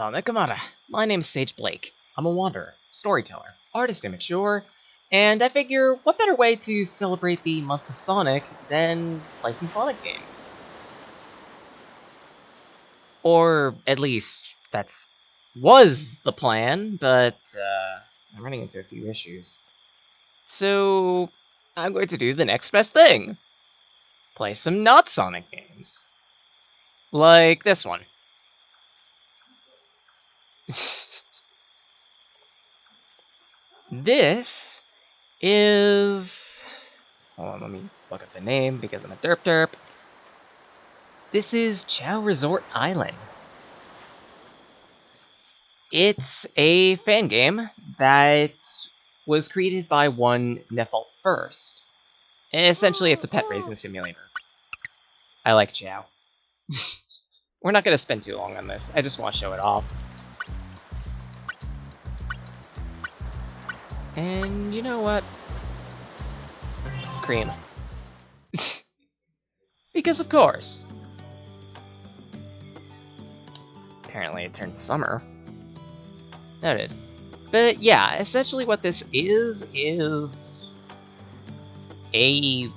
Nakamata. My name's Sage Blake. I'm a wanderer, storyteller, artist immature, and I figure what better way to celebrate the month of Sonic than play some Sonic games? Or at least was the plan, but I'm running into a few issues. So I'm going to do the next best thing. Play some not Sonic games. Like this one. This is... Hold on, let me look up the name because I'm a derp. This is Chao Resort Island. It's a fan game that was created by one Nefault First. Essentially, it's a pet raising simulator. I like Chao. We're not going to spend too long on this. I just want to show it off. And you know what? Cream. Because of course. Apparently it turned summer. Noted. But yeah, essentially what this is a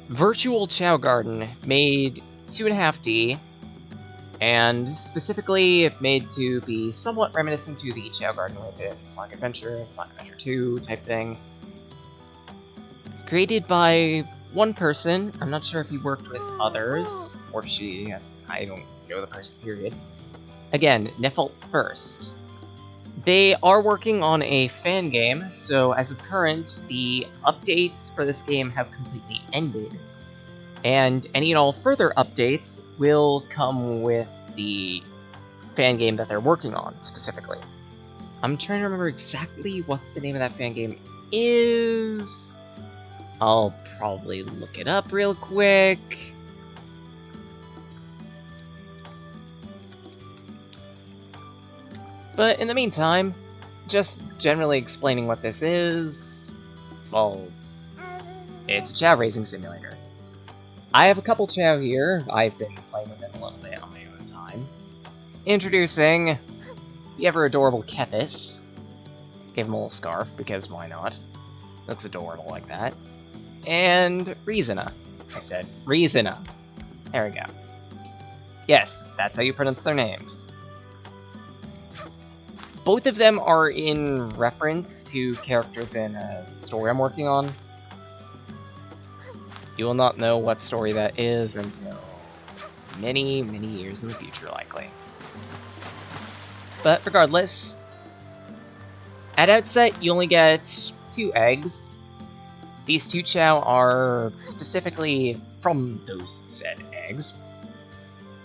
virtual Chao garden made 2.5D, and specifically made to be somewhat reminiscent to the Chao garden we did in Sonic Adventure 2 type thing. Created by one person. I'm not sure if he worked with others, or she. I don't know the person, period. Again, Nefault First. They are working on a fan game, so as of current, the updates for this game have completely ended. And any and all further updates will come with the fan game that they're working on, specifically. I'm trying to remember exactly what the name of that fan game is. I'll probably look it up real quick. But in the meantime, just generally explaining what this is, well, it's a Chao raising simulator. I have a couple Chao here. I've been playing with them a little bit on my own time. Introducing the ever-adorable Kethis. Gave him a little scarf, because why not? Looks adorable like that. And Rizina. I said Rizina. There we go. Yes, that's how you pronounce their names. Both of them are in reference to characters in a story I'm working on. You will not know what story that is until many, many years in the future, likely. But regardless, at outset, you only get 2 eggs. These 2 Chao are specifically from those said eggs.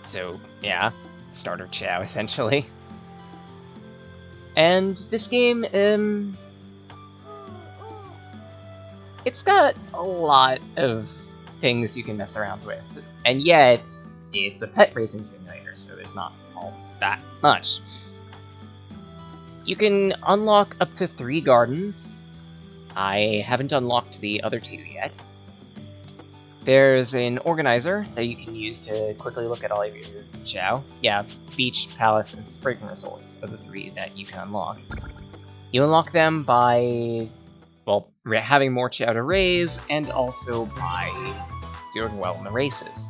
So, yeah, starter Chao, essentially. And this game, it's got a lot of things you can mess around with. And yet, it's a pet racing simulator, so there's not all that much. You can unlock up to 3 gardens. I haven't unlocked the other 2 yet. There's an organizer that you can use to quickly look at all of your Chao. Yeah, beach, palace, and spring resorts are the 3 that you can unlock. You unlock them by, well, having more Chao to raise, and also by doing well in the races.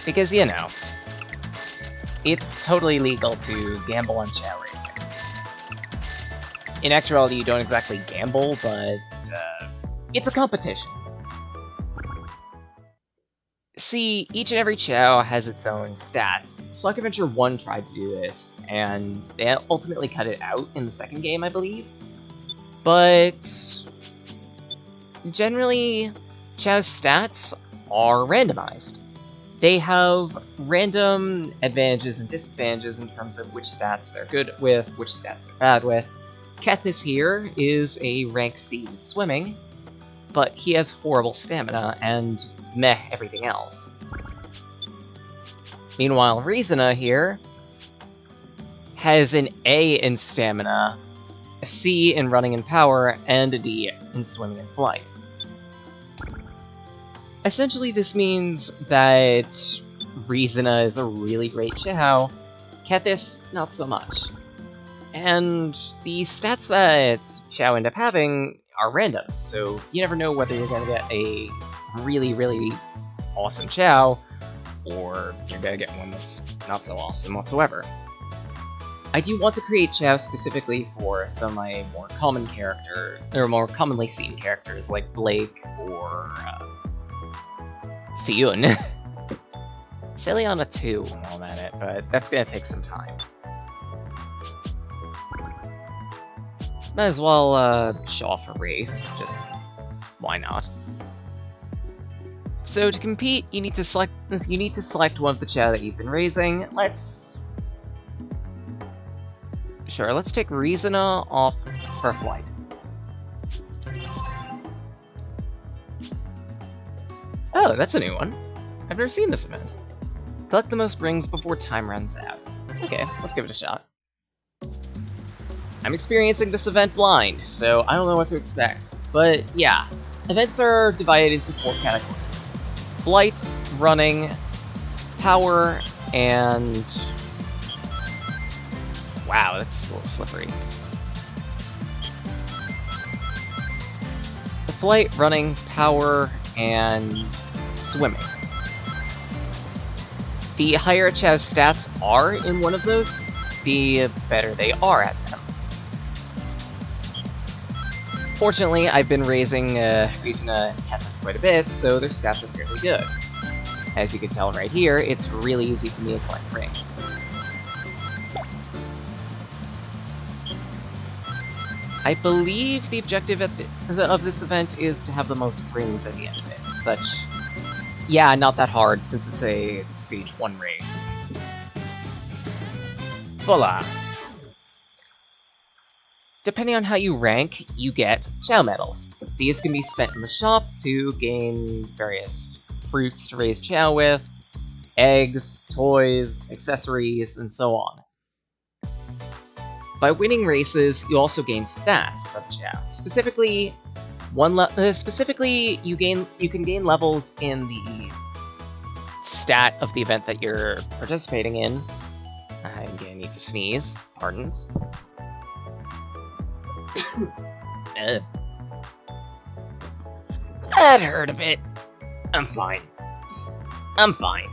Because, you know, it's totally legal to gamble on Chao racing. In actuality, you don't exactly gamble, but it's a competition. See, each and every Chao has its own stats. Sonic Adventure 1 tried to do this, and they ultimately cut it out in the second game, I believe. But generally, Chao's stats are randomized. They have random advantages and disadvantages in terms of which stats they're good with, which stats they're bad with. Kethis here is a rank C in swimming, but he has horrible stamina and meh everything else. Meanwhile, Rizina here has an A in stamina, a C in running and power, and a D in swimming and flight. Essentially, this means that Rizina is a really great Chao. Kethis, not so much. And the stats that Chao end up having are random, so you never know whether you're gonna get a really, really awesome Chao, or you're gonna get one that's not so awesome whatsoever. I do want to create Chao specifically for some of my more common characters, or more commonly seen characters like Blake or Fiyun. Celiana too, while I'm at it, but that's gonna take some time. Might as well show off a race, just why not? So to compete, you need to select one of the Chao that you've been raising. Let's take Rizina off her flight. Oh, that's a new one. I've never seen this event. Collect the most rings before time runs out. Okay, let's give it a shot. I'm experiencing this event blind, so I don't know what to expect. But yeah, events are divided into 4 categories. Flight, running, power, and... Wow, that's a little slippery. The flight, running, power, and swimming. The higher a Chao's stats are in one of those, the better they are at them. Fortunately, I've been raising Rizina and Kethis quite a bit, so their stats are fairly good. As you can tell right here, it's really easy for me to collect rings. I believe the objective of this event is to have the most rings at the end of it. Yeah, not that hard, since it's a stage 1 race. Voila! Depending on how you rank, you get Chao medals. These can be spent in the shop to gain various fruits to raise Chao with, eggs, toys, accessories, and so on. By winning races, you also gain stats for the Chao. Specifically, you can gain levels in the stat of the event that you're participating in. I'm gonna need to sneeze. Pardons. That hurt a bit. I'm fine. I'm fine.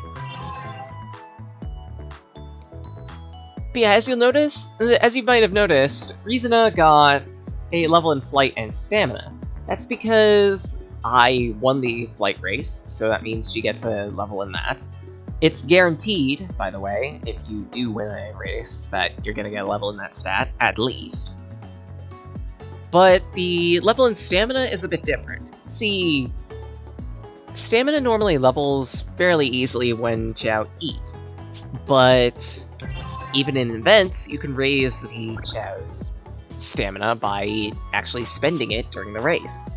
But yeah, as you might have noticed, Rizina got a level in flight and stamina. That's because I won the flight race, so that means she gets a level in that. It's guaranteed, by the way, if you do win a race, that you're gonna get a level in that stat, at least. But the level in stamina is a bit different. See, stamina normally levels fairly easily when Chao eat, but even in events, you can raise the Chao's stamina by actually spending it during the race.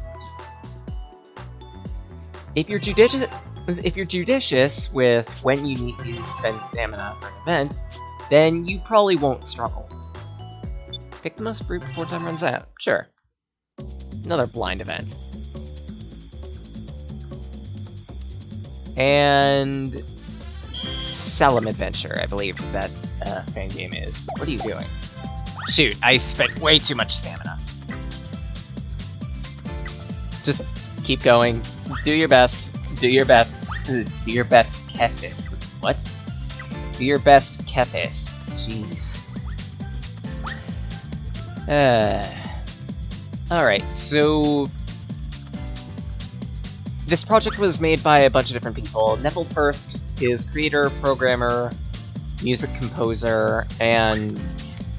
If you're judicious with when you need to spend stamina for an event, then you probably won't struggle. Pick the most fruit before time runs out. Sure. Another blind event. And Salam Adventure, I believe that fan game is. What are you doing? Shoot, I spent way too much stamina. Just keep going. Do your best. Do your best. Do your best, Kethis. What? Do your best, Kethis. Jeez. Alright, so... This project was made by a bunch of different people. Neville First is creator, programmer, music composer, and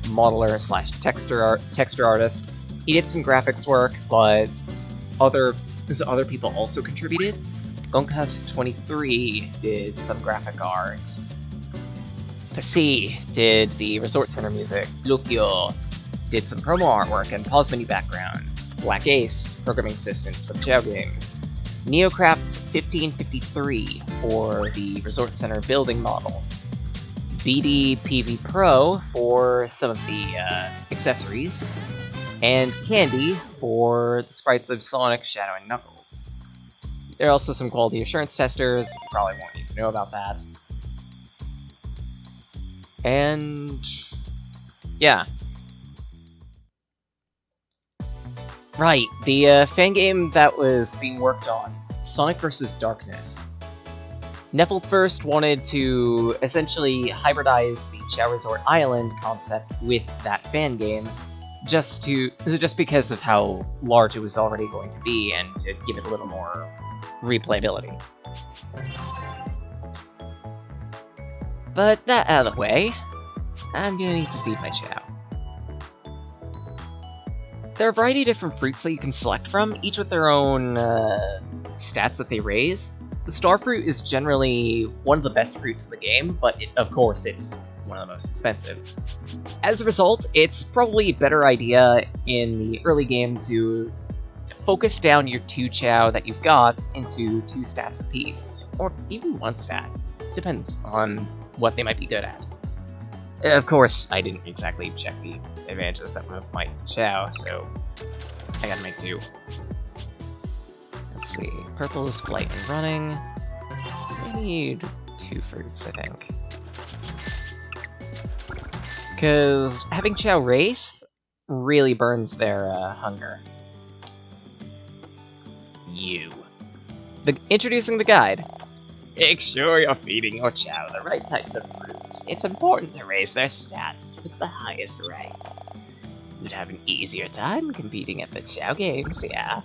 modeler slash texture artist. He did some graphics work, but other people also contributed. Gonkas23 did some graphic art. Pasi did the Resort Center music. Lukio did some promo artwork and pause menu backgrounds. Black Ace, programming assistants for the Chao games. Neocraft's 1553 for the Resort Center building model. BDPV Pro for some of the accessories. And Candy for the sprites of Sonic, Shadow, and Knuckles. There are also some quality assurance testers, you probably won't need to know about that. And yeah. Right, the fan game that was being worked on, Sonic vs. Darkness. Neville first wanted to essentially hybridize the Chao Resort Island concept with that fan game, just because of how large it was already going to be, and to give it a little more replayability. But that out of the way, I'm gonna need to feed my Chao. There are a variety of different fruits that you can select from, each with their own stats that they raise. The star fruit is generally one of the best fruits in the game, but of course it's one of the most expensive. As a result, it's probably a better idea in the early game to focus down your 2 Chao that you've got into 2 stats apiece, or even 1 stat. Depends on what they might be good at. Of course, I didn't exactly check the advantages that were of my Chao, so I gotta make do. Let's see, purple is flight and running. I need 2 fruits, I think. Because having Chao race really burns their hunger. Introducing the guide. Make sure you're feeding your Chao the right types of fruits. It's important to raise their stats with the highest rank. You'd have an easier time competing at the Chao games, yeah.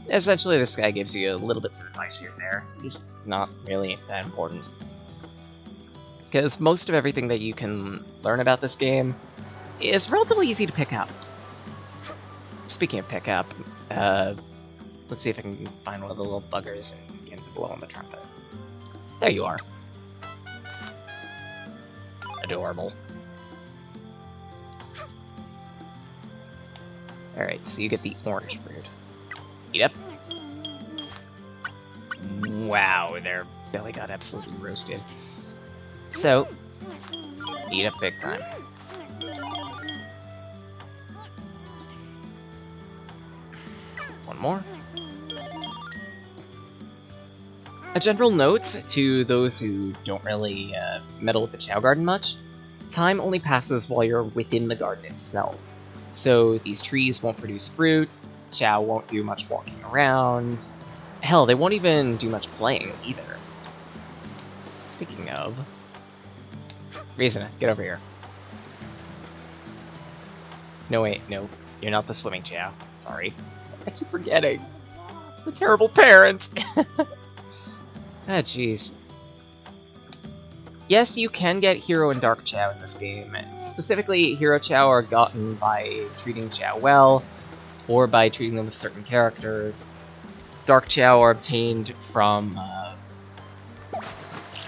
Essentially, this guy gives you a little bits of advice here and there. He's not really that important. Because most of everything that you can learn about this game is relatively easy to pick up. Speaking of pick up, let's see if I can find one of the little buggers and get him to blow on the trumpet. There you are. Adorable. Alright, so you get the orange fruit. Eat up. Wow, their belly got absolutely roasted. So, eat up big time. One more. A general note to those who don't really meddle with the Chao Garden much, time only passes while you're within the garden itself. So these trees won't produce fruit, Chao won't do much walking around, hell, they won't even do much playing either. Speaking of... Reason, get over here. No, wait, no, you're not the swimming Chao. Sorry. I keep forgetting. I'm a terrible parent! Ah, jeez. Yes, you can get Hero and Dark Chao in this game. Specifically, Hero Chao are gotten by treating Chao well, or by treating them with certain characters. Dark Chao are obtained from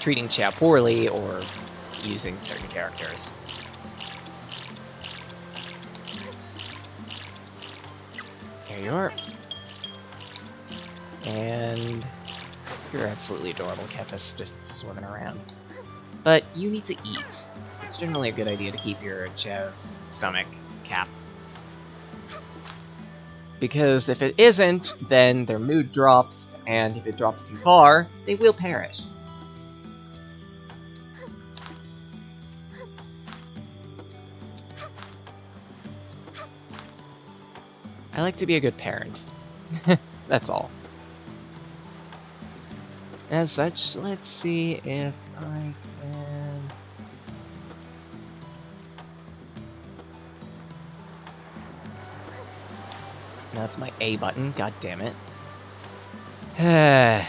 treating Chao poorly, or using certain characters. Here you are. And... you're absolutely adorable, Kefis, just swimming around. But you need to eat. It's generally a good idea to keep your Chao's stomach capped. Because if it isn't, then their mood drops, and if it drops too far, they will perish. I like to be a good parent. That's all. As such, let's see if I can... Now it's my A button, god damn it. I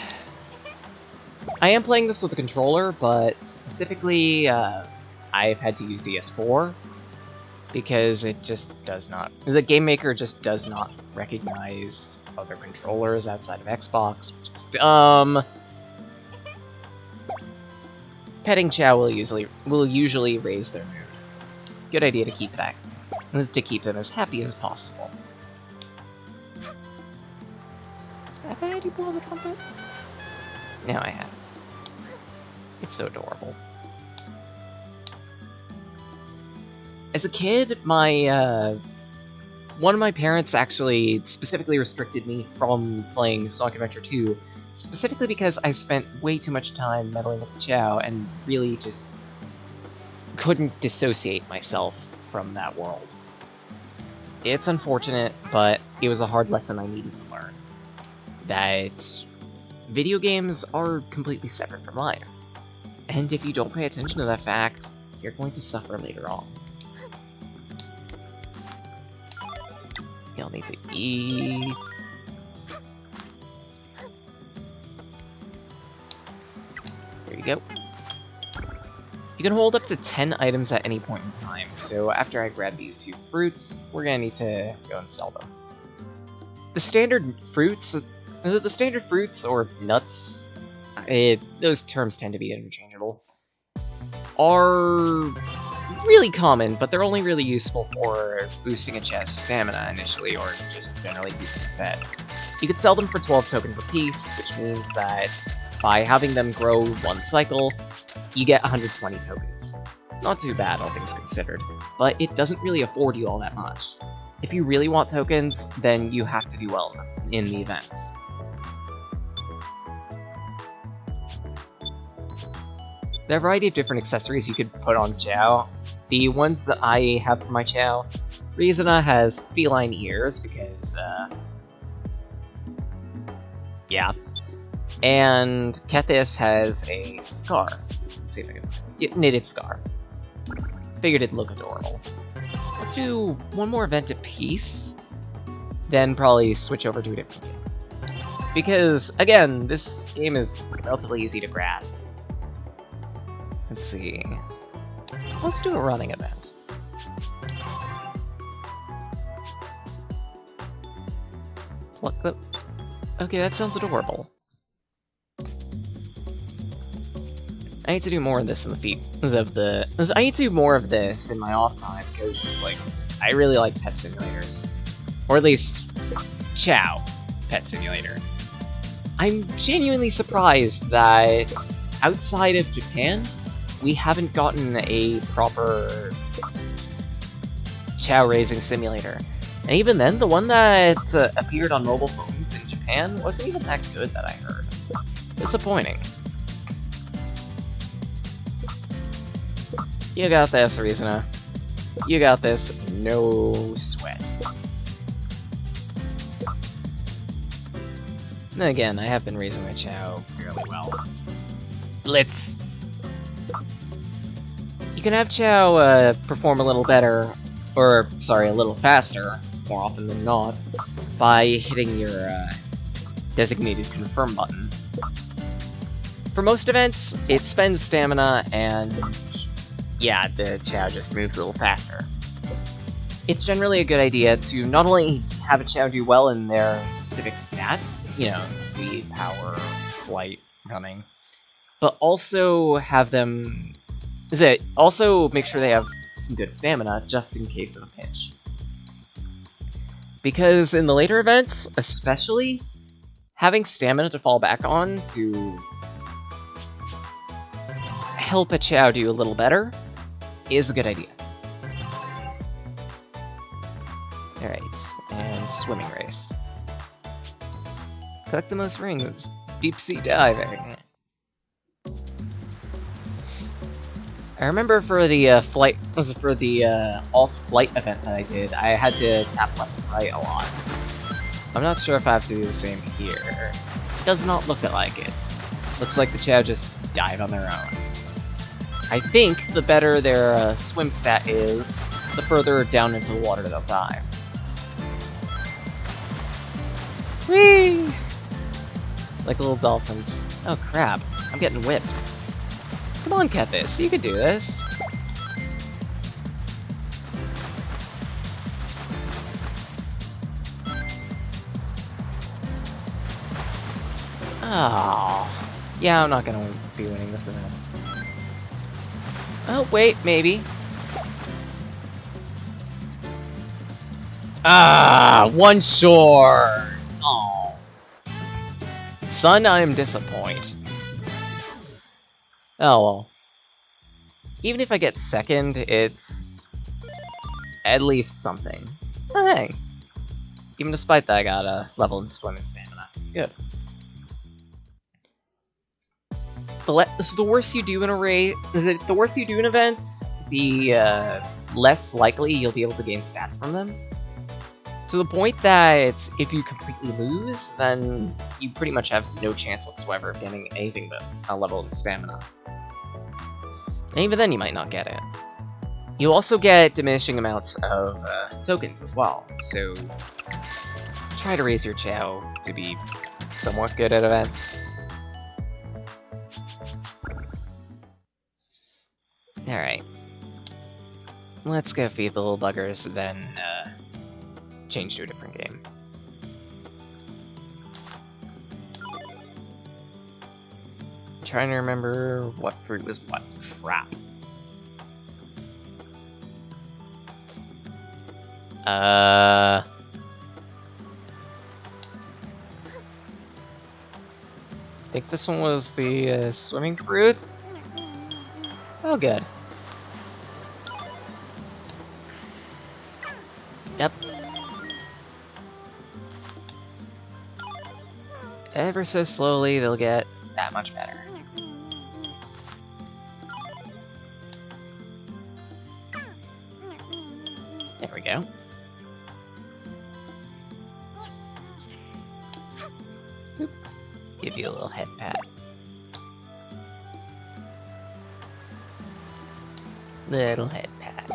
am playing this with a controller, but specifically, I've had to use DS4, because it just does not... The Game Maker just does not recognize other controllers outside of Xbox, which is dumb. Petting Chao will usually raise their mood. Good idea to keep that, to keep them as happy as possible. Have I already blown the trumpet? No, I have. It's so adorable. As a kid, my one of my parents actually specifically restricted me from playing Sonic Adventure 2. Specifically because I spent way too much time meddling with the Chao and really just couldn't dissociate myself from that world. It's unfortunate, but it was a hard lesson I needed to learn. That video games are completely separate from life. And if you don't pay attention to that fact, you're going to suffer later on. You'll need to eat. There you go. You can hold up to 10 items at any point in time, so after I grab these 2 fruits, we're gonna need to go and sell them. The standard fruits, is it the standard fruits or nuts? Those terms tend to be interchangeable. Are really common, but they're only really useful for boosting a chest's stamina initially, or just generally keeping it fed. You could sell them for 12 tokens apiece, which means that by having them grow 1 cycle, you get 120 tokens. Not too bad, all things considered, but it doesn't really afford you all that much. If you really want tokens, then you have to do well in the events. There are a variety of different accessories you could put on Chao. The ones that I have for my Chao, Rizana has feline ears because, yeah. And Kethis has a scar. Let's see if I can find it. Knitted scar. Figured it'd look adorable. Let's do one more event apiece, then probably switch over to a different game. Because, again, this game is relatively easy to grasp. Let's see. Let's do a running event. Pluck the... Okay, that sounds adorable. I need to do more of this in the I need to do more of this in my off time because, like, I really like pet simulators, or at least Chao Pet Simulator. I'm genuinely surprised that outside of Japan, we haven't gotten a proper Chao raising simulator. And even then, the one that appeared on mobile phones in Japan wasn't even that good that I heard. Disappointing. You got this, Rizana. You got this. No sweat. And then again, I have been raising my Chao fairly well. Blitz! You can have Chao perform a little better, or, sorry, a little faster, more often than not, by hitting your designated confirm button. For most events, it spends stamina, and yeah, the Chao just moves a little faster. It's generally a good idea to not only have a Chao do well in their specific stats, you know, speed, power, flight, running, but also have them... also make sure they have some good stamina, just in case of a pinch. Because in the later events, especially, having stamina to fall back on to help a Chao do a little better is a good idea. Alright, and swimming race. Collect the most rings. Deep sea diving. I remember for the alt flight event that I did, I had to tap left and right a lot. I'm not sure if I have to do the same here. Does not look like it. Looks like the Chao just dive on their own. I think the better their swim stat is, the further down into the water they'll dive. Whee! Like little dolphins. Oh crap, I'm getting whipped. Come on, Kethis, you can do this. Oh, yeah, I'm not gonna be winning this event. Oh, wait, maybe. Ah, one short! Oh. Son, I am disappointed. Oh well. Even if I get second, it's at least something. Oh, hey. Even despite that, I got a level in swim and stamina. Good. The worse you do in a race, the worse you do in events, the less likely you'll be able to gain stats from them. To the point that if you completely lose, then you pretty much have no chance whatsoever of getting anything but a level of stamina. And even then you might not get it. You also get diminishing amounts of tokens as well, so try to raise your Chao to be somewhat good at events. Alright. Let's go feed the little buggers, then change to a different game. Trying to remember what fruit was what. Crap. I think this one was the swimming fruit. Oh, good. Yep. Ever so slowly, they'll get that much better. There we go. Oop. Give you a little head pat. Little head pat.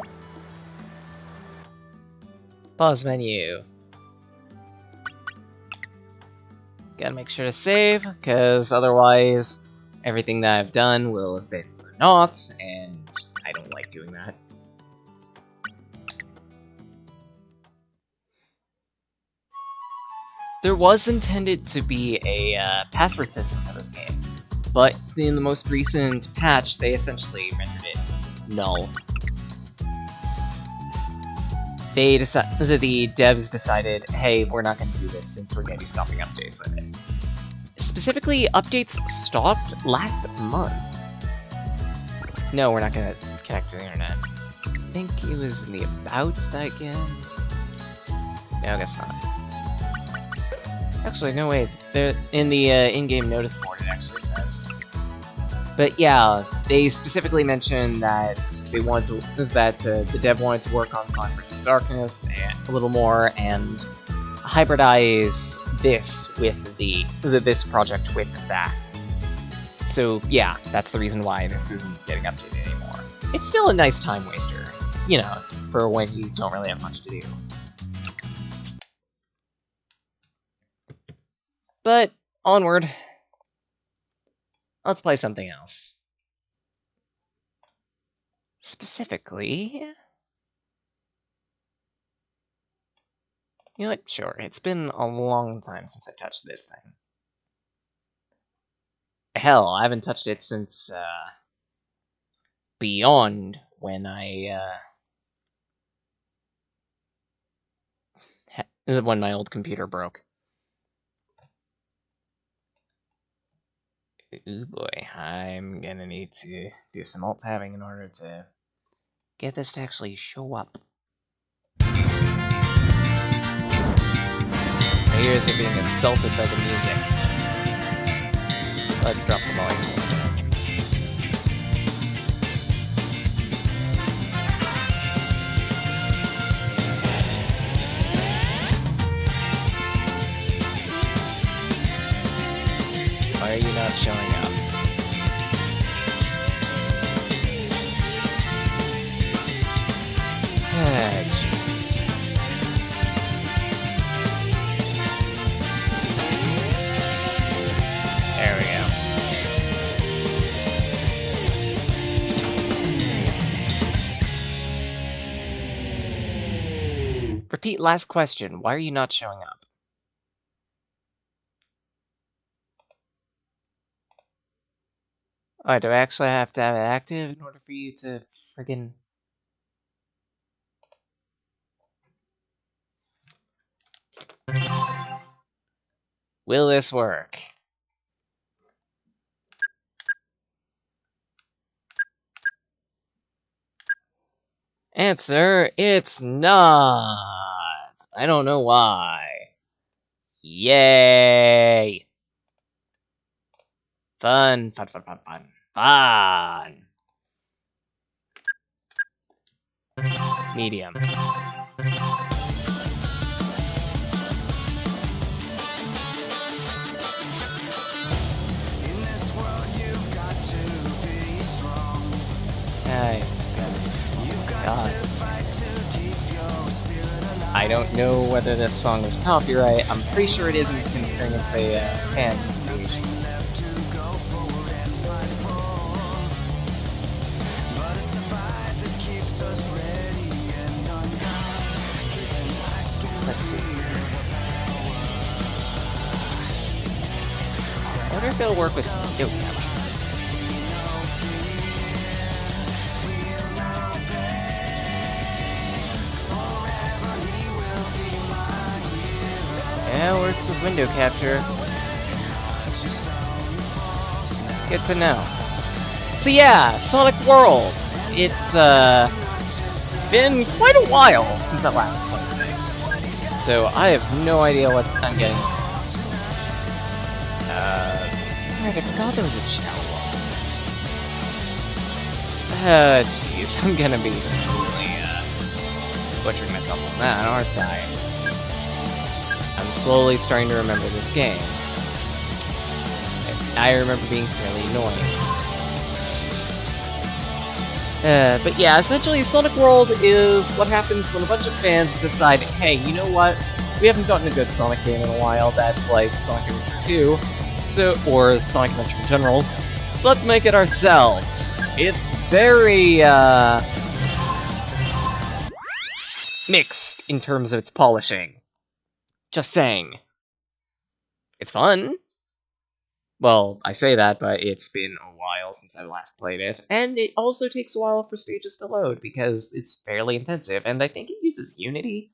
Pause menu. Gotta make sure to save, because otherwise everything that I've done will have been for naught, and I don't like doing that. There was intended to be a password system for this game, but in the most recent patch, they essentially rendered it null. The devs decided, hey, we're not going to do this since we're going to be stopping updates with it. Specifically, updates stopped last month. No, we're not going to connect to the internet. I think it was in the About that game. No, I guess not. Actually, no, wait. In the in-game notice board, it actually says. But yeah, they specifically mentioned that they wanted to, the dev wanted to work on Sonic vs. Darkness and a little more, and hybridize this with this project with that. So yeah, that's the reason why this isn't getting updated anymore. It's still a nice time waster, you know, for when you don't really have much to do. But onward. Let's play something else. Specifically, you know what? Sure, it's been a long time since I touched this thing. Hell, I haven't touched it since Beyond, when when my old computer broke. Ooh boy, I'm gonna need to do some alt-tabbing in order to get this to actually show up. My ears are being assaulted by the music. Let's drop the volume. Why are you not showing up? Ah, jeez. There we go. Repeat last question. Why are you not showing up? Oh, do I actually have to have it active in order for you to friggin... Will this work? Answer, it's not. I don't know why. Yay! Fun, fun, fun, fun, fun, fun! Medium. God. I don't know whether this song is copyright. I'm pretty sure it isn't, considering it's a fan creation. Let's see. I wonder if it'll work with video camera. Yeah, it works with window capture. Good to know. So yeah, Sonic World. It's been quite a while since I last played this, so I have no idea what I'm getting into. I forgot there was a Chao on this. Jeez, I'm gonna be really butchering myself on that, aren't I? I'm slowly starting to remember this game. I remember being fairly annoying. But yeah, essentially Sonic World is what happens when a bunch of fans decide, hey, you know what? We haven't gotten a good Sonic game in a while that's like Sonic Adventure 2, or Sonic Adventure in general, so let's make it ourselves. It's very, mixed in terms of its polishing. Just saying. It's fun. Well, I say that, but it's been a while since I last played it, and it also takes a while for stages to load, because it's fairly intensive, and I think it uses Unity.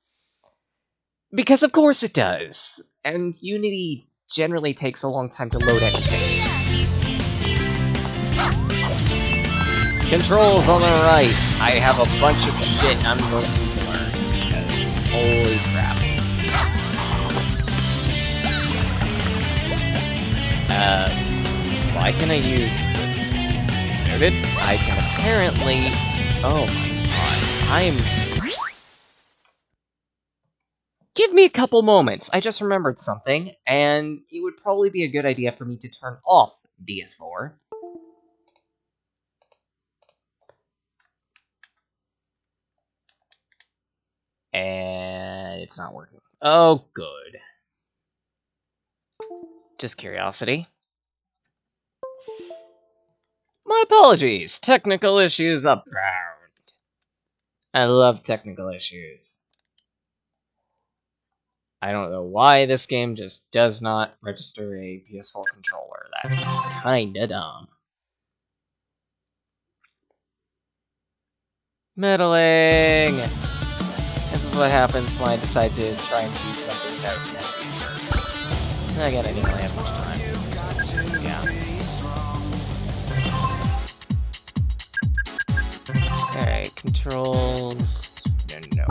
Because of course it does! And Unity generally takes a long time to load anything. Controls on the right! I have a bunch of shit I'm going to learn, because holy crap. Why can I use... Noted? I can apparently... Oh my god. I'm... Give me a couple moments. I just remembered something, and it would probably be a good idea for me to turn off DS4. And it's not working. Oh, good. Just curiosity. My apologies. Technical issues abound. I love technical issues. I don't know why this game just does not register a PS4 controller. That's kinda dumb. Meddling! This is what happens when I decide to try and do something without testing first. Again, I didn't really have much time. So, yeah. Alright, controls... No.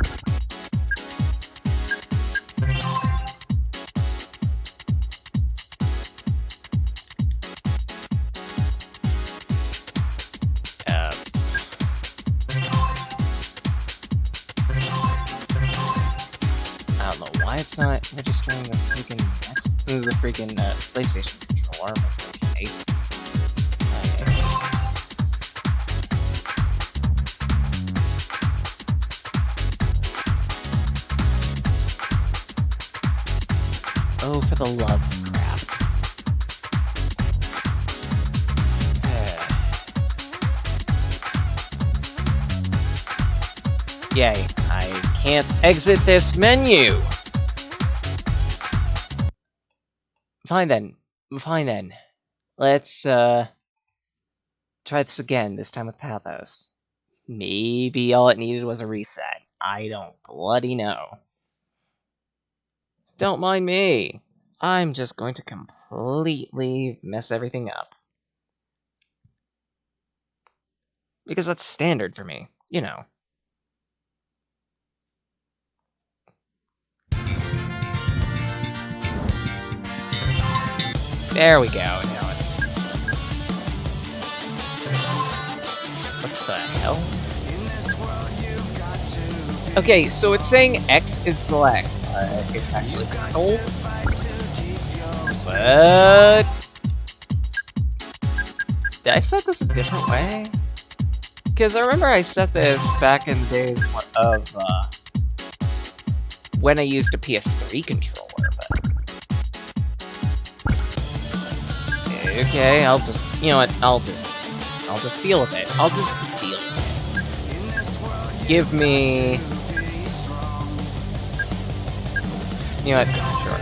I don't know why it's not registering the freaking PlayStation controller, but okay. Oh, for the love of crap. Yay, I can't exit this menu! Fine then. Let's, try this again, this time with Pathos. Maybe all it needed was a reset. I don't bloody know. Don't mind me. I'm just going to completely mess everything up. Because that's standard for me, you know. There we go, now it's... What the hell? Okay, so it's saying X is select. It's actually control. But did I set this a different way? Because I remember I set this back in the days of when I used a PS3 controller, but okay, I'll just, you know what, I'll just deal with it. I'll just deal with it. Give me, you know what, sure.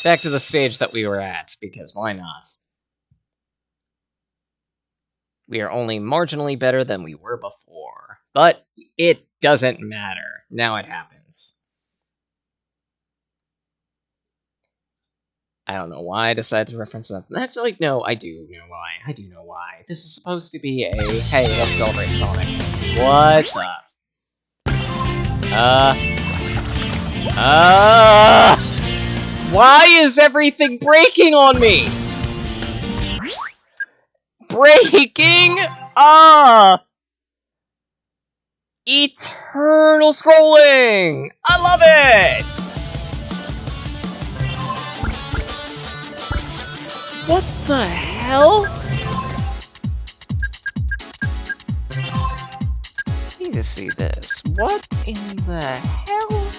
Back to the stage that we were at, because why not? We are only marginally better than we were before. But it doesn't matter. Now it happens. I don't know why I decided to reference that. Actually, no, I do know why. I do know why. This is supposed to be a, hey, let's celebrate Sonic. What the? Why is everything breaking on me? Breaking? Eternal scrolling! I love it! What the hell? I need to see this. What in the hell?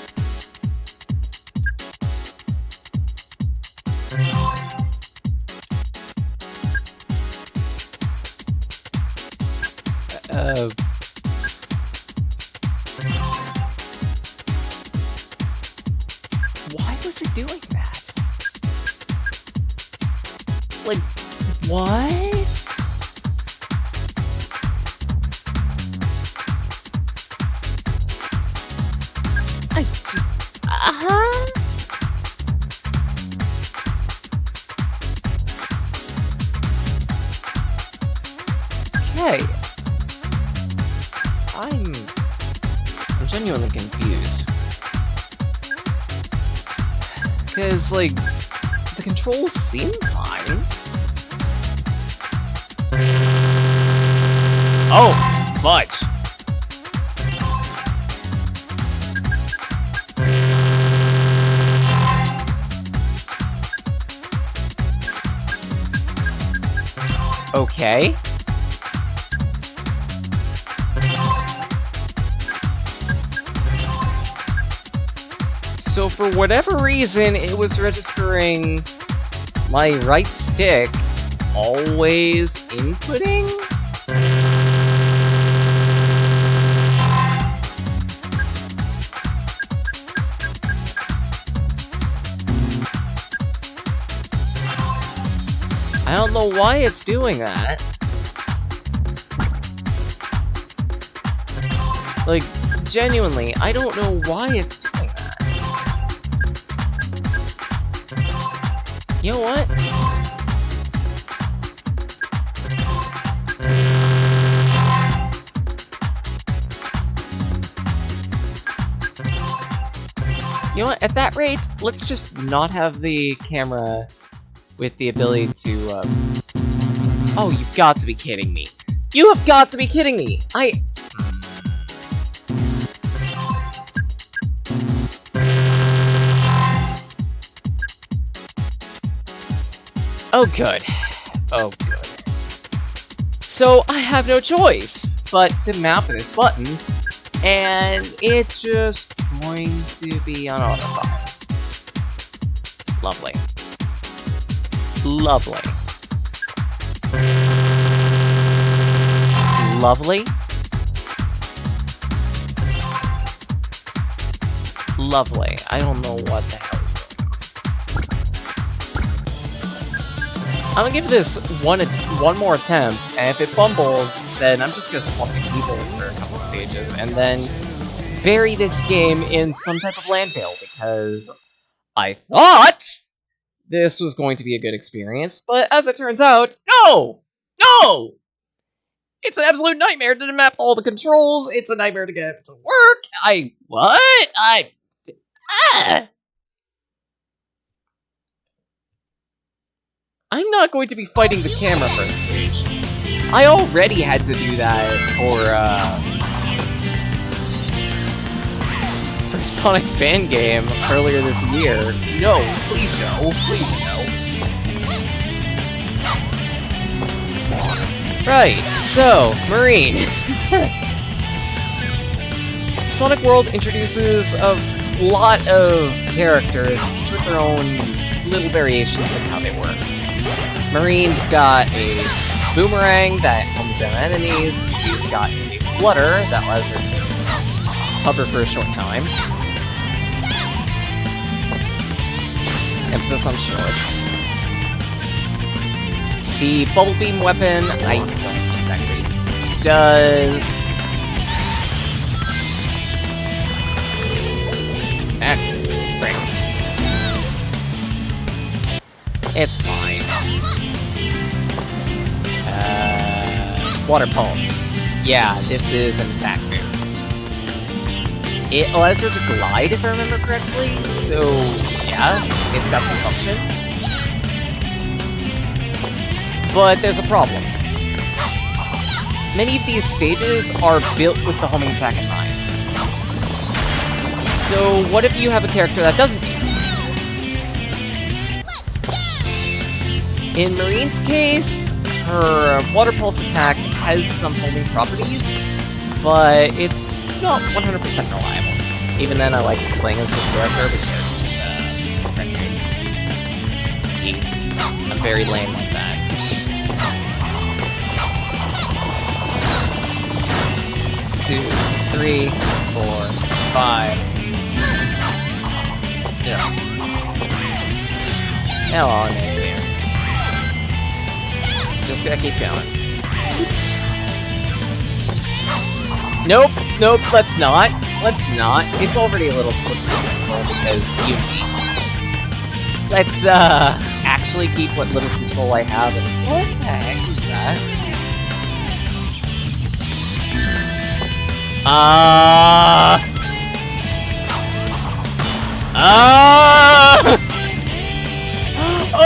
Why was it doing that? Like, what? I just... Okay. I'm genuinely confused. Because, like, the controls seem fine. Oh, fudge. Okay. So for whatever reason, it was registering my right stick always inputting? I don't know why it's doing that. Like, genuinely, I don't know why it's doing that. You know what? You know what? At that rate, let's just not have the camera with the ability to, Oh, you've got to be kidding me. You have got to be kidding me! Oh, good. Oh, good. So, I have no choice but to map this button, and it's just going to be on autopilot. Lovely. Lovely. Lovely. Lovely. I don't know what the hell is going on. I'm gonna give this one more attempt, and if it fumbles, then I'm just gonna swap the keyboard for a couple stages, and then bury this game in some type of landfill, because I thought this was going to be a good experience, but as it turns out, no! No! It's an absolute nightmare to map all the controls, it's a nightmare to get it to work, I'm not going to be fighting the camera for a stage. I already had to do that for Sonic fan game earlier this year. No, please no, please no. Right, so, Marine. Sonic World introduces a lot of characters, each with their own little variations of how they work. Marine's got a boomerang that homes down enemies, she's got a flutter that allows her to hover for a short time. Emphasis on short. The bubble beam weapon, I don't know exactly what it does. Frick. It's fine. Water pulse. Yeah, this is an attack move. It allows her to glide, if I remember correctly, so yeah, it's got some function. But there's a problem. Many of these stages are built with the homing attack in mind. So what if you have a character that doesn't use it? In Marine's case, her water pulse attack has some homing properties, but it's not 100% reliable. Even then, I like playing as this character because I'm very lame like that. Two, three, 4, 5. Yeah. Hell on in here. Just gotta keep going. Nope, nope, let's not. Let's not. It's already a little slippery control because you need. Let's, actually keep what little control I have and what the heck is that?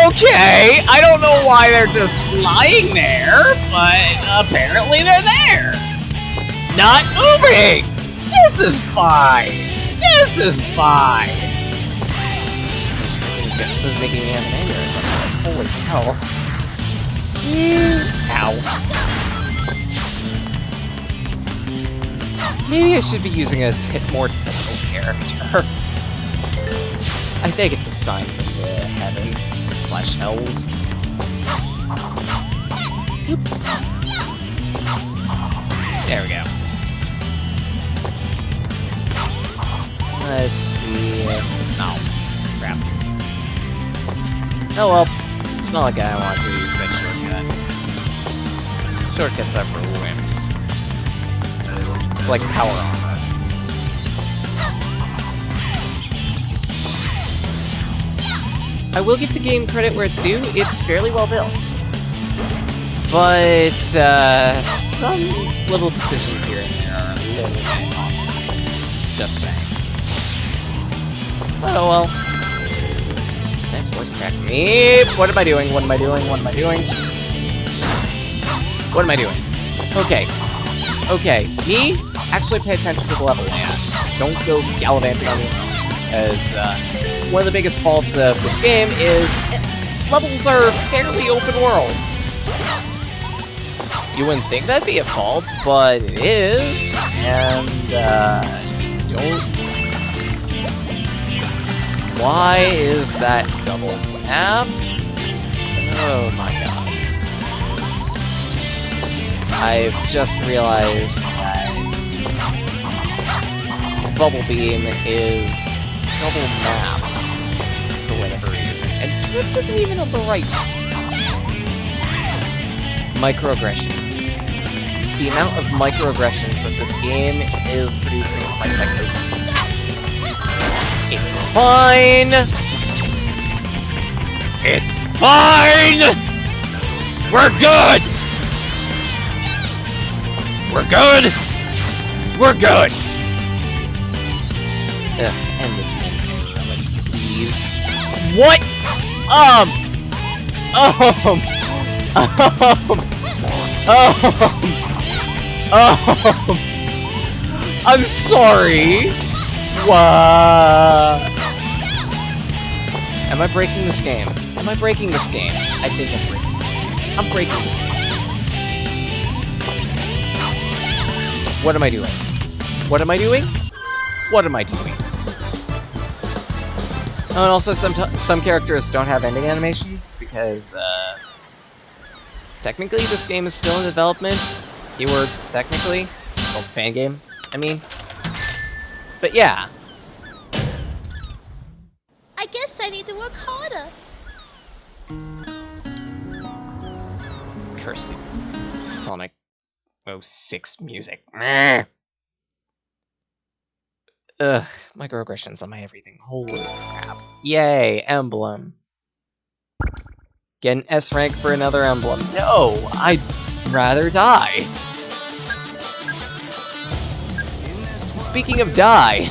Okay, I don't know why they're just lying there, but apparently they're there. Not moving! This is fine! This is fine! This is making me have an aneurysm. Holy hell. Ow. Maybe I should be using a more typical character. I think it's a sign from the heavens/hells. There we go. Let's see. Oh, crap. Oh well. It's not like I want to use that shortcut. Shortcuts are for wimps. It's like power armor. I will give the game credit where it's due, it's fairly well built. But, some little decisions here and there are a little bit off. Just saying. Oh well. Nice voice crack. What am I doing? What am I doing? What am I doing? What am I doing? Okay. Okay. Me? Actually pay attention to the level layout. Don't go gallivanting on me. Because, one of the biggest faults of this game is levels are fairly open world. You wouldn't think that'd be a fault, but it is. And, don't... Why is that double tap? Oh my god. I've just realized that Bubble Beam is double map for whatever reason. And Drift isn't even on the right. Microaggressions. The amount of microaggressions that this game is producing by psychosis. It's fine! It's fine! We're good! We're good! We're good! Ugh, end this one, please. What? Oh! I'm sorry! What? Am I breaking this game? Am I breaking this game? I think I'm breaking this game. I'm breaking this game. What am I doing? What am I doing? What am I doing? Oh, and also some characters don't have ending animations because, technically this game is still in development. Keyword, technically. Well, fan game, I mean. But yeah. I guess I need to work harder. Cursed Sonic 06 music. Meh. Ugh, microaggressions on my everything. Holy crap. Yay, emblem. Get an S rank for another emblem. No, I'd rather die. Speaking of die.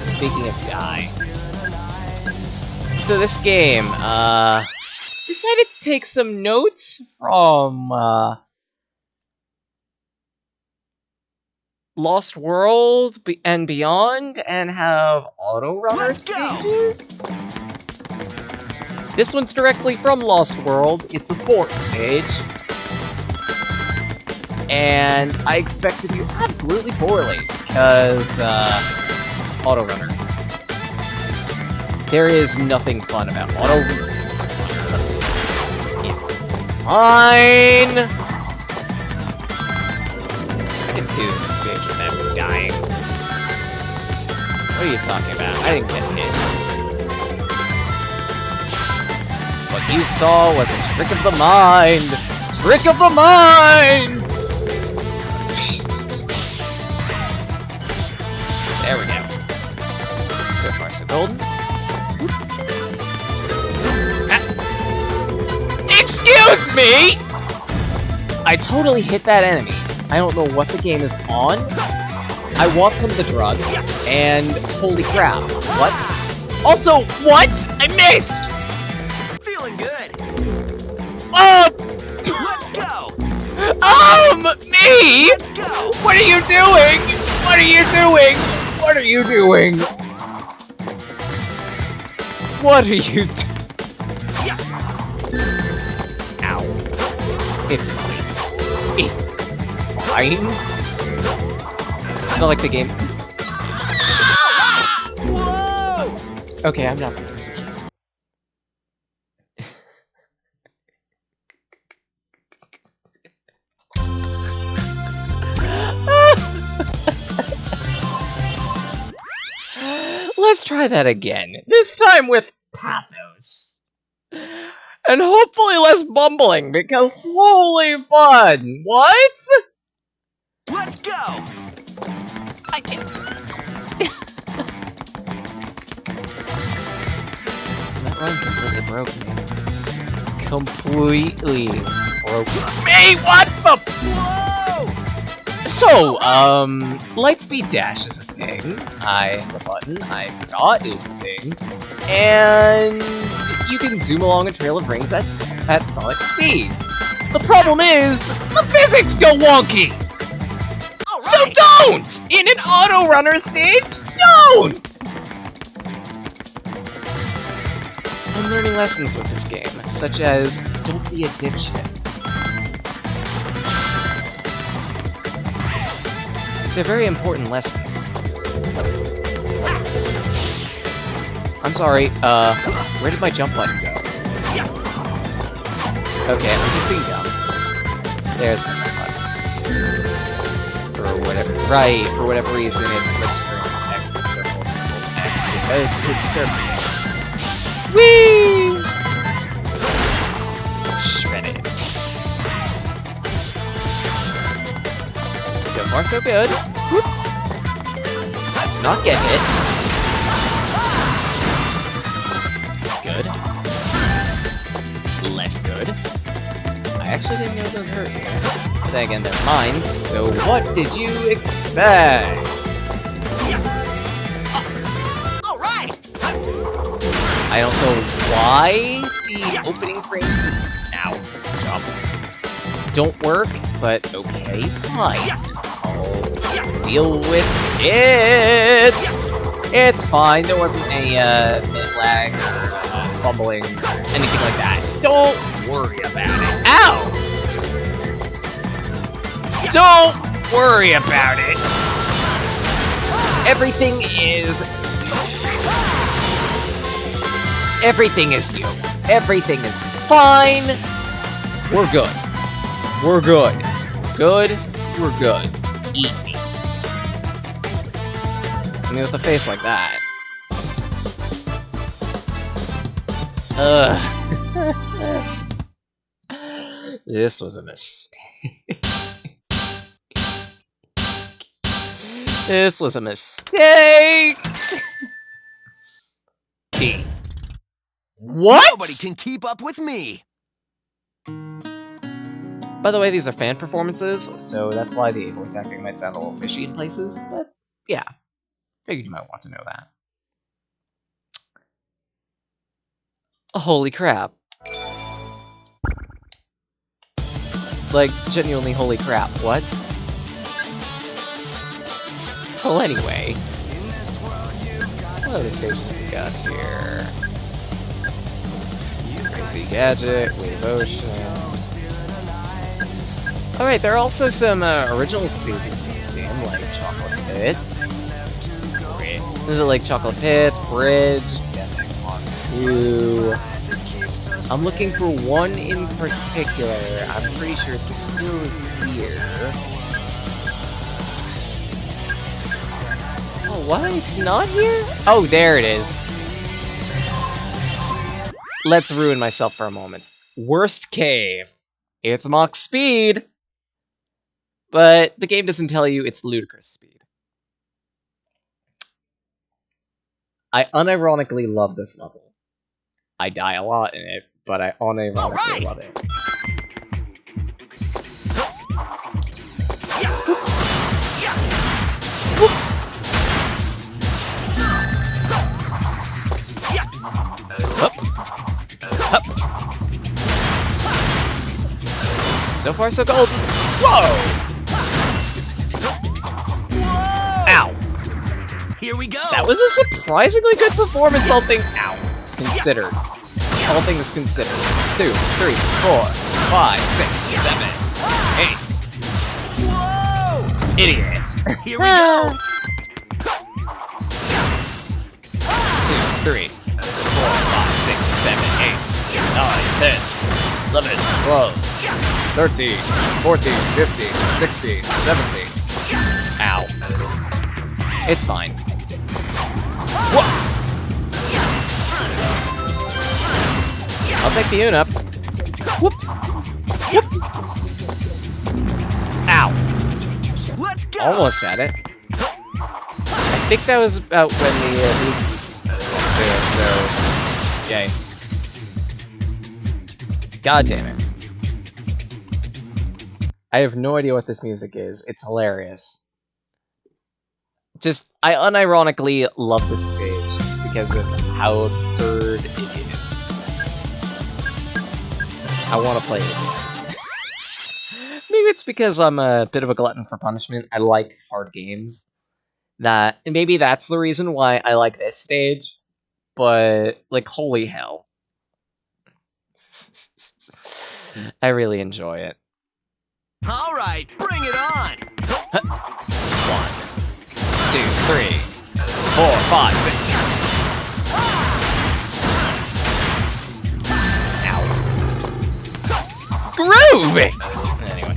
Speaking of die. So this game, decided to take some notes from, Lost World and Beyond, and have auto-runner stages? This one's directly from Lost World. It's a fort stage. And I expect to do absolutely poorly, because, auto-runner. There is nothing fun about auto-runner. It's fine! I can do this stage without dying. What are you talking about? I didn't get hit. What you saw was a trick of the mind! Trick of the mind! There we go. So far, so golden. Ah. Excuse me! I totally hit that enemy. I don't know what the game is on. I want some of the drugs, and holy crap. What? Also, what? I missed! Feeling good. Let's go! Me? Let's go! What are you doing? What are you doing? What are you doing? What are you doing? Ow. It's fine. It's fine. It's not like the game. Whoa! Okay, I'm not. Let's try that again. This time with pathos. And hopefully less bumbling, because holy fun! What? Let's go! I can't. That run completely broke me. Completely broke me. What the? Whoa! So, Lightspeed Dash is a thing. The button, I forgot it was a thing. And you can zoom along a trail of rings at sonic speed. The problem is, the physics go wonky! Right. So don't! In an auto-runner stage, don't! I'm learning lessons with this game, such as, don't be a dipshit. They're very important lessons. I'm sorry, where did my jump button go? Okay, I'm just being dumb. There's my jump button. For whatever reason, it's registering X, circle, X, because it's circle. Whee! Shredded. So far, so good. Whoop. Let's not get hit. Good. Less good. I actually didn't know those hurt here. But then again, they're mine, so what did you expect? Alright! I don't know why the cutscene opening frame. Ow. Jump. Don't work, but okay, fine. I'll deal with it. It's fine. There wasn't any mid lag or fumbling or anything like that. Don't worry about it. Ow! Don't worry about it. Everything is new. Everything is fine. We're good. We're good. Good. We're good. Eat me. I mean, with a face like that. This was a mistake. This was a mistake. D. What? Nobody can keep up with me. By the way, these are fan performances, so that's why the voice acting might sound a little fishy in places, but yeah. Figured you might want to know that. Holy crap. Like, genuinely holy crap. What? Well, anyway. What other stations we got here? Crazy Gadget, Wave Ocean. Alright, there are also some original stages in this game, like Chocolate Pits. Is it like Chocolate Pits, Bridge, Gadget 1, 2. I'm looking for one in particular. I'm pretty sure it's still here. Oh, what? It's not here? Oh, there it is. Let's ruin myself for a moment. Worst cave. It's Mach speed. But the game doesn't tell you it's ludicrous speed. I unironically love this level. I die a lot in it, but I unironically love it. So far, so golden. Whoa! Ow! Here we go. That was a surprisingly good performance, all things considered. All things considered. 2, 3, 4, 5, 6, 7, 8. Whoa! Idiots. Here we go. 2, 3, 4, 5, 6, 7, 8, 9, 10, 11, 12, 13, 14, 15, 16, 17. Ow. It's fine. Whoa! I'll take the Unip. Whoop! Whoop! Ow! Let's go. Almost at it. I think that was about when the music was so yay. God damn it. I have no idea what this music is. It's hilarious. I unironically love this stage just because of how absurd it is. I want to play it again. Maybe it's because I'm a bit of a glutton for punishment. I like hard games. Maybe that's the reason why I like this stage. But, like, holy hell. I really enjoy it. All right, bring it on. 1, 2, 3, 4, 5, 6. Groovy! Anyway.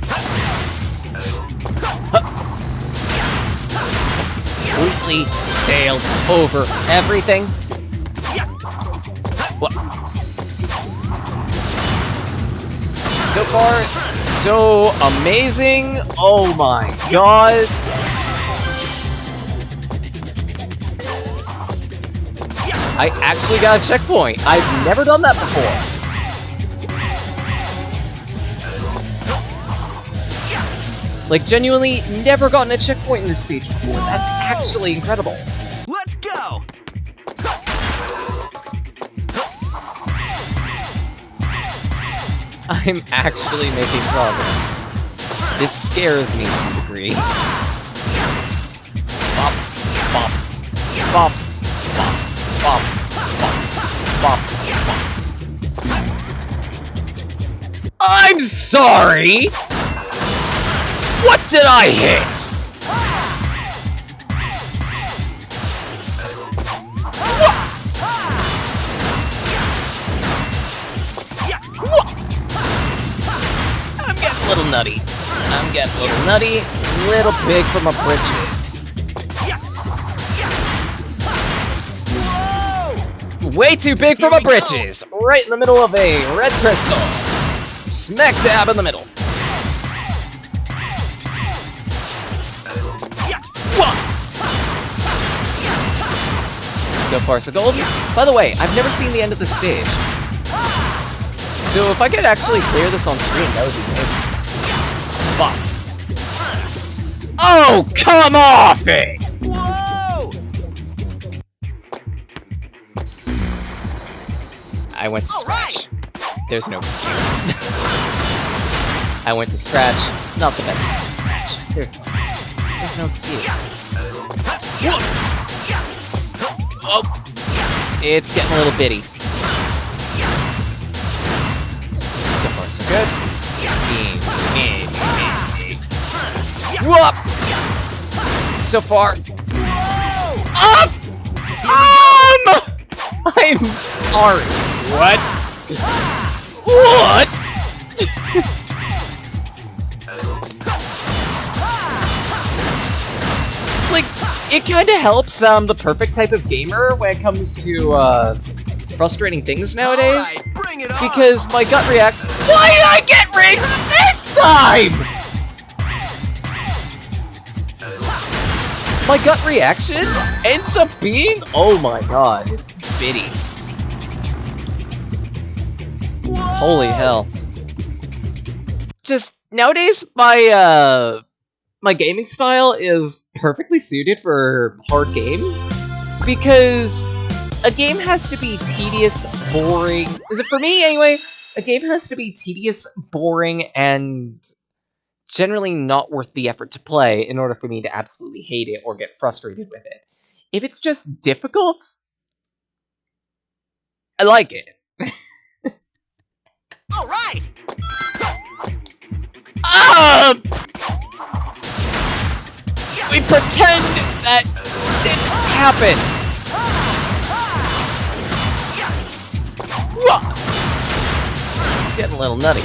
Completely sailed over everything. What? So far, so amazing. Oh my god. I actually got a checkpoint. I've never done that before. Like, genuinely never gotten a checkpoint in this stage before. That's actually incredible. Let's go. I'm actually making progress. This scares me to a degree. Bop, bop, bop, bop, bop, bop, bop, bop. I'm sorry! What did I hit? I'm getting a little nutty. I'm getting a little nutty, a little big for my britches. Way too big for my britches! Right in the middle of a red crystal. Smack dab in the middle. So far, so golden. By the way, I've never seen the end of this stage. So if I could actually clear this on screen, that would be amazing. Fuck. Oh, come off it! Whoa! I went to scratch. There's no excuse. I went to scratch. Not the best way to scratch. There's no excuse. Oh! It's getting a little bitty. So far, so good. Whoop! So far. Up! I'm sorry. What? What? Like, it kind of helps that I'm the perfect type of gamer when it comes to, frustrating things nowadays. Right, bring it on. Because my gut reaction— why did I get rigged this time?! My gut reaction ends up being— oh my god, it's bitty. Holy hell. Just, nowadays, my gaming style is perfectly suited for hard games, because a game has to be tedious, boring— is it for me anyway? A game has to be tedious, boring, and generally not worth the effort to play in order for me to absolutely hate it or get frustrated with it. If it's just difficult, I like it. All right. We pretend that didn't happen. Whoa. Getting a little nutty.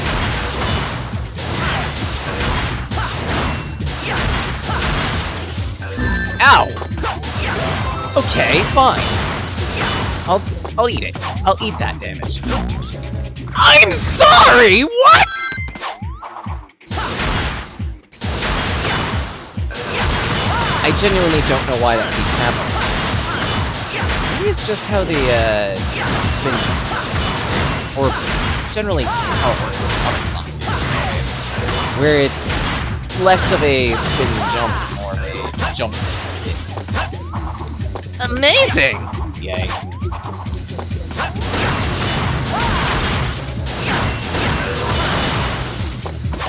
Ow. Okay, fine. I'll eat it. I'll eat that damage. I'm sorry. What? I genuinely don't know why that keeps happening. Maybe it's just how the, spin jump, or generally how it works with other songs, where it's less of a spin jump, more of a jump and spin. Amazing! Yay.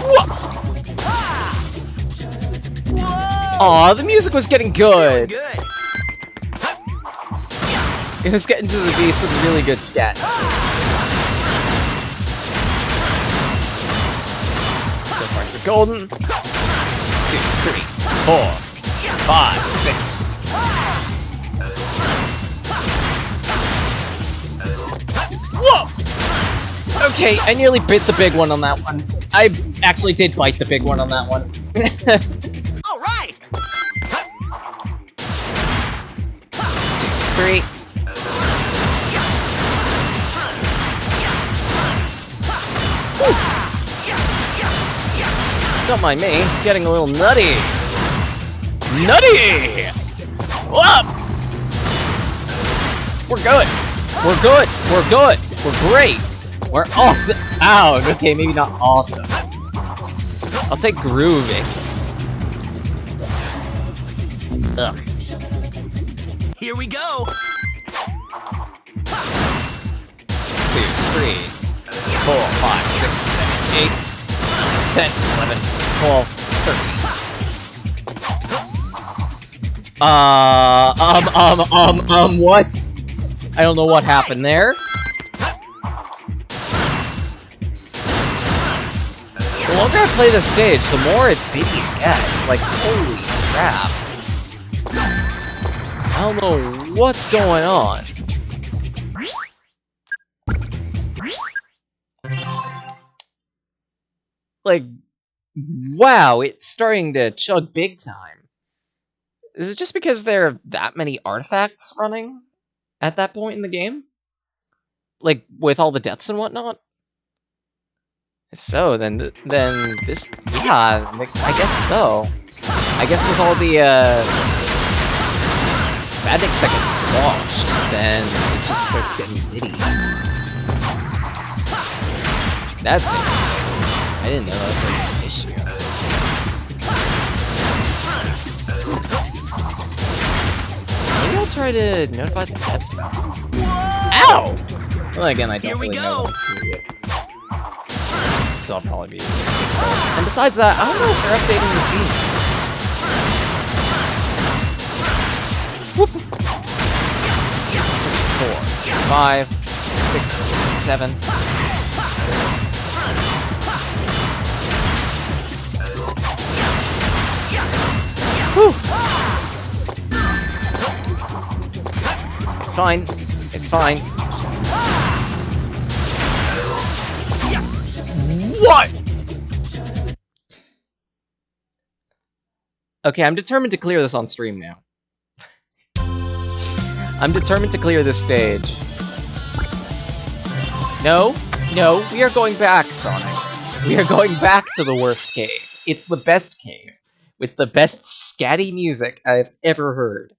Whoa! Aw, the music was getting good! It was getting to be some really good scat. So far, so golden. 2, 3, 4, 5, 6. Whoa! Okay, I nearly bit the big one on that one. I actually did bite the big one on that one. All right. 2, 3. Woo. Don't mind me, getting a little nutty. Nutty! Whoa! We're good. We're good. We're good. We're great. We're awesome. Ow, okay, maybe not awesome. I'll take grooving. Ugh. Here we go. 2, 3. 4, 5, 6, 7, 8, 10, 11, 12, 13. What? I don't know what happened there. The longer I play this stage, the more it's bitty it gets. Like, holy crap. I don't know what's going on. Like, wow, it's starting to chug big time. Is it just because there are that many artifacts running at that point in the game? Like, with all the deaths and whatnot? If so, then this, yeah, I guess so. I guess with all the, Madnix that gets squashed, then it just starts getting bitty. That's interesting. I didn't know that was like an issue. Maybe I'll try to notify the dev spots. Ow! Well, again, I don't really know what to do yet. So I'll probably be... And besides that, I don't know if they're updating the speed. Whoop! 4, 5, 6, 7. Whew! It's fine. It's fine. What? Okay, I'm determined to clear this on stream now. I'm determined to clear this stage. No, no, we are going back, Sonic. We are going back to the worst cave. It's the best cave, with the best scatty music I've ever heard.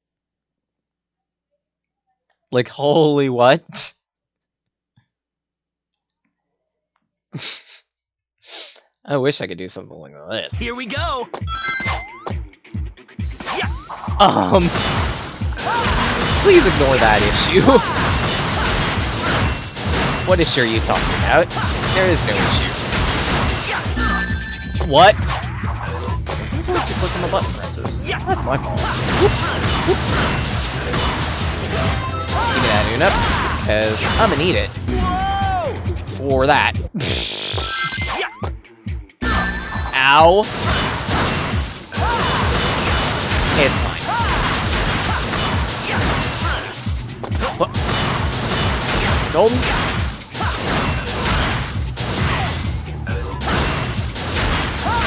Like, holy what? I wish I could do something like this. Here we go. Please ignore that issue. What issue are you talking about? There is no issue. What? It seems like you click on the button presses. That's my fault. Give me that Una, because I'm gonna need it. For that. Ow. It's fine. What? Golden?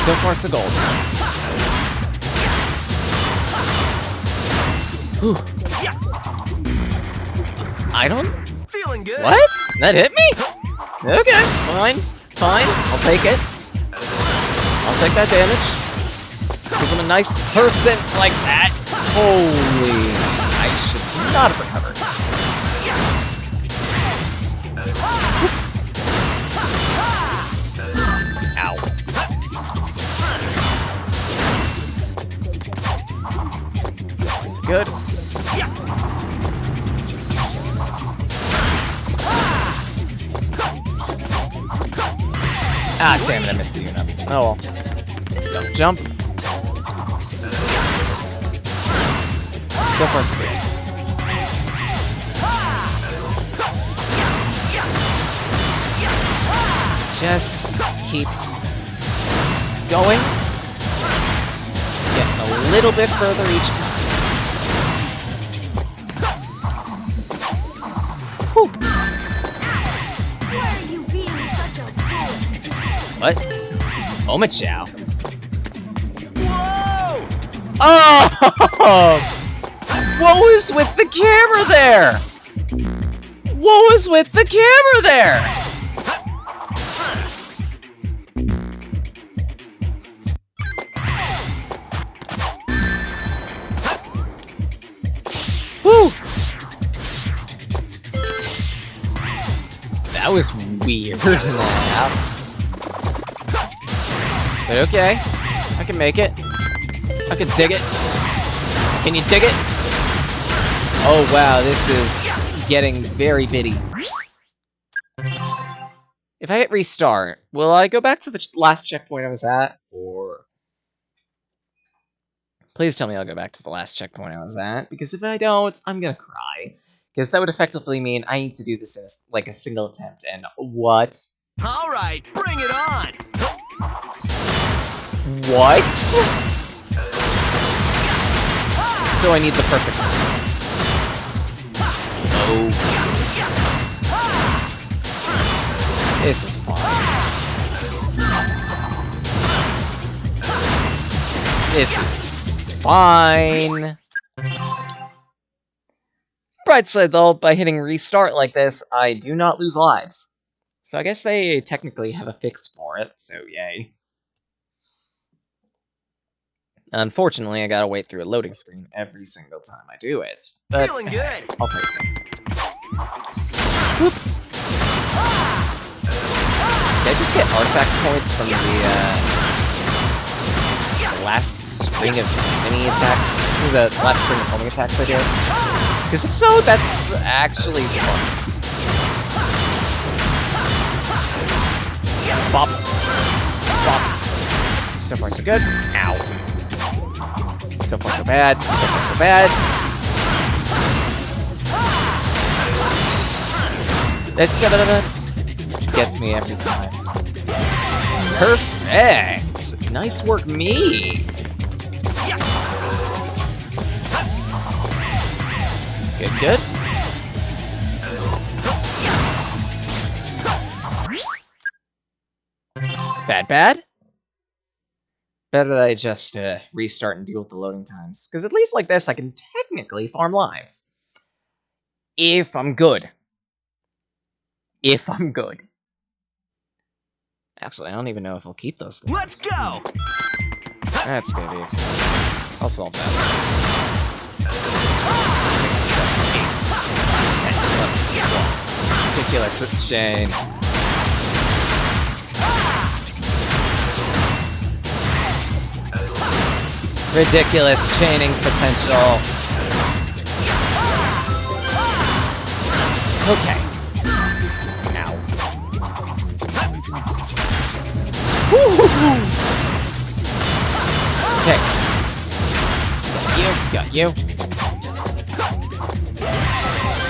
So far, so gold. Whew. I don't... Feeling good. What? That hit me? Okay, fine. Fine. I'll take it. I'll take that damage. Give him a nice percent like that. Holy... I should not have recovered. Ow. Sounds good. Ah, damn it, I missed the unit. Oh well. Don't jump. So far, so good. Just keep going. Getting a little bit further each time. Whew. What? Moment, Chao. Whoa! Oh! What was with the camera there? What was with the camera there? Whew! That was weird. But okay, I can make it. I can dig it. Can you dig it? Oh wow, this is getting very bitty. If I hit restart, will I go back to the last checkpoint I was at? Or... Please tell me I'll go back to the last checkpoint I was at, because if I don't, I'm gonna cry. Because that would effectively mean I need to do this in like a single attempt, and what? Alright, bring it on! What? So I need the perfect one. Oh. This is fine. This is fine. Bright side though, by hitting restart like this, I do not lose lives. So I guess they technically have a fix for it, so yay. Unfortunately, I gotta wait through a loading screen every single time I do it. But Feeling good. I'll take it. Whoop. Did I just get artifact points from the last string of mini attacks? The last string of homing attacks I did? Because if so, that's actually fun. Bop. Bop. So far, so good. Ow. So far, so bad. So far, so bad. That gets me every time. Perfect! Nice work, me! Good, good. Bad, bad? Better that I just restart and deal with the loading times. Because at least like this, I can technically farm lives. If I'm good. If I'm good. Actually, I don't even know if I'll keep those things. Let's go! That's gonna be... I'll solve that. 10, 11, 12. Ridiculous chain. Ridiculous chaining potential. Okay. Ow. Okay. Got you.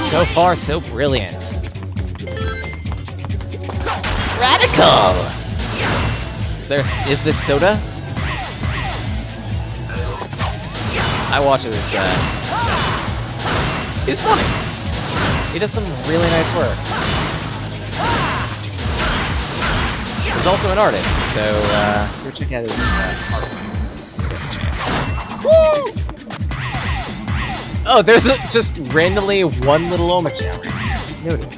So far, so brilliant. Radical! Is this soda? I watch this, he's funny. He does some really nice work. He's also an artist, so, go check out his, artwork. Woo! Oh, there's just randomly one little Oma-chan right here. Noted.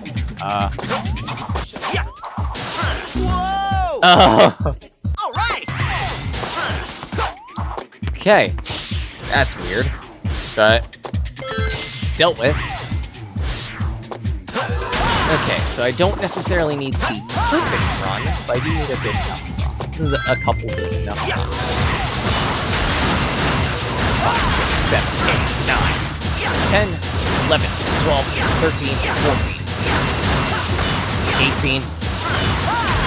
Whoa! Oh! Alright! Okay. That's weird. But dealt with. Okay, so I don't necessarily need the perfect run, but I do need a good enough run. This is a couple good enough runs. 5, 6, 7, 8, 9, 10, 11, 12, 13, 14, 18,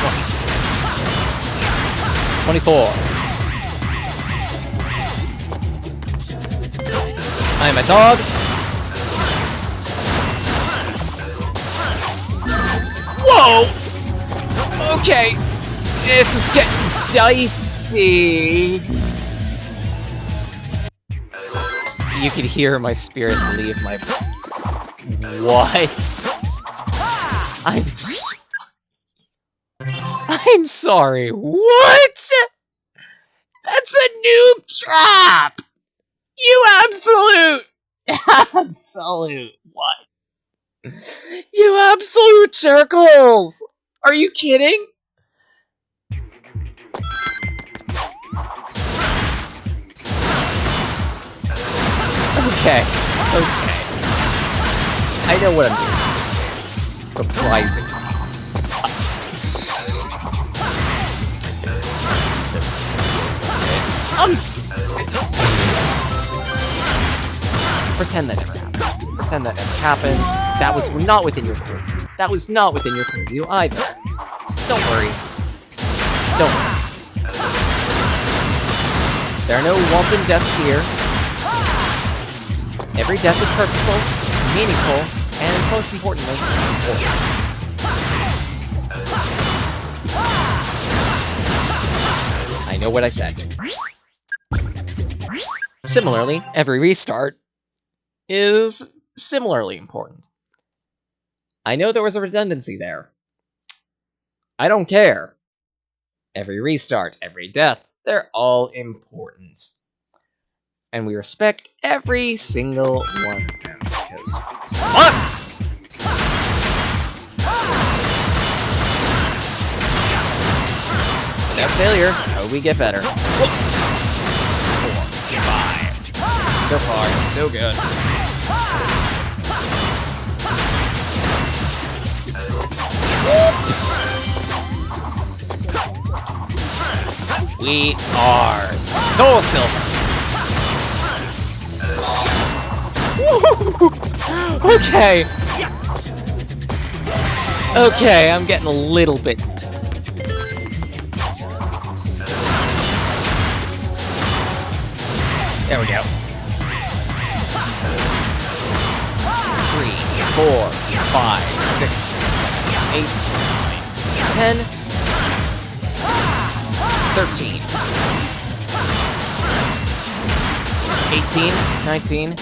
20, 24. I am a dog. Whoa! Okay. This is getting dicey. You can hear my spirit leave my... What? I'm sorry. What? That's a noob trap! You absolute what? You absolute circles! Are you kidding? Okay. I know what I'm doing. Surprising. Pretend that never happened. Pretend that never happened. That was not within your purview. That was not within your purview either. Don't worry. Don't worry. There are no wanton deaths here. Every death is purposeful, meaningful, and most importantly, important. I know what I said. Similarly, every restart is similarly important. I know there was a redundancy there. I don't care. Every restart, every death, they're all important. And we respect every single one of them because... What? Without failure, how do we get better? 4, 5. So far, so good. We are Soul Silver. Okay. Okay, I'm getting a little bit. There we go. 3, 4, 5, 6, 7, 8, 9, 10, 13, 18, 19.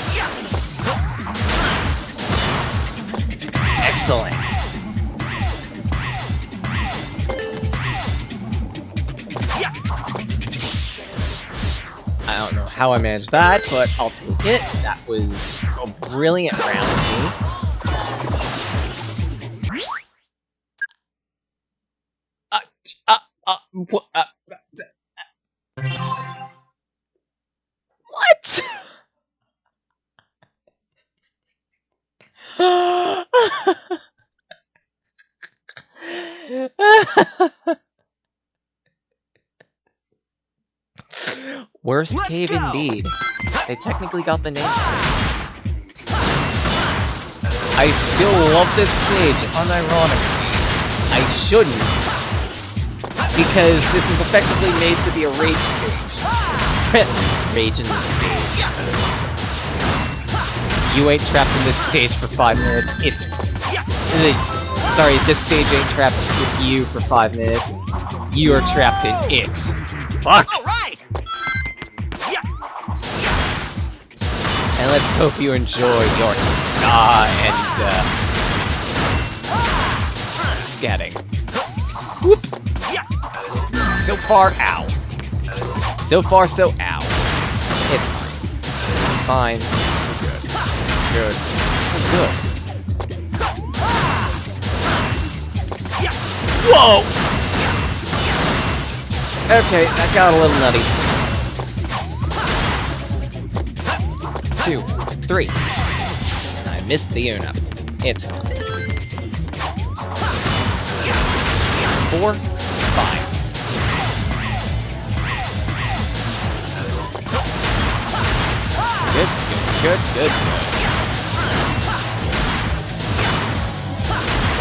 Excellent. I don't know how I managed that, but I'll take it. That was a brilliant round for me. What? Worst Let's cave go. indeed. They technically got the name. I still love this stage, unironically. I shouldn't, because this is effectively made to be a rage stage. Rage in this stage. You ain't trapped in this stage for 5 minutes. It's... Sorry, this stage ain't trapped with you for 5 minutes. You are trapped in it. Fuck! Alright! And let's hope you enjoy your ska and, scatting. Whoop! So far, ow. So far, so ow. It's fine. It's fine. We're good. We're good. Whoa! Okay, that got a little nutty. 2, 3. And I missed the Una. It's fine. 4, 5. Good. It's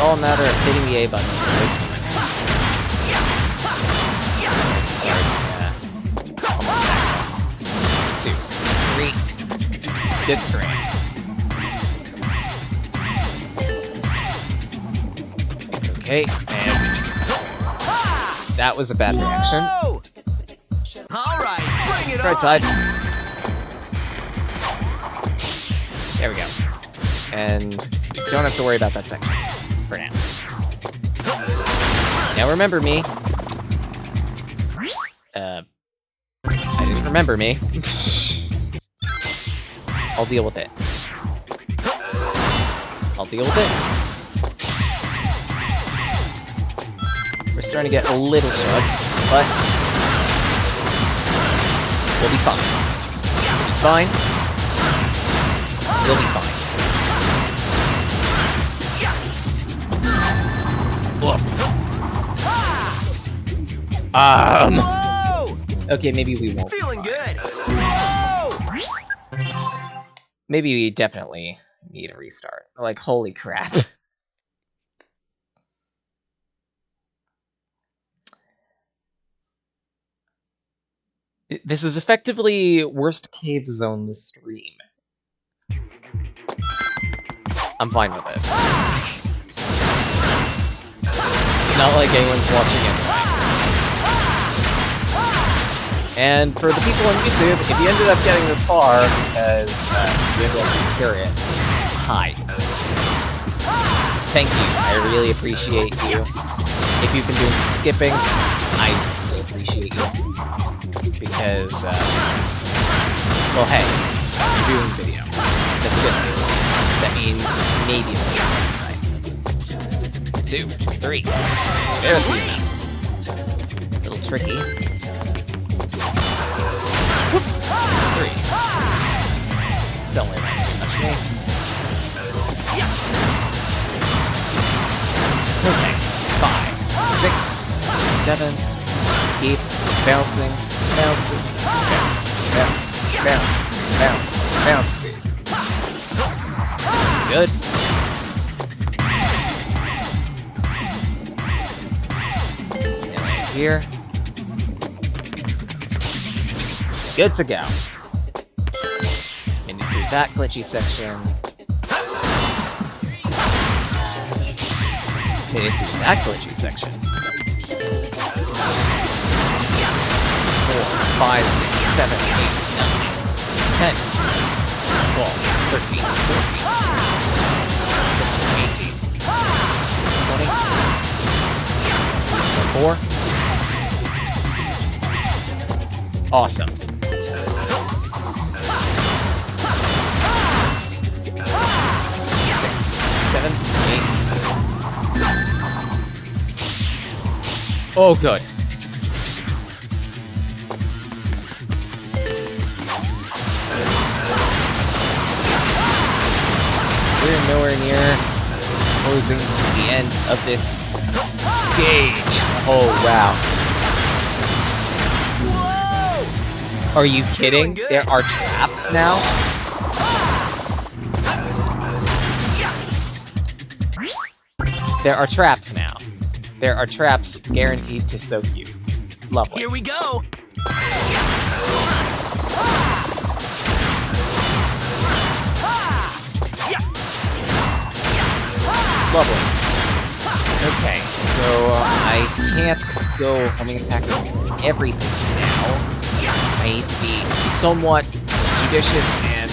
all a matter of hitting the A button. Sorry. 2, 3. Good screen. Okay, and that was a bad reaction. Alright, bring it Right on! side. There we go. And don't have to worry about that section for now. Now remember me. I didn't remember me. I'll deal with it. We're starting to get a little shrug, but we'll be fine. We'll be fine. Whoa. Okay, maybe we won't. Feeling good. Whoa! Maybe we definitely need a restart. Like, holy crap. This is effectively worst cave zone the stream. I'm fine with this. Not like anyone's watching anyway. And for the people on YouTube, if you ended up getting this far because you ended up being curious, hi. Thank you. I really appreciate you. If you've been doing some skipping, I still appreciate you. Because, well, hey, you're doing video. That's good. That means maybe it'll be right. 2, 3. There's the a little tricky. 3. Don't worry about too much, me. Okay. 5, 6, 7. Keep bouncing, bouncing, bounce, bounce, bounce, bounce, bounce. Good. And right here. Good to go. Into that glitchy section. Into that glitchy section. 4, 5, 6, 7, 8, 9, 10, 12, 13, 14, 16, 18, 20, 24. Awesome. 7, 8. Oh, good. We're nowhere near closing the end of this stage. Oh, wow. Whoa! Are you kidding? There are traps now? There are traps now. There are traps guaranteed to soak you. Lovely. Here we go. Lovely. Okay, so I can't go homing attack everything now. I need to be somewhat judicious and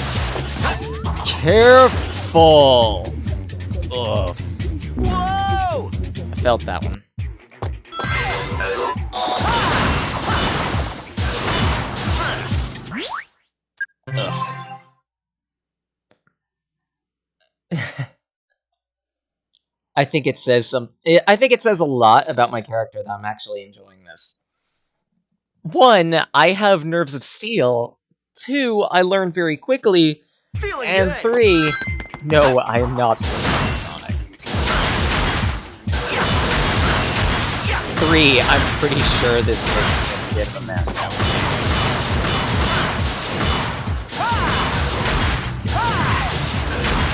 careful. Ugh. Whoa! I felt that one. Ugh. I think it says I think it says a lot about my character that I'm actually enjoying this. 1, I have nerves of steel. 2, I learn very quickly. Feeling And good. 3, no, I am not Sonic. 3, I'm pretty sure this is a bit of a mess now.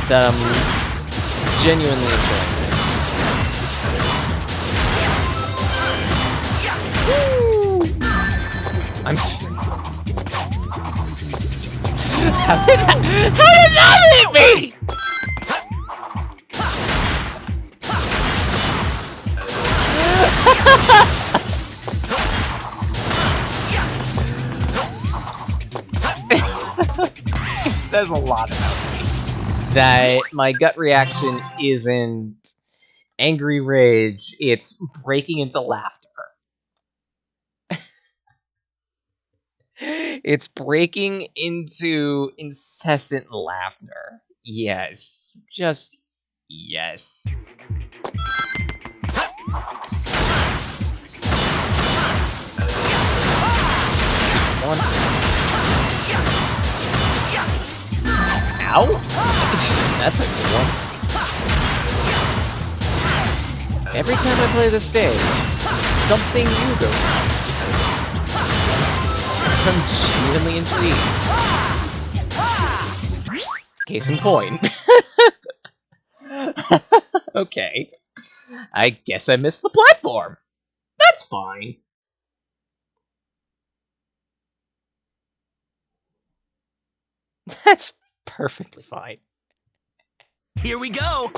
That I'm genuinely enjoying this. Woo! I'm how did that hit me? It says a lot about me. That my gut reaction isn't angry rage, it's breaking into laughter. It's breaking into incessant laughter. Yes. Just yes. One. Ow! That's a good one. Every time I play this stage, something new goes on. I'm genuinely intrigued. Case in point. Okay. I guess I missed the platform. That's fine. That's perfectly fine. Here we go.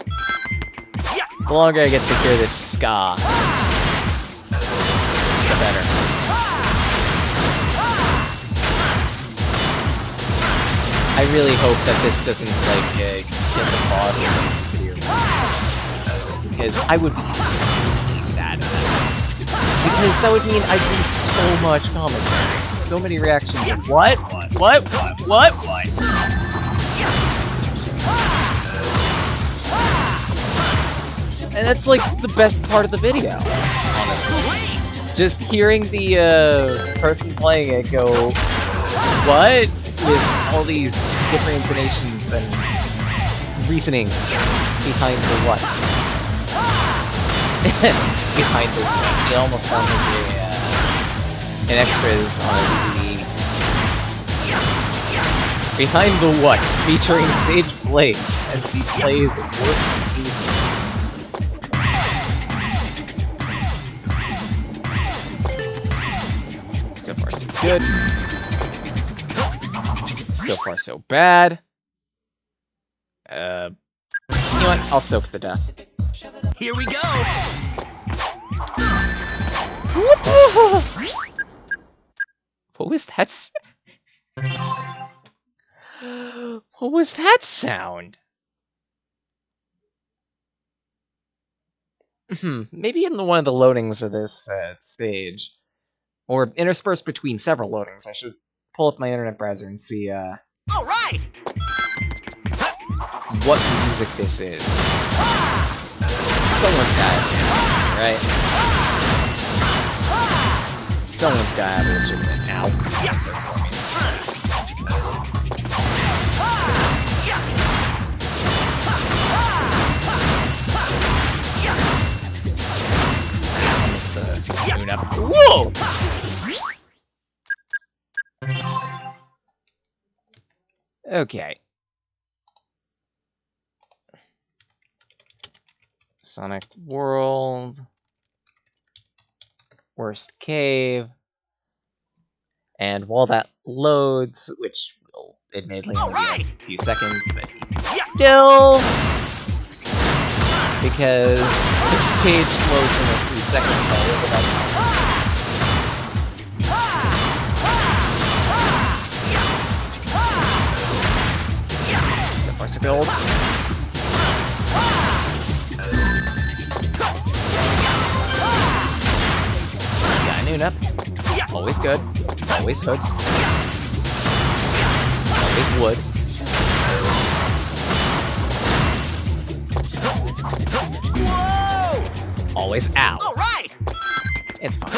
Yeah. The longer I get to hear this ska, the better. I really hope that this doesn't, like, get the pause of this video. Because I would be really sad about that. Because that would mean I'd lose so much commentary. So many reactions of, what? And that's, like, the best part of the video, honestly. Just hearing the, person playing it go, what? With all these different intonations and reasonings behind the what. Behind the what. It almost sounds like an extras on a DVD. Behind the what, featuring Sage Blade as he plays worse themes. So far, so good. So far, so bad. You know what? I'll soak the death. Here we go. What was that? What was that sound? Maybe in one of the loadings of this stage, or interspersed between several loadings. I should pull up my internet browser and see All right. what music this is. Someone's got it, right? Someone's got to have a legitimate answer for me. Almost the tune up. Whoa! Okay. Sonic World. Worst Cave. And while that loads, which will admittedly only be like a few seconds, but still, because the stage loads in a few seconds, so far so good. Got a noon up. Always good. Always good. Always wood. Whoa! Always ow. All right. It's fine.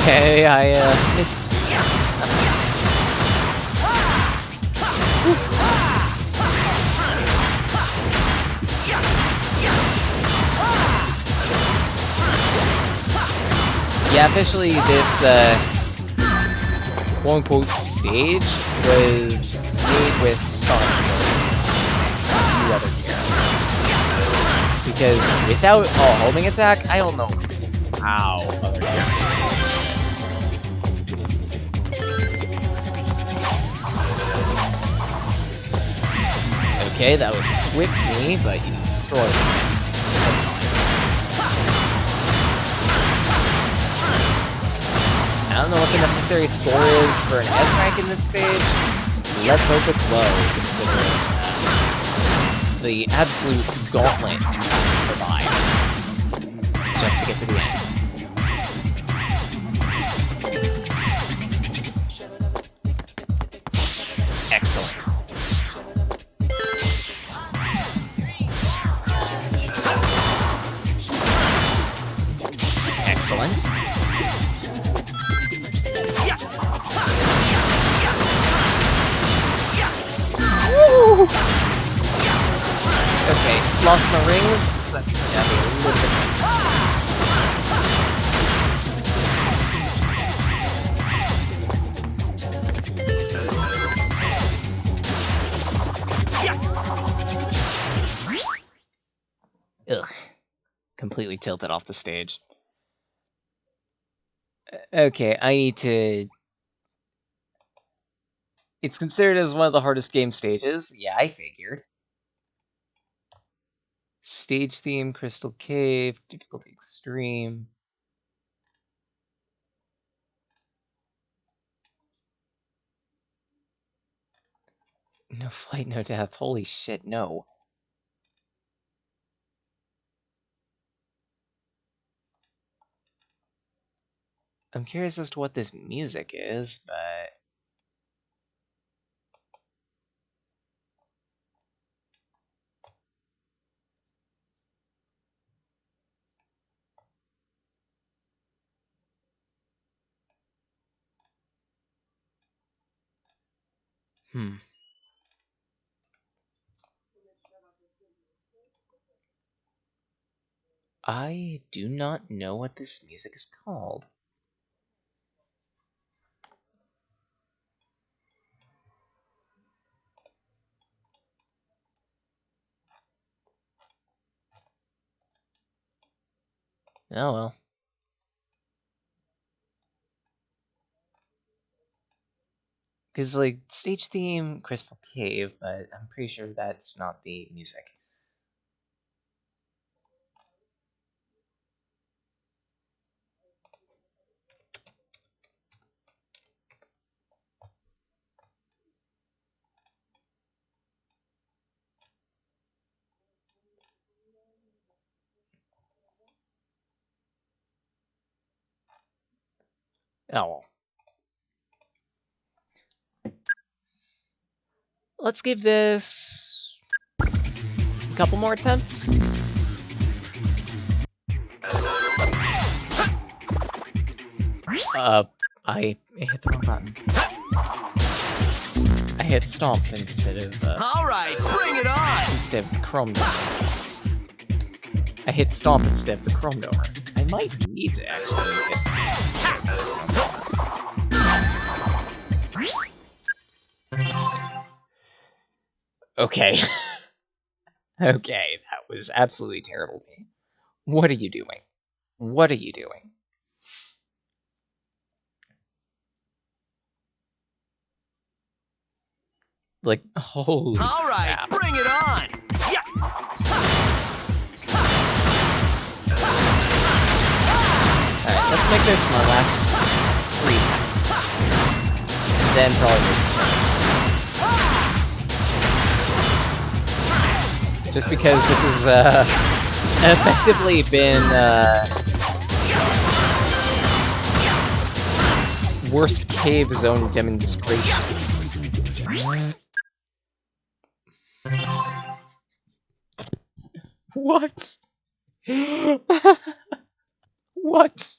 Okay, I missed. Yeah, officially this quote-unquote stage was made with Sonic few other characters. Because without a homing attack, I don't know how other characters would. Okay, that was Swift me, but he destroyed me. That's fine. I don't know what the necessary score is for an S rank in this stage. Let's hope it's low, considering the absolute gauntlet you have to survive just to get to the end. Excellent. Excellent. Woo! Okay, lost my rings, so that turned out to be a little bit. Ugh. Completely tilted off the stage. Okay, I need to... It's considered as one of the hardest game stages. Yeah, I figured. Stage theme, Crystal Cave, difficulty extreme. No flight, no death. Holy shit, no. I'm curious as to what this music is, but... I do not know what this music is called. Oh well. Because, like, stage theme, Crystal Cave, but I'm pretty sure that's not the music. Oh well. Let's give this a couple more attempts. I hit the wrong button. I hit stomp instead of, All right, bring it on! instead of the chrome door. I hit stomp instead of the chrome door. I might need to actually hit... Okay. Okay, that was absolutely terrible. What are you doing? What are you doing? Like, holy All right, crap. bring it on! Yeah! Alright, let's make this my last 3 then probably make this. Just because this has effectively been worst cave zone demonstration. What? What?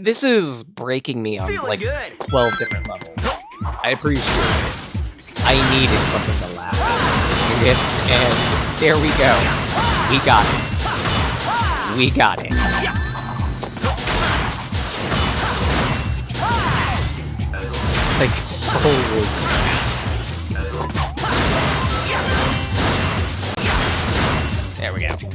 This is breaking me on Feeling like good. 12 different levels. I appreciate it. I needed something to laugh at. And there we go. We got it. We got it. Like, holy crap. There we go. Dude.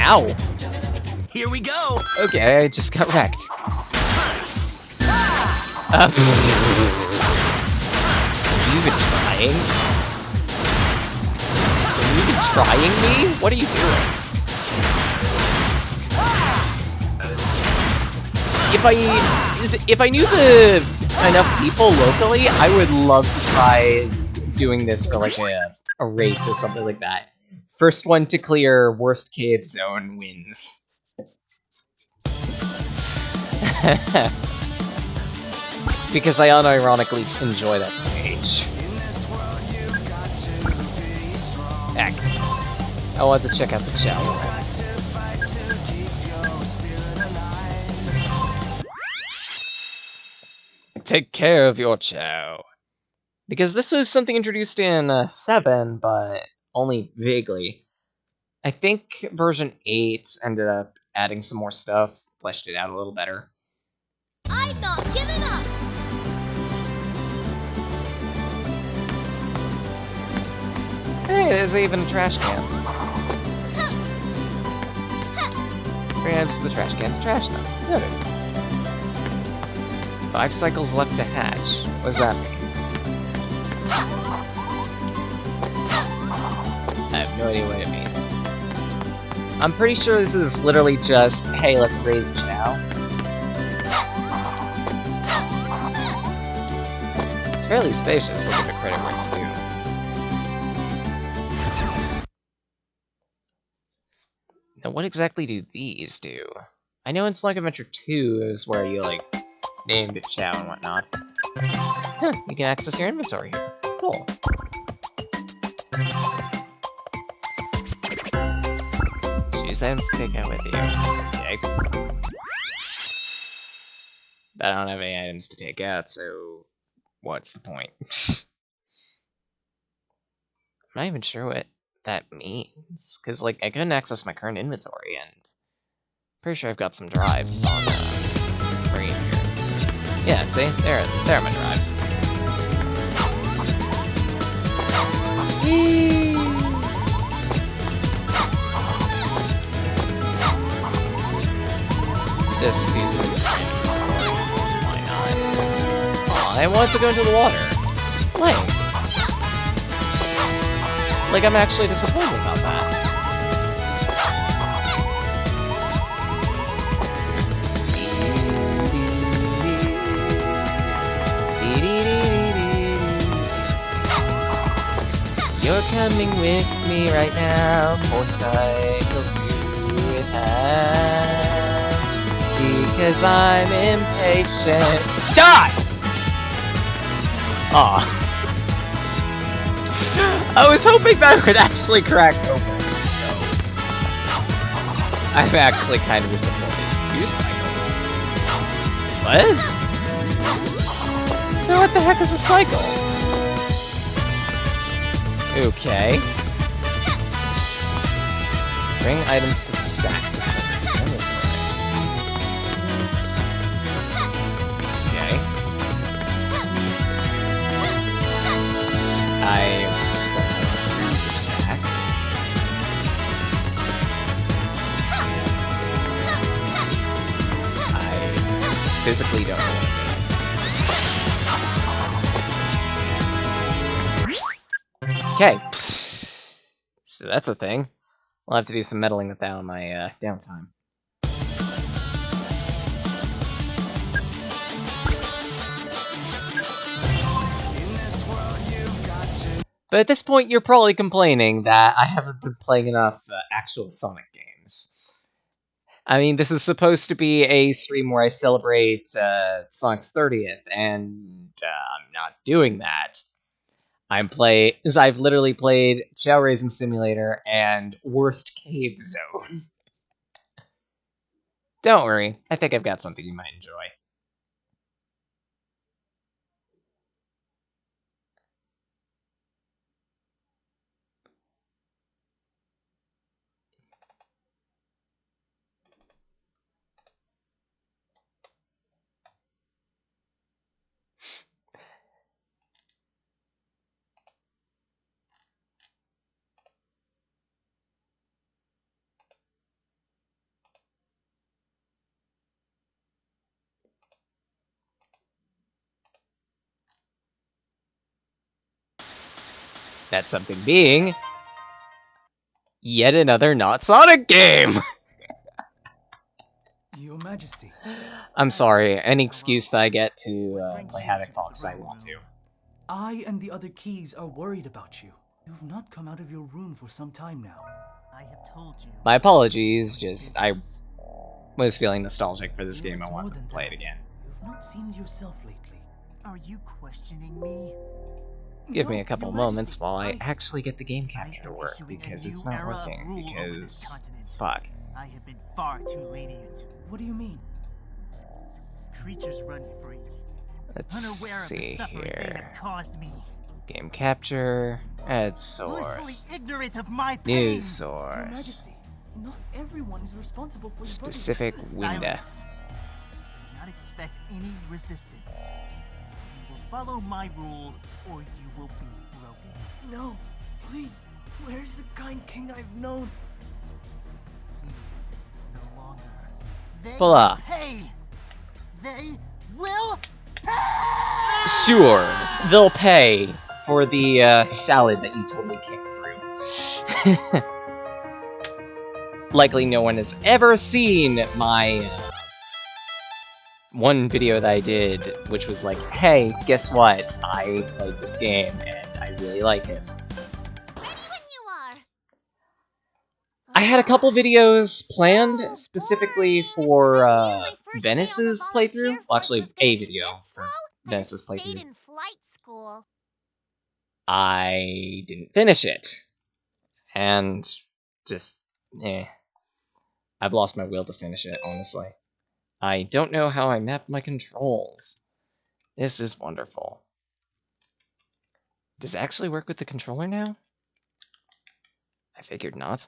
Ow! Here we go! Okay, I just got wrecked. Are you even trying? Are you even trying me? What are you doing? If I knew enough people locally, I would love to try doing this for like a race or something like that. First one to clear worst cave zone wins. Because I unironically enjoy that stage. Heck. I want to check out the Chao world. Take care of your Chao. Because this was something introduced in 7, but only vaguely. I think version 8 ended up adding some more stuff, fleshed it out a little better. I'm not giving up! Hey, there's even a trash can. 3 items to the trash can to trash them. Noted. 5 cycles left to hatch. What does that mean? I have no idea what it means. I'm pretty sure this is literally just, hey, let's raise Chao. It's fairly spacious, look at the credit where it's due. Now, what exactly do these do? I know in Sonic Adventure 2 is where you, like, named it Chao and whatnot. Huh, you can access your inventory here. Cool. Choose items to take out with you. Okay. But I don't have any items to take out, so what's the point? I'm not even sure what that means, because like I couldn't access my current inventory, and pretty sure I've got some drives on screen here. Yeah, see, there are my drives. Whee! Just do some why not? Oh, I want to go into the water. Why? Like, I'm actually disappointed about that. You're coming with me right now, 4 cycles to attach. Because I'm impatient. Die! Aw. I was hoping that would actually crack open. No. I'm actually kind of disappointed. 2 cycles. What? So what the heck is a cycle? Okay. Bring items to the sack to send to the inventory. Okay. I physically don't know what to do. Okay. So that's a thing. I'll have to do some meddling with that on my downtime. But at this point, you're probably complaining that I haven't been playing enough actual Sonic games. I mean, this is supposed to be a stream where I celebrate Sonic's 30th, and I'm not doing that. I've literally played Chao Racing Simulator and Worst Cave Zone. Don't worry, I think I've got something you might enjoy. That something being yet another not Sonic game! Your Majesty. I'm sorry, any excuse that I get to play Havoc Fox, I want to. I and the other keys are worried about you. You've not come out of your room for some time now. I have told you. My apologies, just I was feeling nostalgic for this game, I wanted to play it again. You've not seemed yourself lately. Are you questioning me? Give me No, a couple Your moments Majesty, while I actually get the game capture to am work, issuing a because it's new not era of working, rule over this because... continent. fuck. I have been far too lenient. What do you mean? Creatures run free, Let's unaware of the see suffering they here. have caused me. Game capture, add Blissfully source, ignorant of my new pain. Your source. Majesty, Not everyone is responsible for your brother's Specific death. window. Silence. Do not expect any resistance. You will follow my rule, or you will be broken. No, please. Where's the kind king I've known? He exists no longer. They Voila. will pay. They will pay. Sure, they'll pay for the salad that you totally kicked through. Likely no one has ever seen my one video that I did, which was like, hey, guess what? I played this game and I really like it. Ready when you are. I had a couple videos planned specifically for Venice's playthrough. Well, actually, a video for Venice's Stayed playthrough. in flight school. I didn't finish it. And just, I've lost my will to finish it, honestly. I don't know how I mapped my controls. This is wonderful. Does it actually work with the controller now? I figured not.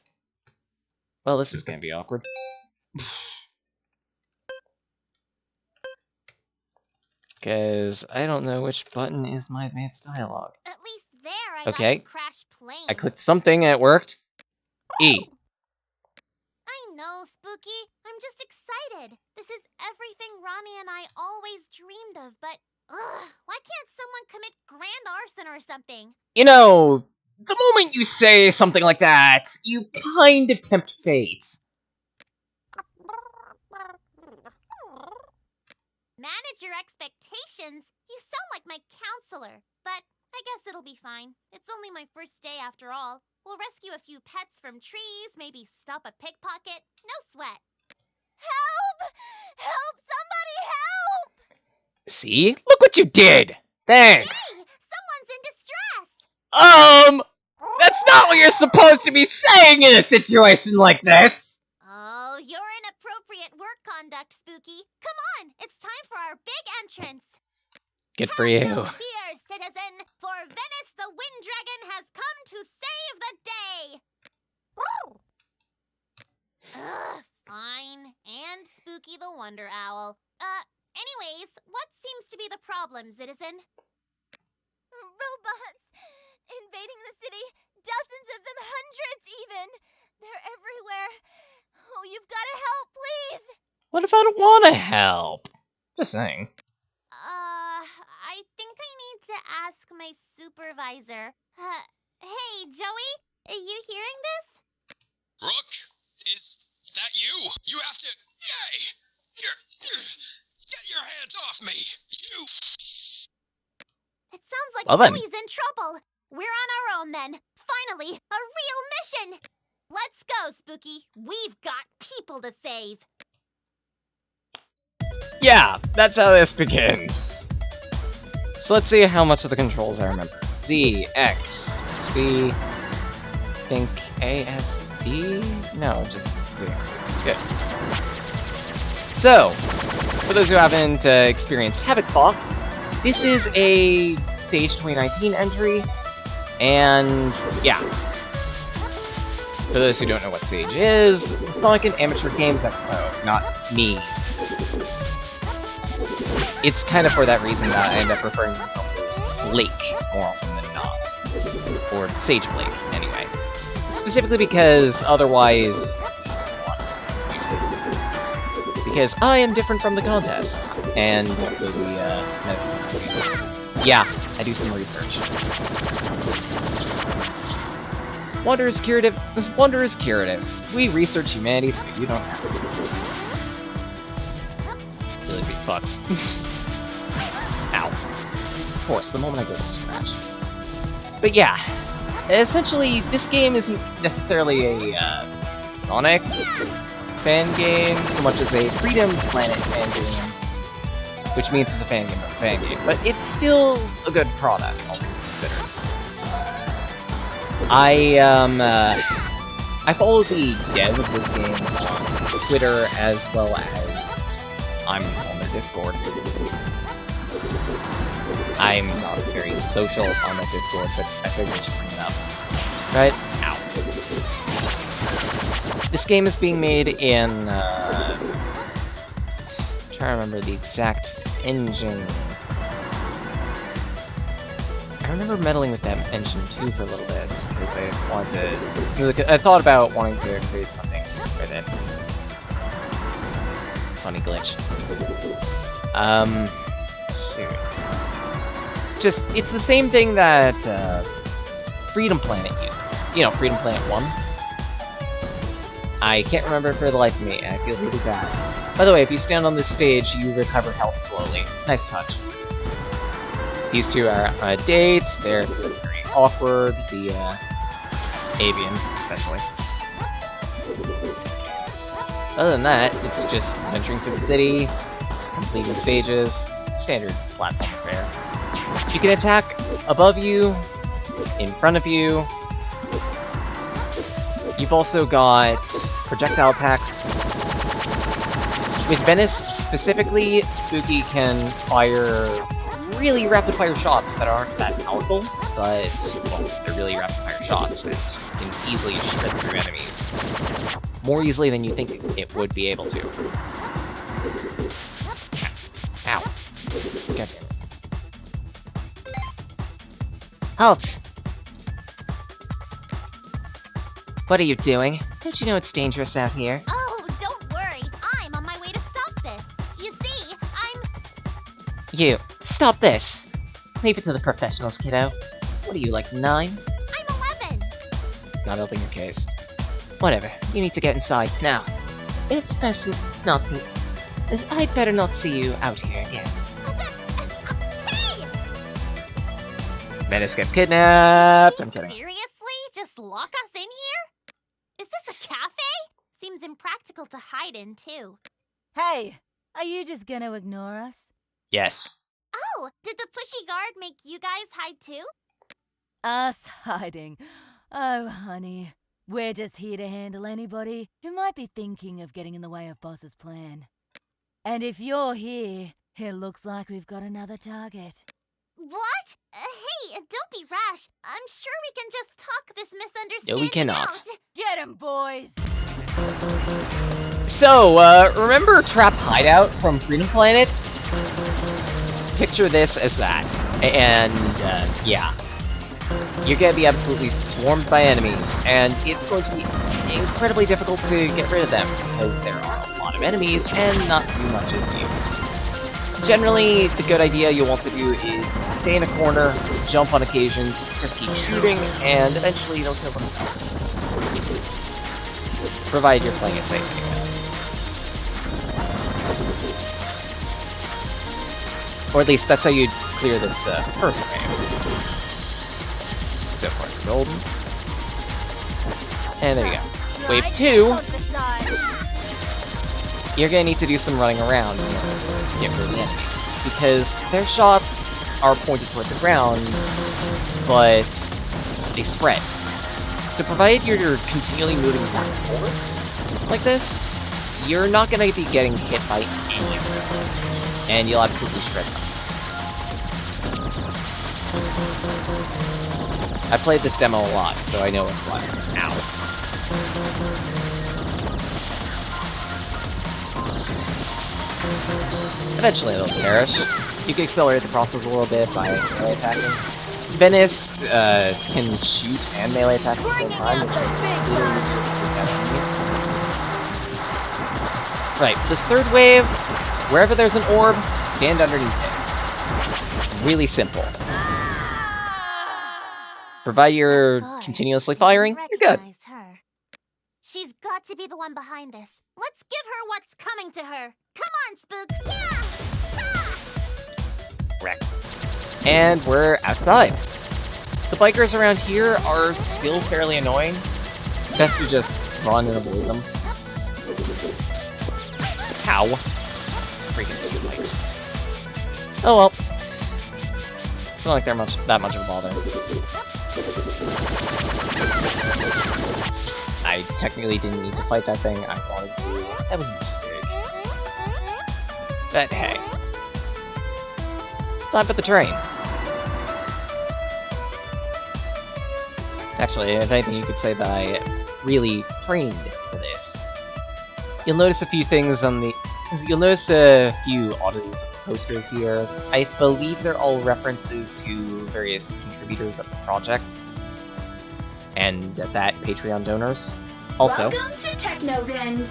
Well, this is gonna be awkward. Because I don't know which button is my advanced dialogue. At least there I Okay. got to crash planes. I clicked something and it worked. E. I know, Spooky. I'm just excited. This is everything Ronnie and I always dreamed of, but why can't someone commit grand arson or something? You know, the moment you say something like that, you kind of tempt fate. Manage your expectations? You sound like my counselor. But I guess it'll be fine. It's only my first day after all. We'll rescue a few pets from trees, maybe stop a pickpocket. No sweat. Help! Help! Somebody help! See? Look what you did! Thanks! Hey! Someone's in distress! That's not what you're supposed to be saying in a situation like this! Oh, you're inappropriate work conduct, Spooky. Come on, it's time for our big entrance. Good for Have you. no fear, citizen, for Venice the Wind Dragon has come to save the day. Fine. And Spooky the Wonder Owl. Anyways, what seems to be the problem, citizen? Robots! Invading the city! Dozens of them, hundreds even! They're everywhere! Oh, you've gotta help, please! What if I don't want to help? Just saying. I think I need to ask my supervisor. Hey, Joey? Are you hearing this? Rook, is that you? You have to... Hey! Get your hands off me! You... It sounds like Well then. Joey's in trouble. We're on our own then. Finally, a real mission. Let's go, Spooky. We've got people to save. Yeah, that's how this begins. So let's see how much of the controls I remember. Z, X, C, think A, S, D? No, just Z, X. Good. So, for those who haven't experienced Havoc Fox, this is a Sage 2019 entry, and yeah. For those who don't know what Sage is, the Sonic and Amateur Games Expo, not me. It's kind of for that reason that I end up referring to myself as Blake more often than not. Or Sage Blake, anyway. Specifically because otherwise... Because I am different from the contest. And also the, yeah, I do some research. Wonder is curative. This wonder is curative. We research humanity, so you don't have to. Really big fucks. Ow. Of course, the moment I go to scratch. But yeah, essentially, this game isn't necessarily a Sonic fan game so much as a Freedom Planet fan game, which means it's a fan game of a fan game, but it's still a good product, all things considered. I follow the dev of this game on Twitter as well as I'm on their Discord. I'm not very social on the Discord, but I figured I should bring it up. Right? Ow. This game is being made in, I'm trying to remember the exact engine. I remember meddling with that engine too for a little bit, because I wanted to, I thought about wanting to create something with it. Funny glitch. Shoot. Just, it's the same thing that, Freedom Planet uses. You know, Freedom Planet 1. I can't remember for the life of me, and I feel really bad. By the way, if you stand on this stage, you recover health slowly. Nice touch. These two are dates, they're very awkward, the avian, especially. Other than that, it's just venturing through the city, completing stages, standard platform fare. You can attack above you, in front of you. You've also got projectile attacks. With Venice specifically, Spooky can fire really rapid-fire shots that aren't that powerful, but, well, they're really rapid-fire shots that can easily shred through enemies. More easily than you think it would be able to. Ow. God damn it. Halt! What are you doing? Don't you know it's dangerous out here? Oh, don't worry. I'm on my way to stop this. You see, You, stop this! Leave it to the professionals, kiddo. What are you, like 9? I'm 11. Not helping your case. Whatever, you need to get inside, now. It's best not to... I'd better not see you out here again. Hey! Venice gets kidnapped! I'm kidding. Seriously? Just lock us in here? Is this a cafe? Seems impractical to hide in, too. Hey, are you just gonna ignore us? Yes. Oh, did the pushy guard make you guys hide too? Us hiding? Oh, honey. We're just here to handle anybody who might be thinking of getting in the way of Boss's plan. And if you're here, it looks like we've got another target. What? Hey, don't be rash. I'm sure we can just talk this misunderstanding No, we cannot. out. Get 'em, boys! So, remember Trap Hideout from Freedom Planet? Picture this as that. And, yeah. You're gonna be absolutely swarmed by enemies, and it's going to be incredibly difficult to get rid of them, because there are a lot of enemies, and not too much of you. Generally, the good idea you'll want to do is stay in a corner, jump on occasions, just keep shooting, and eventually they'll kill themselves. Provided you're playing it safe. Or at least that's how you'd clear this first wave. So of course, golden. And there you go. Wave 2, you're gonna need to do some running around in order to get rid of the enemies. Because their shots are pointed toward the ground, but they spread. So provided you're continually moving back and forth like this, you're not gonna be getting hit by any of them. And you'll absolutely shred them. I played this demo a lot, so I know it's like, ow. Eventually they'll perish. You can accelerate the process a little bit by melee attacking. Venice can shoot and melee attack at the same time, which makes it really easier to take out enemies. Right, this third wave, wherever there's an orb, stand underneath it. Really simple. Provided you're continuously firing, you're good. Her. She's got to be the one behind this. Let's give her what's coming to her. Come on, Spooks! Yeah! Wrecked. And we're outside. The bikers around here are still fairly annoying. Best to just run and avoid them. Ow. Freaking spikes. Oh well. It's not like they're that much of a bother. I technically didn't need to fight that thing. I wanted to. That was a mistake. But hey. Time for the train. Actually, if anything, you could say that I really trained for this. You'll notice a few things on the... You'll notice a few oddities with posters here. I believe they're all references to various contributors of the project. And that Patreon donors. Also... Welcome to Technovend.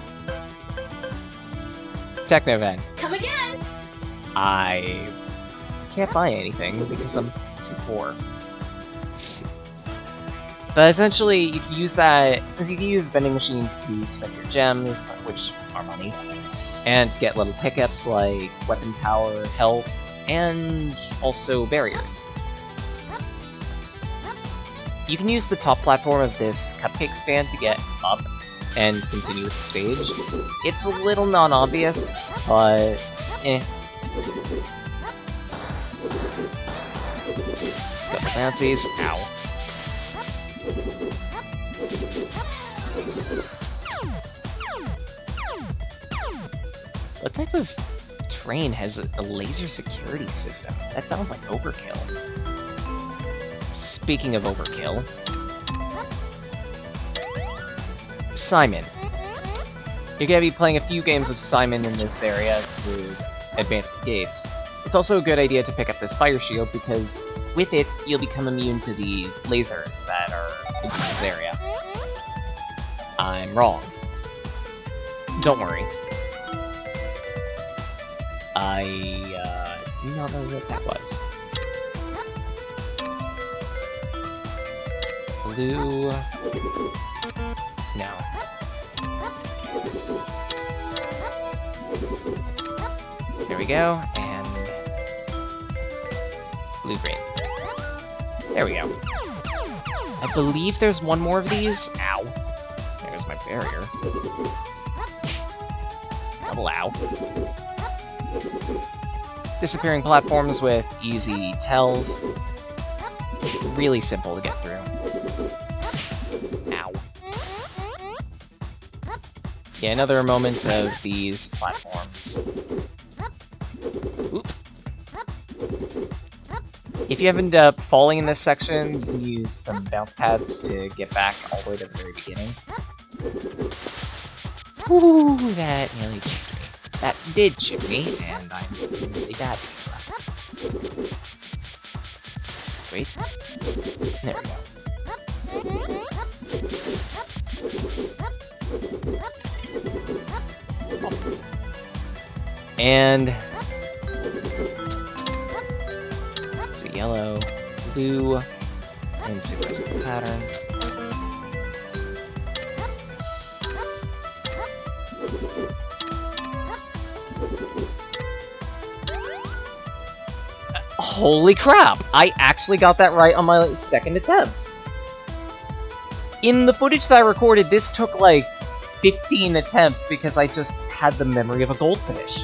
Technovend. Come again. I can't buy anything because I'm too poor. But essentially, you can use that. You can use vending machines to spend your gems, which are money, and get little pickups like weapon power, health, and also barriers. You can use the top platform of this cupcake stand to get up and continue with the stage. It's a little non-obvious, but eh. Got the bouncies. Ow. What type of train has a laser security system? That sounds like overkill. Speaking of overkill... Simon. You're gonna be playing a few games of Simon in this area to advance the gates. It's also a good idea to pick up this fire shield because with it, you'll become immune to the lasers that are in this area. I'm wrong. Don't worry. I do not know what that was. Blue... No. There we go, and... blue-green. There we go. I believe there's one more of these. Ow. There's my barrier. Double ow. Disappearing platforms with easy tells. Really simple to get through. Ow. Yeah, another moment of these platforms. Oop. If you end up falling in this section, you can use some bounce pads to get back all the way to the very beginning. Ooh, that nearly chipped me. That did chip me, and I'm really bad at this. Wait. There we go. And... let's see, yellow, blue, and see the rest of the pattern. Holy crap! I actually got that right on my second attempt! In the footage that I recorded, this took like 15 attempts because I just had the memory of a goldfish.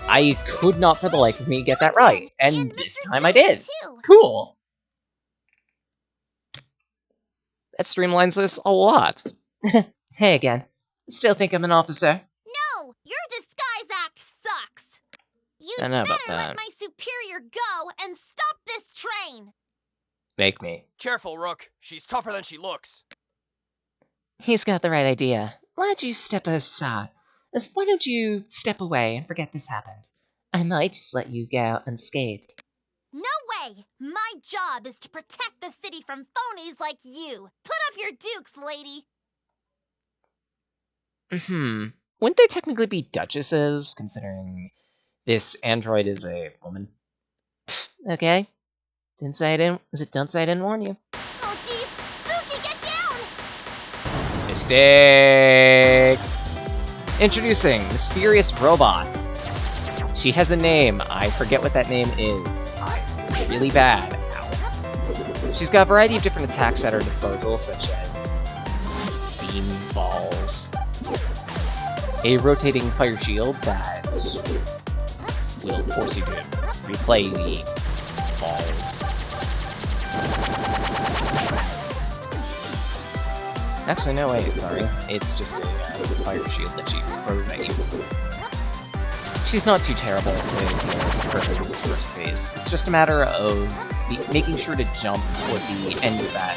I could not for the life of me get that right, and this time I did! Cool! That streamlines this a lot. Hey again. Still think I'm an officer? No! Your disguise act sucks! You'd I know better about that. let my superior go and stop this train! Make me. Careful, Rook. She's tougher than she looks. He's got the right idea. Why don't you step aside? Why don't you step away and forget this happened? I might just let you go out unscathed. No way! My job is to protect the city from phonies like you! Put up your dukes, lady! Wouldn't they technically be duchesses, considering this android is a woman? Okay. Don't say I didn't warn you. Oh jeez! Spooky, get down! Mistakes! Introducing Mysterious Robot. She has a name. I forget what that name is. I'm really bad. Ow. She's got a variety of different attacks at her disposal, such as beam balls, a rotating fire shield that will force you to replay the balls. Actually, no, wait, sorry. It's just a fire shield that she throws at you. She's not too terrible to deal with her in this first phase. It's just a matter of making sure to jump toward the end of that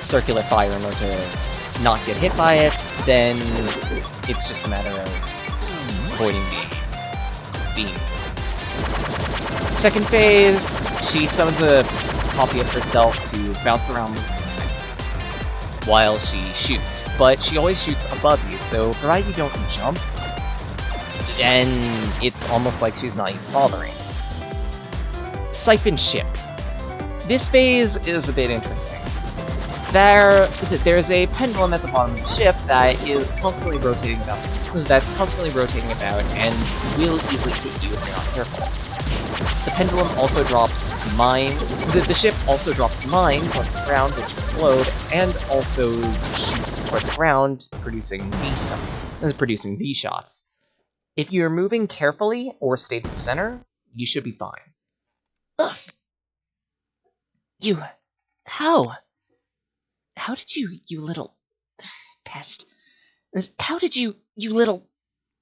circular fire in order to not get hit by it, then it's just a matter of avoiding the beams. Second phase, she summons a copy of herself to bounce around while she shoots, but she always shoots above you, so provided you don't jump, then it's almost like she's not even bothering. Siphon Ship. This phase is a bit interesting. There's a pendulum at the bottom of the ship that is constantly rotating about, and will easily hit you if you're not careful. The pendulum also drops mines. The ship also drops mines on the ground, which explode, and also shoots toward the ground, producing V-shots. If you're moving carefully or stay to the center, you should be fine. Ugh. How did you little pest? How did you little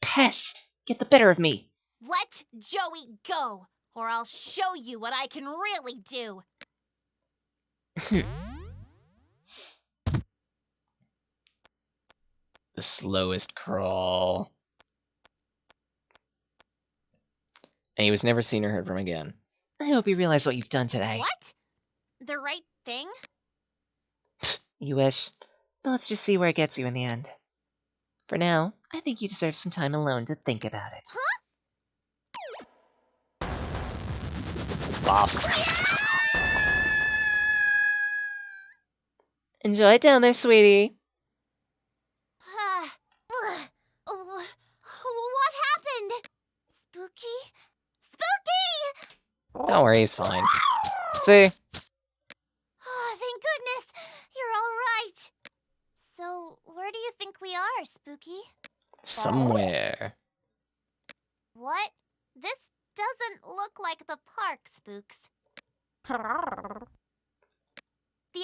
pest get the better of me? Let Joey go, or I'll show you what I can really do. The slowest crawl. And he was never seen or heard from again. I hope you realize what you've done today. What? The right thing? You wish. But let's just see where it gets you in the end. For now, I think you deserve some time alone to think about it. Huh? Bop. Enjoy it down there, sweetie. What happened? Spooky? Spooky! Don't worry, he's fine. See? Oh, thank goodness! You're alright! So, where do you think we are, Spooky? Somewhere. What? This doesn't look like the park, Spooks. The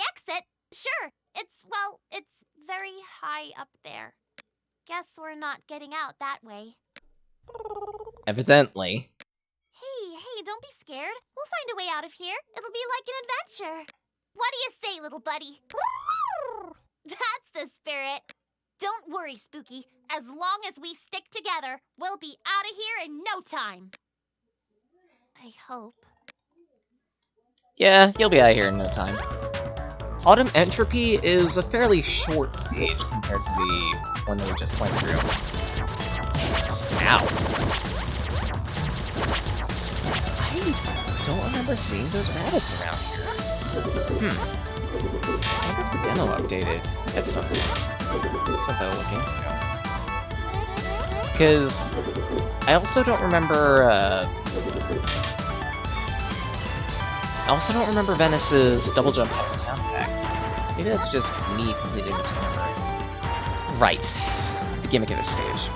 exit? Sure. It's very high up there. Guess we're not getting out that way. Evidently. Hey, don't be scared. We'll find a way out of here. It'll be like an adventure. What do you say, little buddy? That's the spirit. Don't worry, Spooky. As long as we stick together, we'll be out of here in no time. I hope. Yeah, you'll be out of here in no time. Autumn Entropy is a fairly short stage compared to the one that we just went through. Ow. I don't remember seeing those rabbits around here. I wonder if the demo updated. That's something I'll look into. Because I also don't remember Venice's double jump having a sound effect. Maybe that's just me completely misremembering. Right. The gimmick of this stage.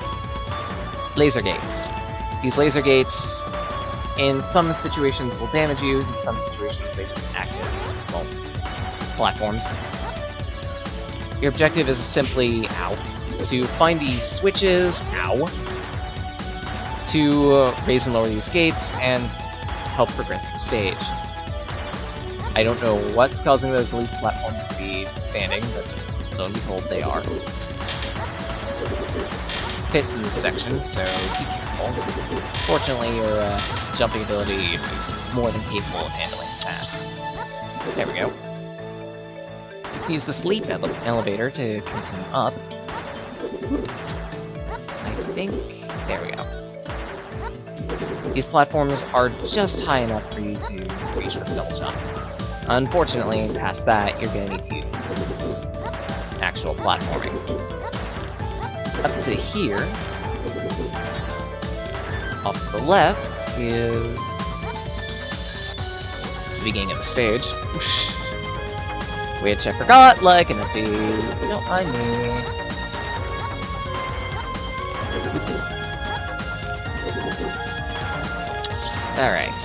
Laser gates. These laser gates, in some situations, will damage you. In some situations, they just act as, well, platforms. Your objective is simply, to find the switches, to raise and lower these gates, and help progress the stage. I don't know what's causing those elite platforms to be standing, but lo and behold, they are. Fits in this section, so be careful. Fortunately, your jumping ability is more than capable of handling that. There we go. You can use this leap elevator to continue up. I think... there we go. These platforms are just high enough for you to reach with double jump. Unfortunately, past that, you're gonna need to use actual platforming. Up to here, off to the left, is the beginning of the stage. Which I forgot, like an update. Don't mind me. Alright.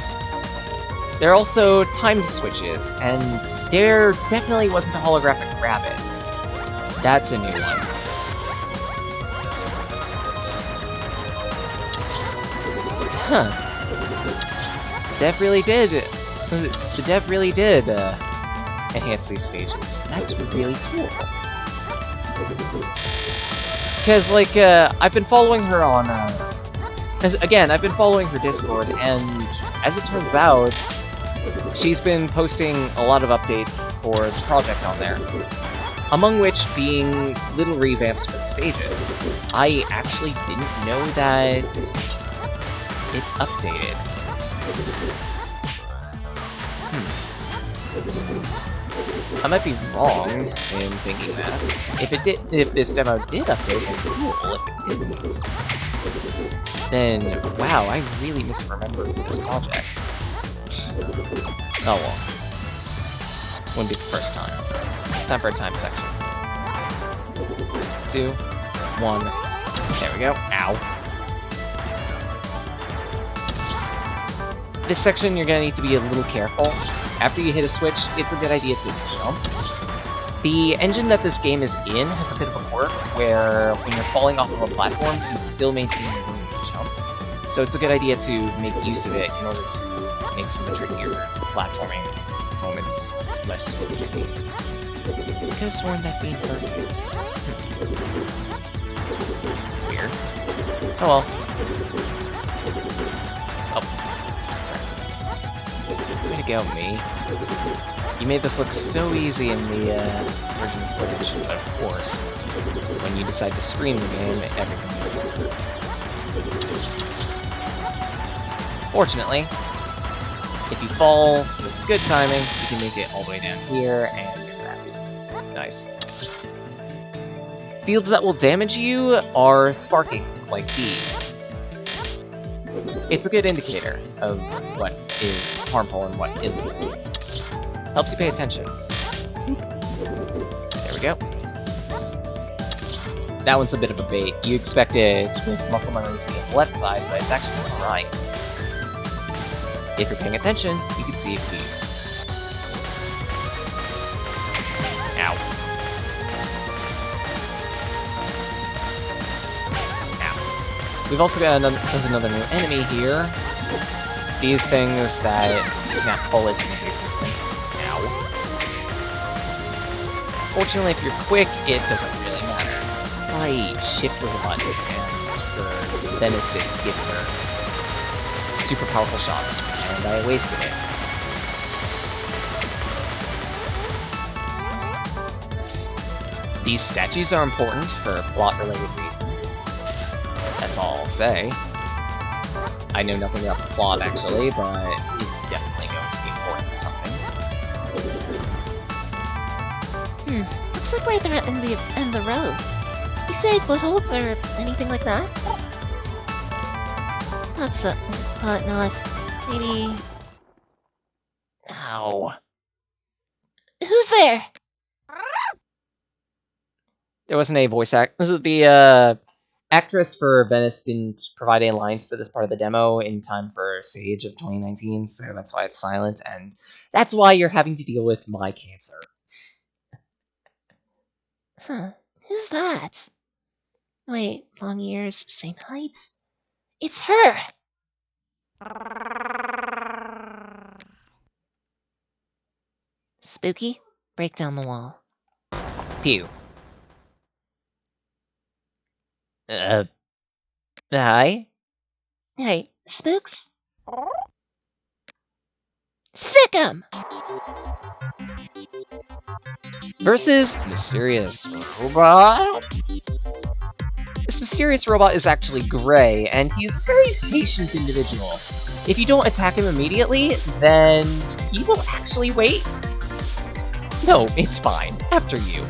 There are also timed switches, and there definitely wasn't a holographic rabbit. That's a new one. Huh. Dev really did. The dev really did enhance these stages. That's really cool. Because, like, I've been following her on, again, I've been following her Discord, and as it turns out, she's been posting a lot of updates for the project on there. Among which being little revamps for the stages. I actually didn't know that it updated. I might be wrong in thinking that. If this demo did update, then cool. If it didn't, then wow, I really misremembered this project. Oh well. Wouldn't be the first time. Time for a time section. 2, 1. There we go. Ow. This section, you're gonna need to be a little careful. After you hit a switch, it's a good idea to jump. The engine that this game is in has a bit of a quirk where when you're falling off of a platform, you still maintain your ability to jump. So it's a good idea to make use of it in order to make some of the trickier platforming moments less tricky. I could have sworn that being perfect. Weird. Oh well. Oh. Way to go, me. You made this look so easy in the original footage, but of course, when you decide to stream the game, everything is different. Fortunately, if you fall with good timing, you can make it all the way down here and get that. Nice. Fields that will damage you are sparking, like these. It's a good indicator of what is harmful and what isn't. Helps you pay attention. There we go. That one's a bit of a bait. You expect it with muscle memory to be on the left side, but it's actually on the right. If you're paying attention, you can see it bleed. Ow. Ow. We've also got another new enemy here. These things that snap bullets into existence. Ow. Fortunately, if you're quick, it doesn't really matter. Right, shift was a button, and for Venice it gives her super powerful shots, and I wasted it. These statues are important for plot-related reasons. That's all I'll say. I know nothing about the plot, actually, but it's definitely going to be important for something. Looks like we're at the end of the road. You say footholds or anything like that? That's not. Maybe... Ow. Who's there? There wasn't a voice act. The actress for Venice didn't provide any lines for this part of the demo in time for Sage of 2019, so that's why it's silent, and that's why you're having to deal with my cancer. Huh. Who's that? Wait, long ears, same height? It's her! Spooky? Break down the wall. Pew. Hi? Hey, spooks? Sick 'em! Versus Mysterious Robot? This mysterious robot is actually gray, and he's a very patient individual. If you don't attack him immediately, then he will actually wait. No, it's fine. After you.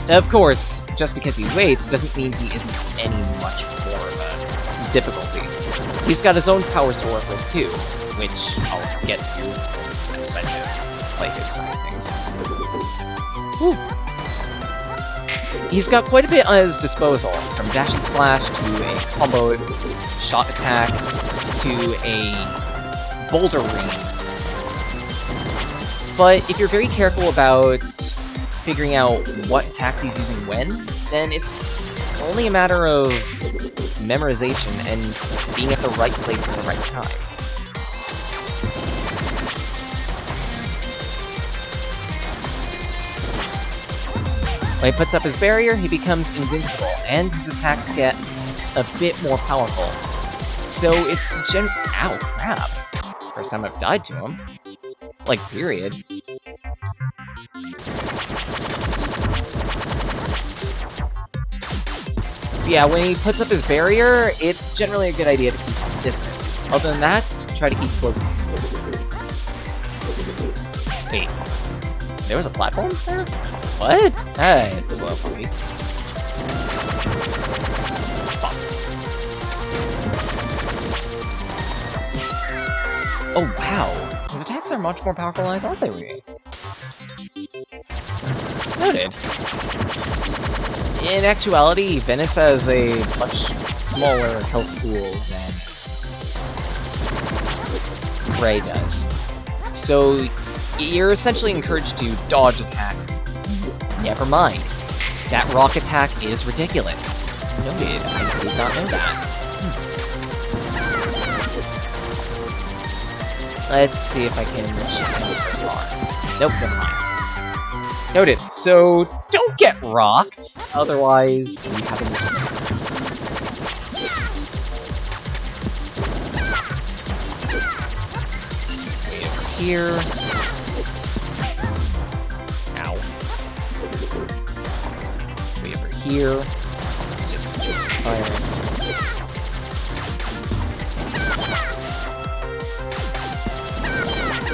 Of course, just because he waits doesn't mean he isn't any much more of a difficulty. He's got his own powers to work with too, which I'll get to as I decide to play his side of things. Whew. He's got quite a bit at his disposal, from dash and slash to a combo shot attack to a boulder ring. But if you're very careful about figuring out what attacks he's using when, then it's only a matter of memorization and being at the right place at the right time. When he puts up his barrier, he becomes invincible, and his attacks get a bit more powerful. So it's ow, crap. First time I've died to him. Like, period. Yeah, when he puts up his barrier, it's generally a good idea to keep distance. Other than that, try to keep close. Wait, there was a platform there? What? Hey, it's slow for me. Oh wow, his attacks are much more powerful than I thought they would be. Noted. In actuality, Venice has a much smaller health pool than Gray does. So you're essentially encouraged to dodge attacks. Never mind. That rock attack is ridiculous. Noted. I did not know that. Let's see if I can shift this first bar. Nope, never mind. Noted. So don't get rocked, otherwise you haven't. Way over here. Ow. Way over here. Just firing.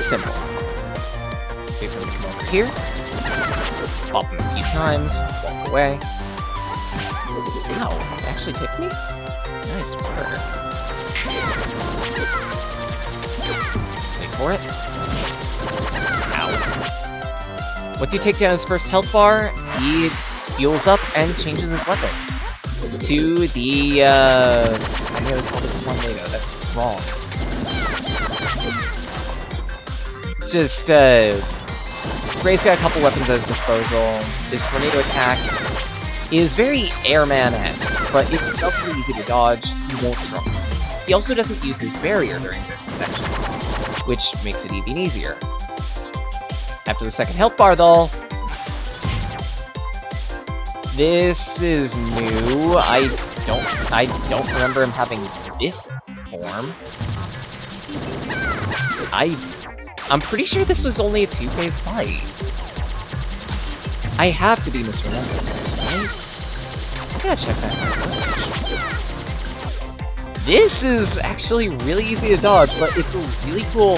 Simple. Wait for him to come over here. Pop him a few times, walk away. Ow, it actually tipped me? Nice work. Wait for it. Ow. Once you take down his first health bar, he heals up and changes his weapons. To the, I nearly called it Tornado, that's wrong. Just, Gray's got a couple weapons at his disposal. This tornado attack is very Airman-esque, but it's relatively easy to dodge, he won't struggle. He also doesn't use his barrier during this section, which makes it even easier. After the second health bar, though, this is new. I don't remember him having this form. I'm pretty sure this was only a 2-phase fight. I have to be misremembering this, right? I gotta check that out. This is actually really easy to dodge, but it's a really cool.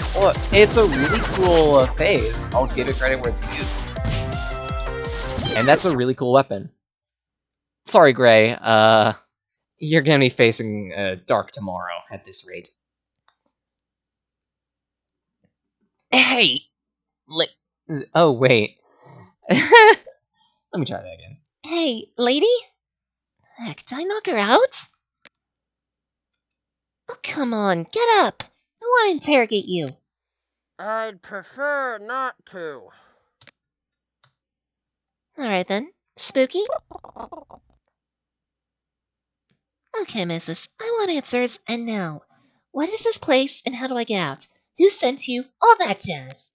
Phase. I'll give it credit where it's due. And that's a really cool weapon. Sorry, Gray. You're gonna be facing Dark tomorrow at this rate. Hey! Oh, wait. Let me try that again. Hey, lady? Heck, did I knock her out? Oh, come on, get up! I want to interrogate you. I'd prefer not to. Alright then. Spooky? Okay, missus. I want answers, and now. What is this place, and how do I get out? Who sent you? All that jazz.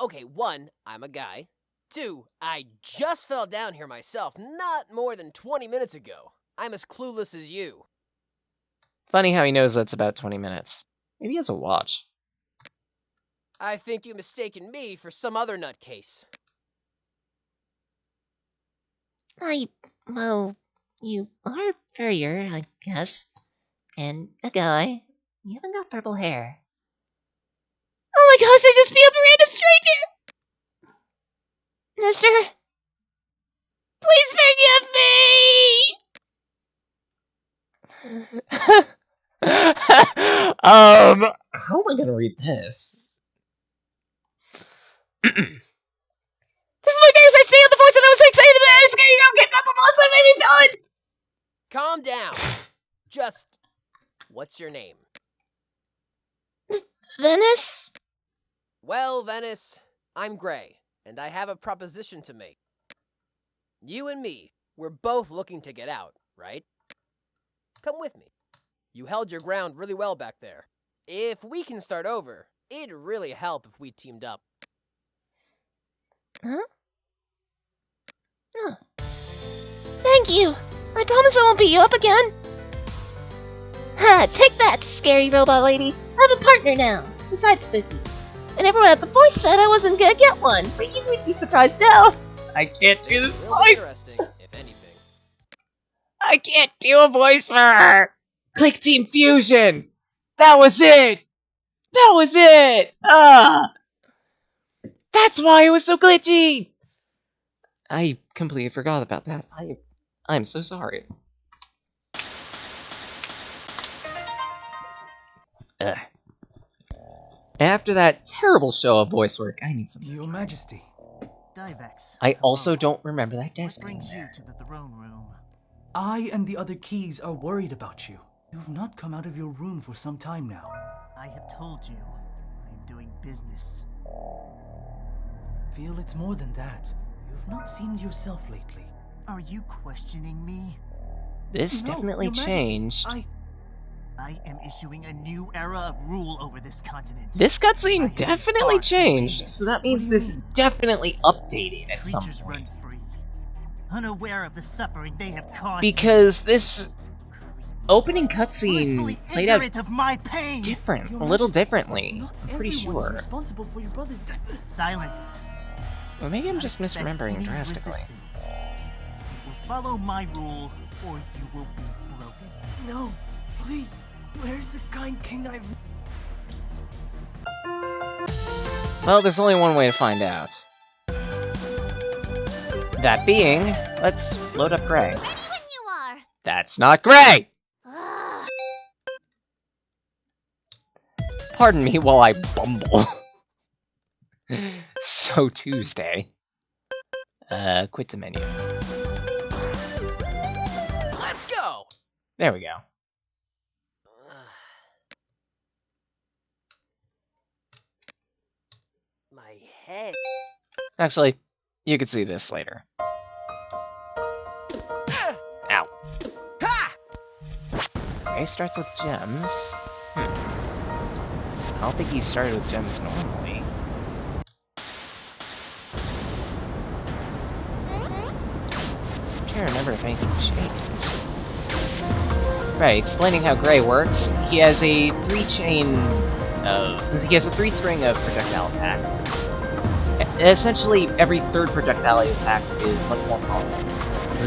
Okay, 1, I'm a guy. 2, I just fell down here myself not more than 20 minutes ago. I'm as clueless as you. Funny how he knows that's about 20 minutes. Maybe he has a watch. I think you mistaken me for some other nutcase. Well, you are a furrier, I guess. And a guy. You haven't got purple hair. Oh my gosh, I just beat up a random stranger! Mister? Please forgive me! How am I gonna read this? This is my very first day on the force and I was so excited that I was scared you don't get up and all of a sudden made me feel it! Calm down. Just, what's your name? Venice? Well, Venice, I'm Gray, and I have a proposition to make. You and me, we're both looking to get out, right? Come with me. You held your ground really well back there. If we can start over, it'd really help if we teamed up. Huh? Huh. Thank you! I promise I won't beat you up again! Ha! Take that, scary robot lady! I have a partner now, besides Spooky. And everyone at the voice said I wasn't gonna get one, but you would be surprised now! I can't do this voice! Interesting, if anything. I can't do a voice for her! Click Team Fusion! That was it! That was it! That's why it was so glitchy! I completely forgot about that. I'm so sorry. Ugh. After that terrible show of voice work, I need some. Your Majesty. Divex. I also hello. don't remember that What desk brings you anymore. to the throne room? I and the other keys are worried about you. You've not come out of your room for some time now. I have told you, I am doing business. Feel it's more than that. You've not seemed yourself lately. Are you questioning me? This No, definitely Your Majesty, changed. I am issuing a new era of rule over this continent. This I cutscene have been definitely far too changed, late. so that What do means you this mean? definitely updated at some Creatures run point. free, unaware of the suffering they have caused. Because this Cretins. opening cutscene Blissfully played out ignorant of my pain. different, Your a little Majesty, differently. Not I'm pretty everyone is sure. responsible for your brother's death. Silence. Or maybe I'm Not just expect misremembering any drastically. resistance. You will follow my rule, or you will be broken. No, please. Where's the kind king I've... Well, there's only one way to find out. That being, let's load up Gray. Ready when you are. That's not Gray! Ugh. Pardon me while I bumble. So Tuesday. Quit the menu. Let's go! There we go. My head. Actually, you can see this later. Ow. Ha! Gray starts with gems. I don't think he started with gems normally. I'm trying to remember if anything changed. Right, explaining how Gray works, he has a three-string of projectile attacks. Essentially, every third projectile he attacks is much more powerful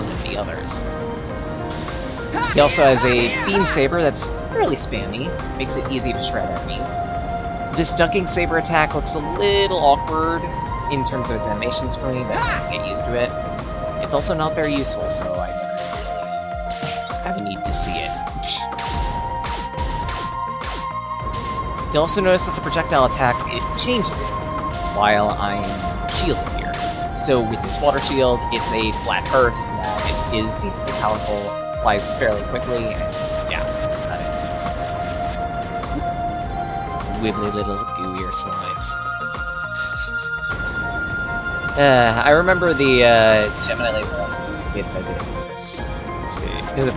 than the others. He also has a beam saber that's fairly spammy, makes it easy to shred enemies. This dunking saber attack looks a little awkward in terms of its animations for me, but I get used to it. It's also not very useful, so I have a need to see it. You'll also notice that the projectile attack, it changes while I'm shielded here. So with this water shield, it's a flat burst that is decently powerful, flies fairly quickly, and yeah, that's about it. Wibbly little gooier slimes. I remember the Gemini Laser Lesson skits I did for this. Let's see. Is it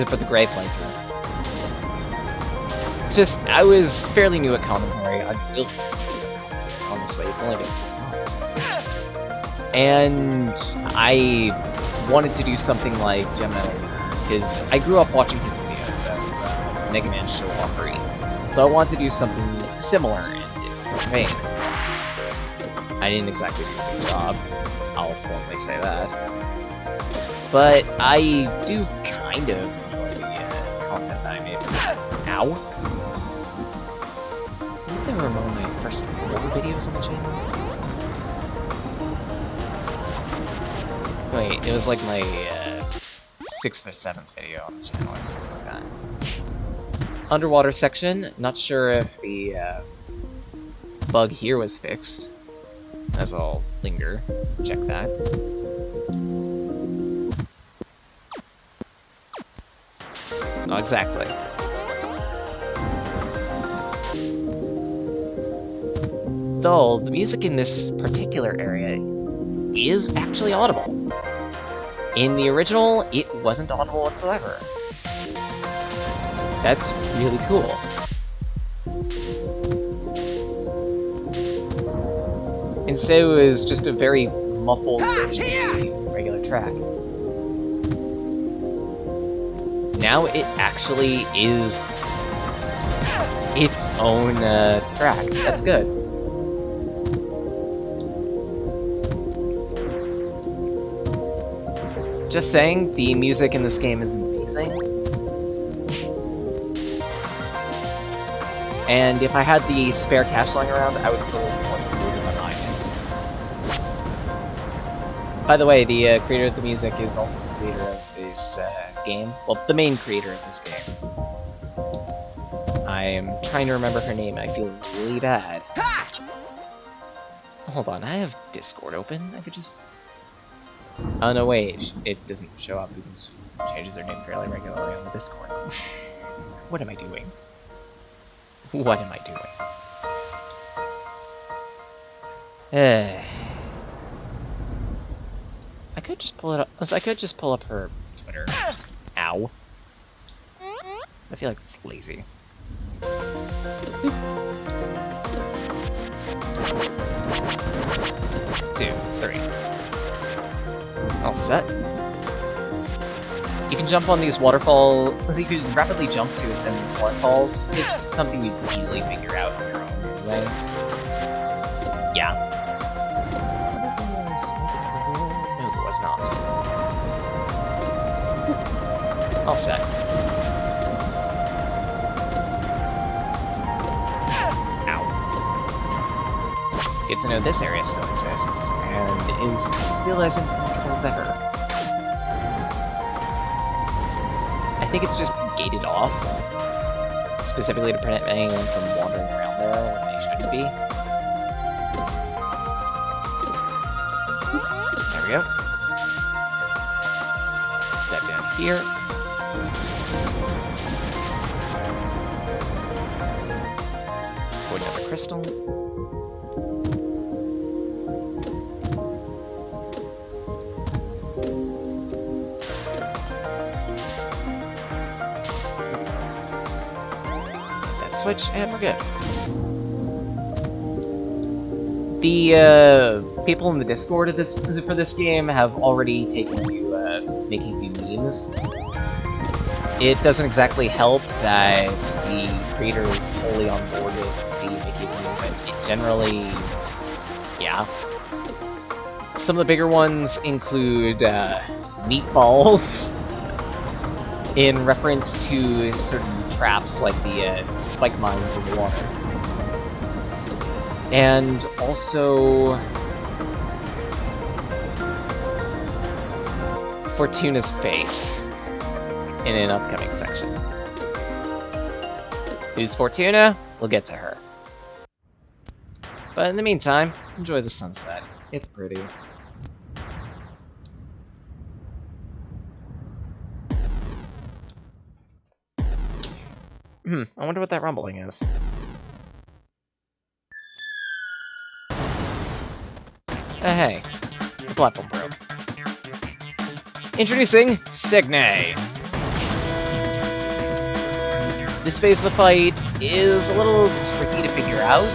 for the Gray playthrough? Just, I was fairly new at commentary. I'm still honestly, it's only been 6 months. And I wanted to do something like Gemini Laser, because I grew up watching his videos of Mega Man Show Walkery. So I wanted to do something similar and different vein. I didn't exactly do a good job, I'll bluntly say that. But I do kind of enjoy the content that I made for that. Ow! I think they were among my first 4 videos on the channel. Wait, it was like my 6th or 7th video on the channel or something like that. Underwater section, not sure if the bug here was fixed. As I'll linger, check that. Not exactly. Though, the music in this particular area is actually audible. In the original, it wasn't audible whatsoever. That's really cool. Instead, it was just a very muffled version of the regular track. Now it actually is its own track. That's good. Just saying, the music in this game is amazing. And if I had the spare cash lying around, I would totally support the creator by buying it. By the way, the creator of the music is also the creator of this game. Well, the main creator of this game. I am trying to remember her name. I feel really bad. Hold on, I have Discord open. I could just... Oh no, wait. It doesn't show up because it changes their name fairly regularly on the Discord. What am I doing? What am I doing? I could just pull it up. I could just pull up her Twitter. Ow. I feel like it's lazy. 2, 3. All set. You can jump on these waterfalls. You can rapidly jump to ascend these waterfalls. It's something you can easily figure out on your own anyways. Yeah. No, there was not. All set. Ow. Get to know this area still exists, and is still as in control as ever. I think it's just gated off, specifically to prevent anyone from wandering around there when they shouldn't be. There we go. Step down here. For another crystal. Switch, and we're good. The people in the Discord of for this game have already taken to making the memes. It doesn't exactly help that the creator is wholly on board with the making memes, and it generally, yeah. Some of the bigger ones include meatballs in reference to certain traps like the spike mines in the water. And also Fortuna's face in an upcoming section. Who's Fortuna? We'll get to her. But in the meantime, enjoy the sunset. It's pretty. I wonder what that rumbling is. Hey, the platform broke. Introducing Signe. This phase of the fight is a little tricky to figure out,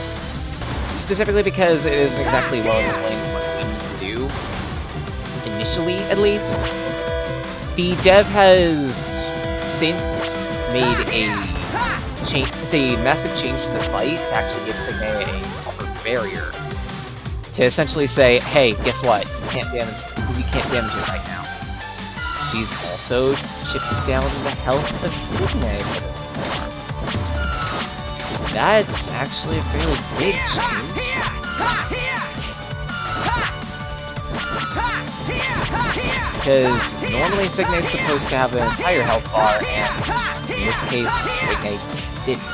specifically because it isn't exactly well explained what we need to do, initially at least. The dev has since made it's a massive change to this fight to actually give Signe a proper barrier. To essentially say, hey, guess what? We can't damage her right now. She's also chipped down the health of Signe for this one. That's actually a fairly big change. Because normally Signe's supposed to have an entire health bar, and in this case, Signe didn't.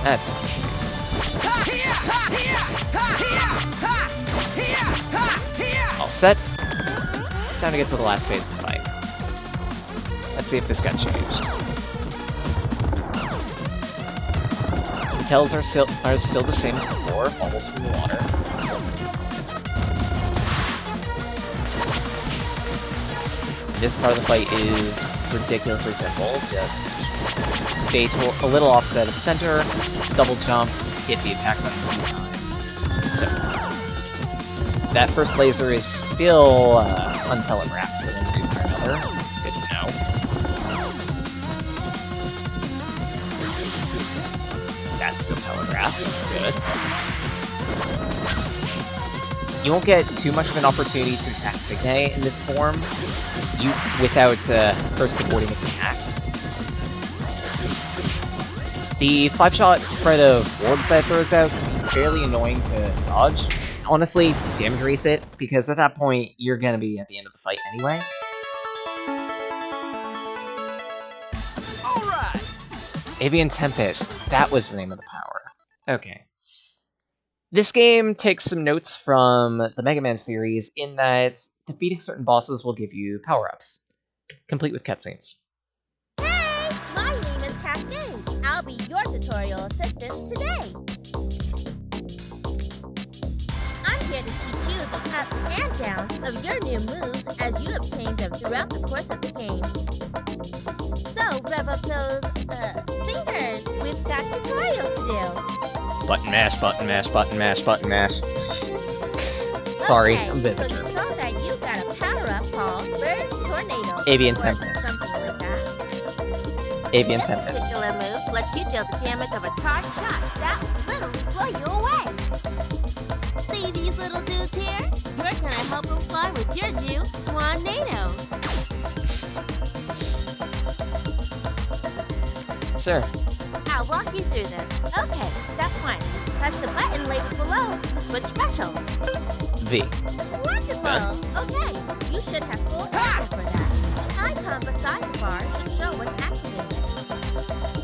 That's interesting. All set. Time to get to the last phase of the fight. Let's see if this got changed. The tells are still the same as before, bubbles from the water. This part of the fight is ridiculously simple. Just stay a little offset of center, double jump, hit the attack button 2 times. So that first laser is still untelegraphed for one reason or another. Good to know. That's still telegraphed. Good. You won't get too much of an opportunity to attack Signe in this form without first avoiding its attacks. The 5-shot spread of orbs that it throws out can be fairly annoying to dodge. Honestly, damage race it, because at that point, you're gonna be at the end of the fight anyway. Alright! Avian Tempest, that was the name of the power. Okay. This game takes some notes from the Mega Man series in that defeating certain bosses will give you power-ups, complete with cutscenes. Hey! My name is Cascade. I'll be your tutorial assistant today. I'm here to teach you the ups and downs of your new moves as you obtain them throughout the course of the game. So, rev up those, fingers. We've got tutorials to do. Button mash, button mash, button mash, button mash. Sorry, Okay, I'm a bit so bitter. you know that you got a power-up called Bird Tornado. Avian or Tempest. something like that. Avian This Tempest. particular move lets you deal the damage of a charged shot that will literally blow you away. See these little dudes here? You're gonna help them fly with your new Swan-nado. Sure. I'll walk you through this. Okay, step 1. Press the button labeled below to switch special. V. Wonderful! Done. Okay, you should have full access for that. The icon beside the bar should show what's activated.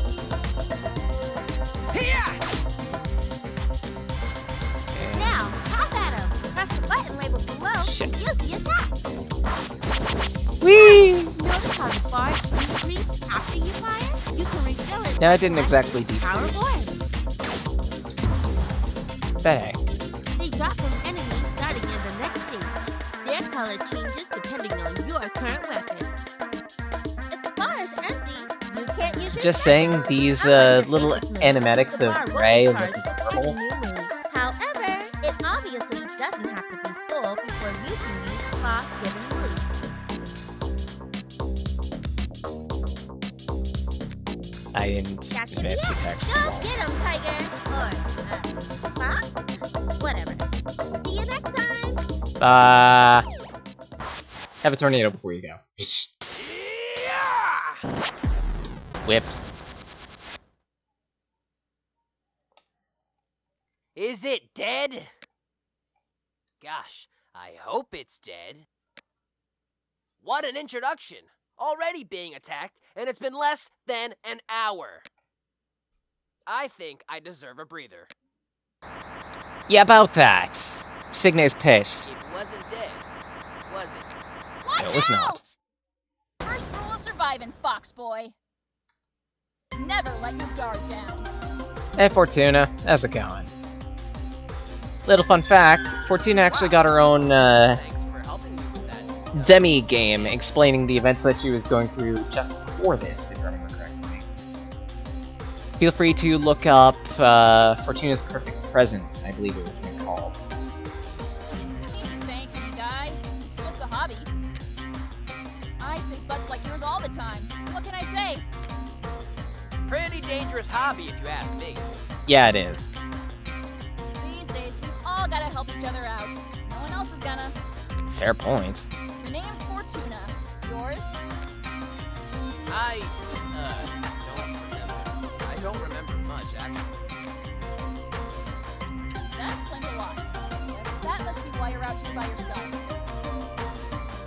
Now, pop at him. Press the button labeled below Shit. to use the attack. Whee! Notice how the bar decreases after you fire? You can refill it. No, it didn't with exactly Power decrease. Voice. Bang. They drop from enemies starting in the next stage. Their color changes depending on your current weapon. If the bar is empty, you can't use your Just special. saying, these Unlike your little basic move, animatics the of bar won't Ray be look charged for any adorable. new move. However, it obviously doesn't have to be full before you can use class-giving moves. I didn't That should be advance the it. text. Go get 'em, Tiger! Or, Fox? Whatever. See you next time! Have a tornado before you go. Whipped. Is it dead? Gosh, I hope it's dead. What an introduction! Already being attacked, and it's been less than an hour. I think I deserve a breather. Yeah, about that. Signe's pissed. It wasn't dead, was it? Watch No, it was not. out! First rule of surviving, Fox Boy. Never let your guard down. Hey, Fortuna. How's it going? Little fun fact, Fortuna actually got her own, Thanks for helping me with that. demi game explaining the events that she was going through just before this, if I remember correctly. Feel free to look up Fortuna's Perfect Present, I believe it was called. Thank you, Guy. It's just a hobby. I say butts like yours all the time. What can I say? Pretty dangerous hobby, if you ask me. Yeah, it is. These days, we've all gotta help each other out. No one else is gonna. Fair point. The name's Fortuna. Yours? I don't remember much, actually. That explains a lot. Yes, that must be why you're out here by yourself.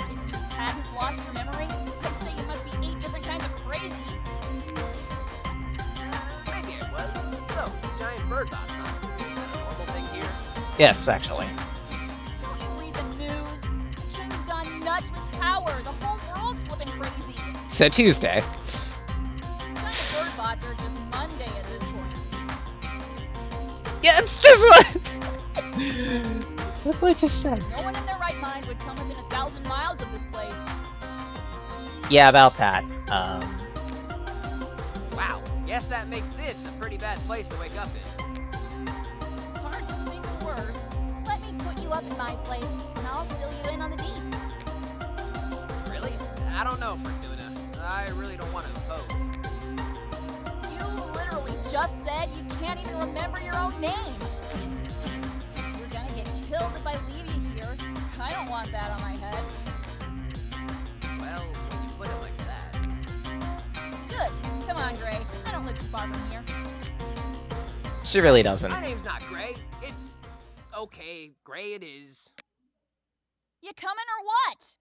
If you hadn't lost your memory, I'd say you must be 8 different kinds of crazy. Maybe it was. So, giant bird box, huh? Is that a normal thing here? Yes, actually. Don't you read the news? The king's gone nuts with power. The whole world's flipping crazy. So Tuesday. Giant bird bots are just Monday at this point. Yeah, it's just what... That's what I just said. No one in their right mind would come within 1,000 miles of this place. Yeah, about that. Wow, guess that makes this a pretty bad place to wake up in. Hard to think worse. Let me put you up at my place, and I'll fill you in on the deets. Really? I don't know, Fortuna. I really don't want to oppose. You literally just said you can't even remember your own name. You're gonna get killed if I leave you here. I don't want that on my head. Well, when you put it like that. Good. Come on, Gray. I don't live too far from here. She really doesn't. My name's not Gray. It's... okay, Gray it is. You coming or what?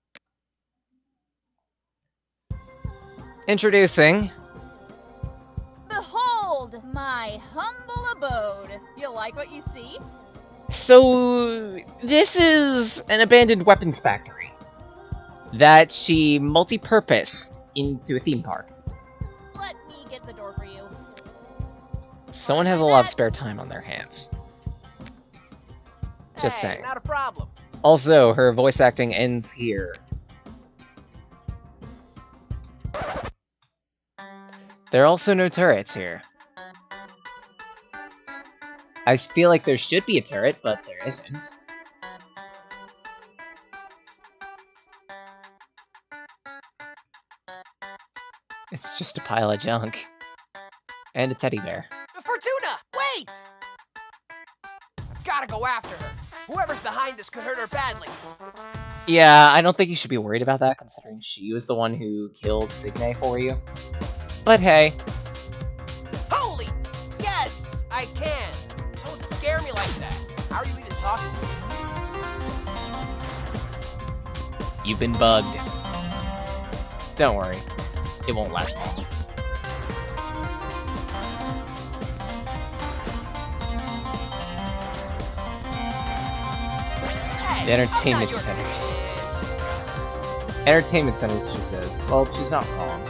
Introducing Behold, my humble abode. You like what you see? So, this is an abandoned weapons factory that she multi-purposed into a theme park. Let me get the door for you. Someone has a lot of spare time on their hands. Just Hey, saying. not a problem. Also, her voice acting ends here. There are also no turrets here. I feel like there should be a turret, but there isn't. It's just a pile of junk. And a teddy bear. Fortuna! Wait! I've gotta go after her. Whoever's behind this could hurt her badly. Yeah, I don't think you should be worried about that, considering she was the one who killed Signe for you. But hey. Holy! Yes! I can! Don't scare me like that. How are you even talking to me? You've been bugged. Don't worry. It won't last long. The entertainment centers. Entertainment centers, she says. Well, she's not wrong.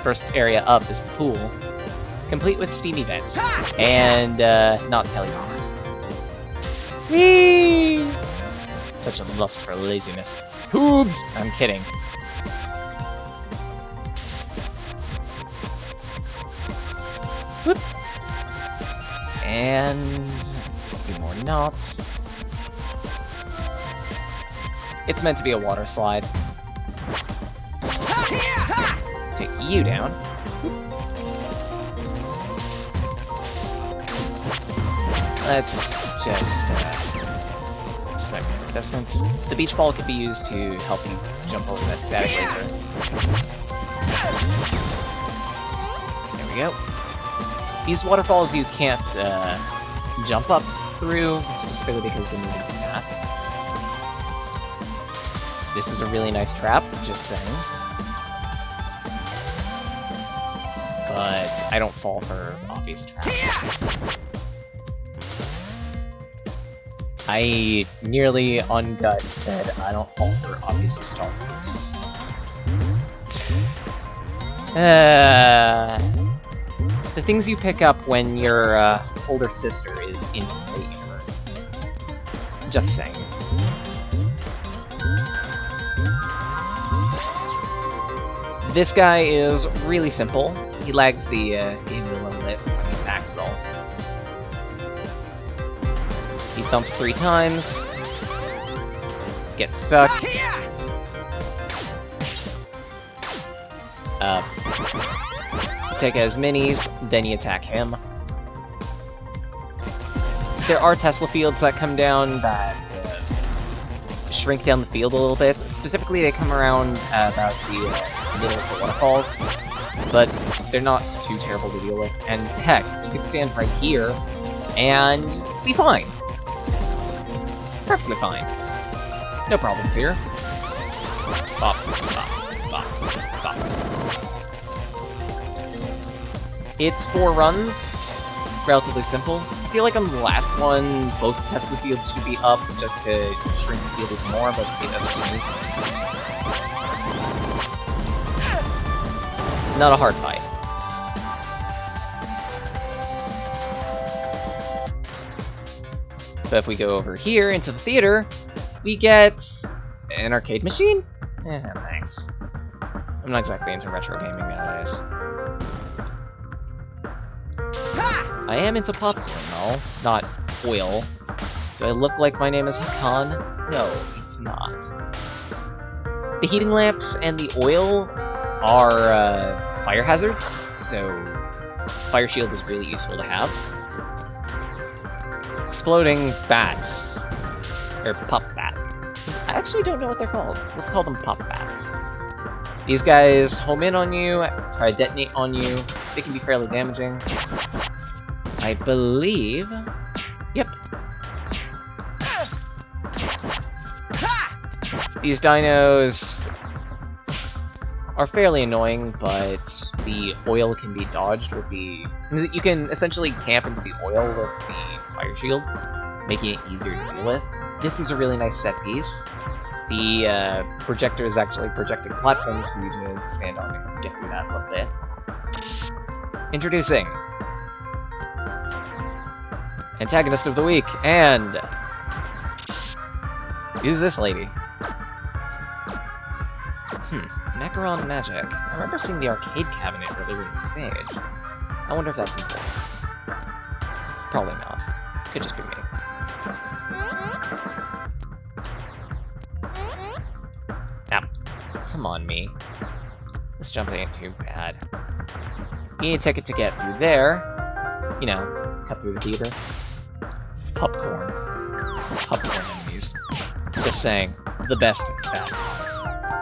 First area up is the pool, complete with steamy vents and not teleporters. Whee! Such a lust for laziness. Tubes! I'm kidding. Whoop. And a few more knots. It's meant to be a water slide. Take you down. Let's just snipe for distance. The beach ball could be used to help you jump over that static laser. There we go. These waterfalls you can't jump up through, specifically because they're moving too fast. This is a really nice trap, just saying. But I don't fall for obvious traps. I nearly on gut said I don't fall for obvious starters. The things you pick up when your older sister is into the universe. Just saying. This guy is really simple. He lags the game a little bit when he attacks it all. He thumps 3 times, gets stuck. Take as minis, then you attack him. There are Tesla fields that come down that shrink down the field a little bit. Specifically, they come around about the middle of the waterfalls, but they're not too terrible to deal with. And heck, you could stand right here and be fine. Perfectly fine. No problems here. Bop, bop, bop, bop. It's 4 runs. Relatively simple. I feel like on the last one, both Tesla fields should be up just to shrink the field even more, but it doesn't change. Not a hard fight. But if we go over here into the theater, we get an arcade machine? Thanks. I'm not exactly into retro gaming nowadays. I am into popcorn though, not oil. Do I look like my name is Hakan? No, it's not. The heating lamps and the oil are fire hazards, so fire shield is really useful to have. Exploding bats. Or pop bat. I actually don't know what they're called. Let's call them pop bats. These guys home in on you, try to detonate on you. They can be fairly damaging. I believe... Yep. These dinos are fairly annoying, but the oil can be dodged with the... You can essentially camp into the oil with the fire shield, making it easier to deal with. This is a really nice set piece. The projector is actually projecting platforms for you to stand on and get through that a little bit. Introducing Antagonist of the Week, and who's this lady? Macaron Magic. I remember seeing the arcade cabinet earlier in the stage. I wonder if that's important. Probably not. Could just be me. Now, come on, me. This jump ain't too bad. You need a ticket to get through there. You know, cut through the theater. Popcorn. Popcorn enemies. Just saying, the best in fact.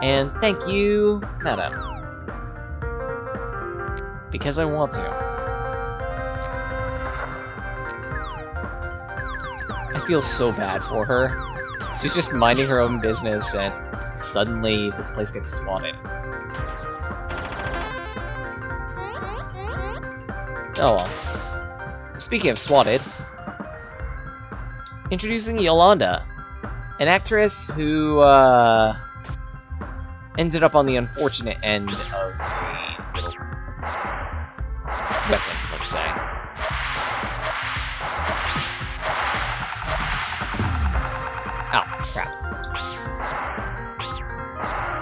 And thank you, madam. Because I want to. I feel so bad for her. She's just minding her own business and suddenly this place gets swatted. Oh well. Speaking of swatted, introducing Yolanda, an actress who, ended up on the unfortunate end of a little weapon, let's say. Ow, crap.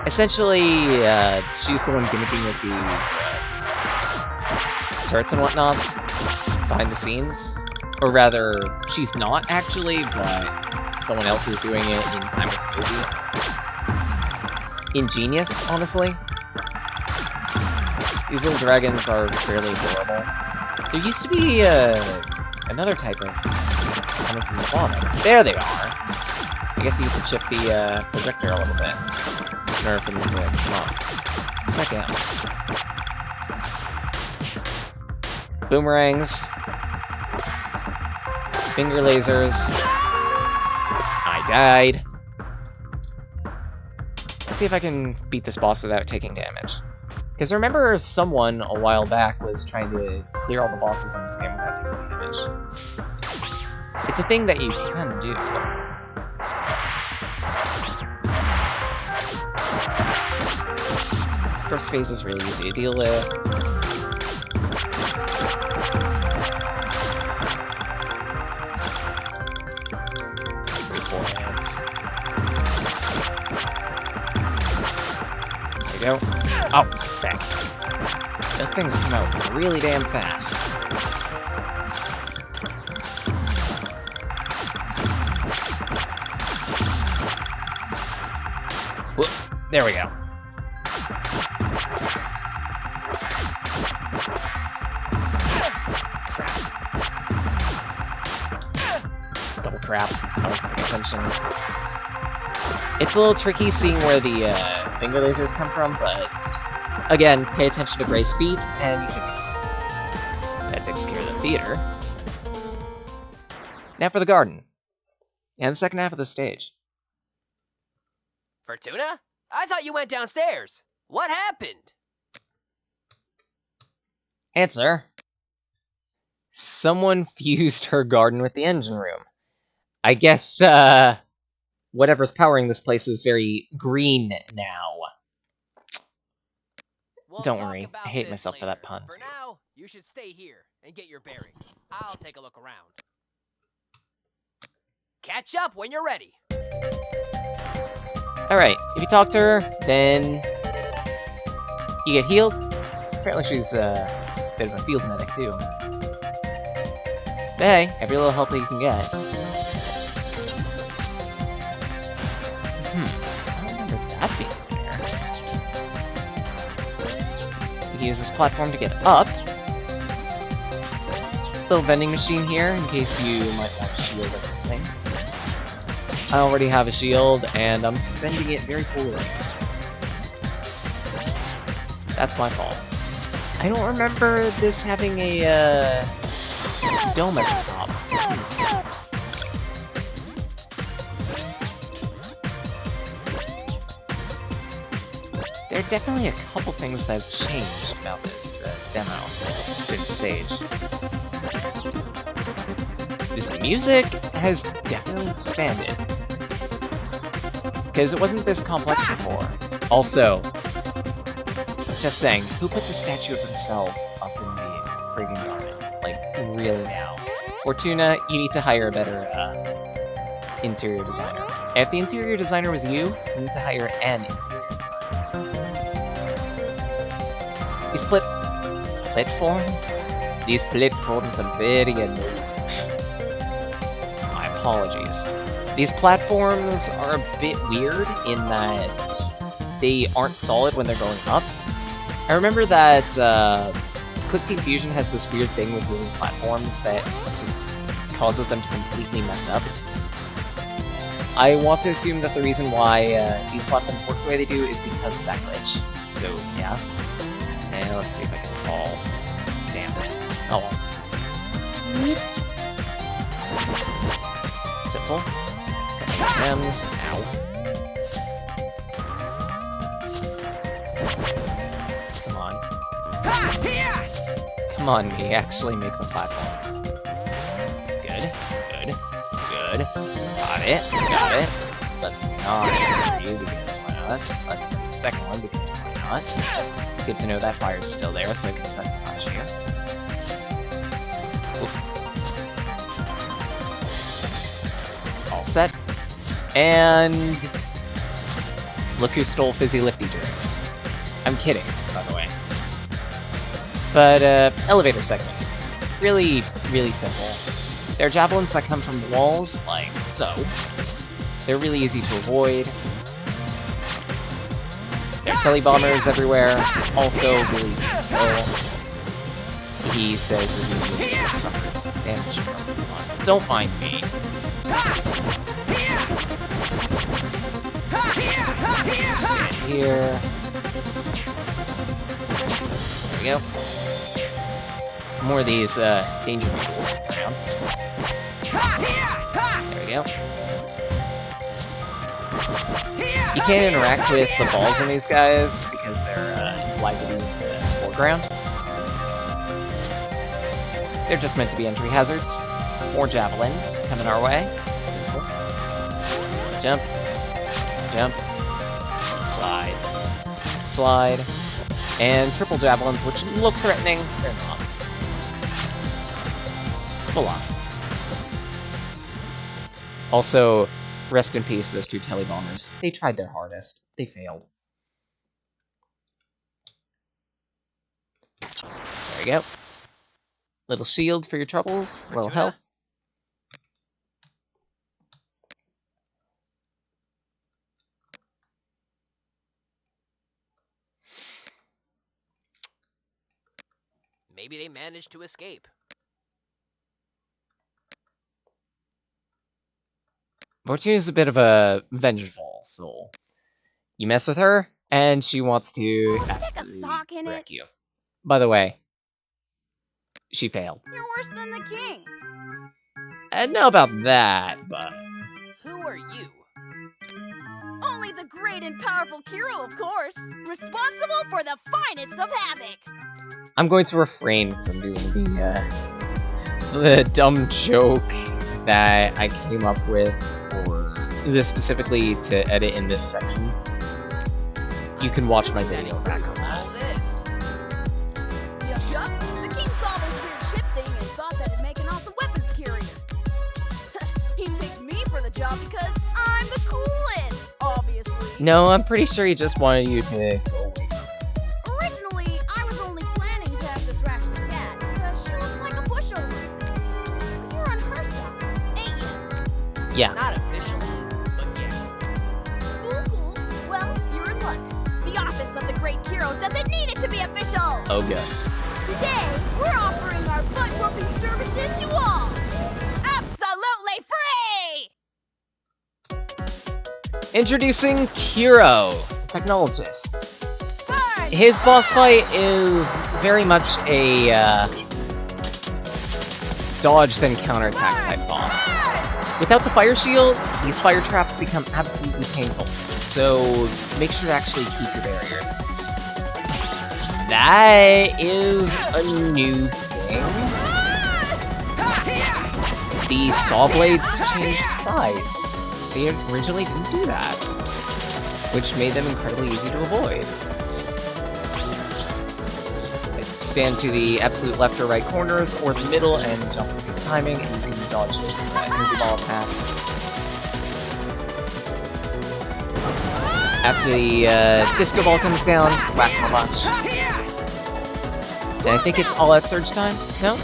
Essentially, she's the one gimmicking with these turrets and whatnot behind the scenes. Or rather, she's not actually, but someone else is doing it in time with the movie. Ingenious, honestly. These little dragons are fairly adorable. There used to be another type of coming from the bottom. There they are! I guess you have to chip the projector a little bit in order for them to come up. Back down. Boomerangs. Finger lasers. I died. See if I can beat this boss without taking damage. Because I remember someone a while back was trying to clear all the bosses in this game without taking damage. It's a thing that you can do. First phase is really easy to deal with. Go. Oh, back. Those things come out really damn fast. Whoop. There we go. Crap. Double crap. I was paying attention. It's a little tricky seeing where the finger lasers come from, but again, pay attention to Gray's feet, and you should be. That takes care of the theater. Now for the garden. And the second half of the stage. Fortuna? I thought you went downstairs. What happened? Answer. Someone fused her garden with the engine room. I guess, whatever's powering this place is very green now. Don't worry, I hate myself for that pun. For now, you should stay here and get your bearings. I'll take a look around. Catch up when you're ready. Alright, if you talk to her, then you get healed. Apparently she's a bit of a field medic too. But hey, every little help that you can get. use this platform to get up. Little vending machine here, in case you might want a shield or something. I already have a shield, and I'm spending it very poorly. That's my fault. I don't remember this having a, dome at the top. There are definitely a couple things that have changed about this demo since Sage. This music has definitely expanded. Because it wasn't this complex before. Also, just saying, who put the statue of themselves up in the friggin' garden? Like, really now? Fortuna, you need to hire a better interior designer. If the interior designer was you need to hire an interior designer. These platforms? These platforms are very annoying. My apologies. These platforms are a bit weird in that they aren't solid when they're going up. I remember that Click Team Fusion has this weird thing with moving platforms that just causes them to completely mess up. I want to assume that the reason why these platforms work the way they do is because of that glitch. So, yeah. And let's see if I can fall. Damn. Oh well. Simple. Gems. Ow. Come on. Come on, me. Actually make the platforms. Good. Good. Good. Got it. Got it. Let's not do because why not? Let's put the second one because why not? Good to know that fire's still there, so I can set the flash here. Oof. All set. And look who stole Fizzy Lifty drinks. I'm kidding, by the way. But, elevator segment. Really, really simple. There are javelins that come from the walls, like so. They're really easy to avoid. There are telly bombers everywhere, also really easy to kill. He says he suffers damage from. Don't mind me. Stand here. There we go. More of these danger beetles around. There we go. You can't interact with the balls in these guys because they're implied to be in the foreground. They're just meant to be entry hazards. More javelins coming our way. Simple. Jump. Jump. Slide. Slide. And triple javelins, which look threatening. They're not. Voila. Also, rest in peace, those two telly bombers. They tried their hardest. They failed. There we go. Little shield for your troubles. Little health. Maybe they managed to escape. Fortuna's a bit of a vengeful soul. You mess with her, and she wants to Stick a sock in wreck it. you. By the way, she failed. You're worse than the king. I don't know about that, but... Who are you? Only the great and powerful Kiro, of course. Responsible for the finest of Havoc. I'm going to refrain from doing the dumb joke that I came up with for this specifically to edit in this section. You can watch my video back on that. Yup. The king saw this weird ship thing and thought that it'd make an awesome weapons carrier. He picked me for the job because I'm the coolest, obviously. No, I'm pretty sure he just wanted you to go away. Originally, I was only planning to have to thrash the cat, but she looks like a pushover. But you're on her side, ain't you? Yeah. Not officially, but yeah. Cool. Well, you're in luck. The office Office of the Great Hero doesn't need it to be official! Oh, good. Today, we're offering our butt-whooping services to all! Absolutely free! Introducing Kiro, technologist. Fun! His boss fight is very much a dodge then counterattack type boss. Without the fire shield, these fire traps become absolutely painful, so make sure to actually keep your barrier. That is a new thing. The saw blades changed size. They originally didn't do that, which made them incredibly easy to avoid. Stand to the absolute left or right corners, or the middle, and jump with good timing, and you can dodge this energy ball attack. After the disco ball comes down, whack him a bunch. And I think it's all out surge time? No?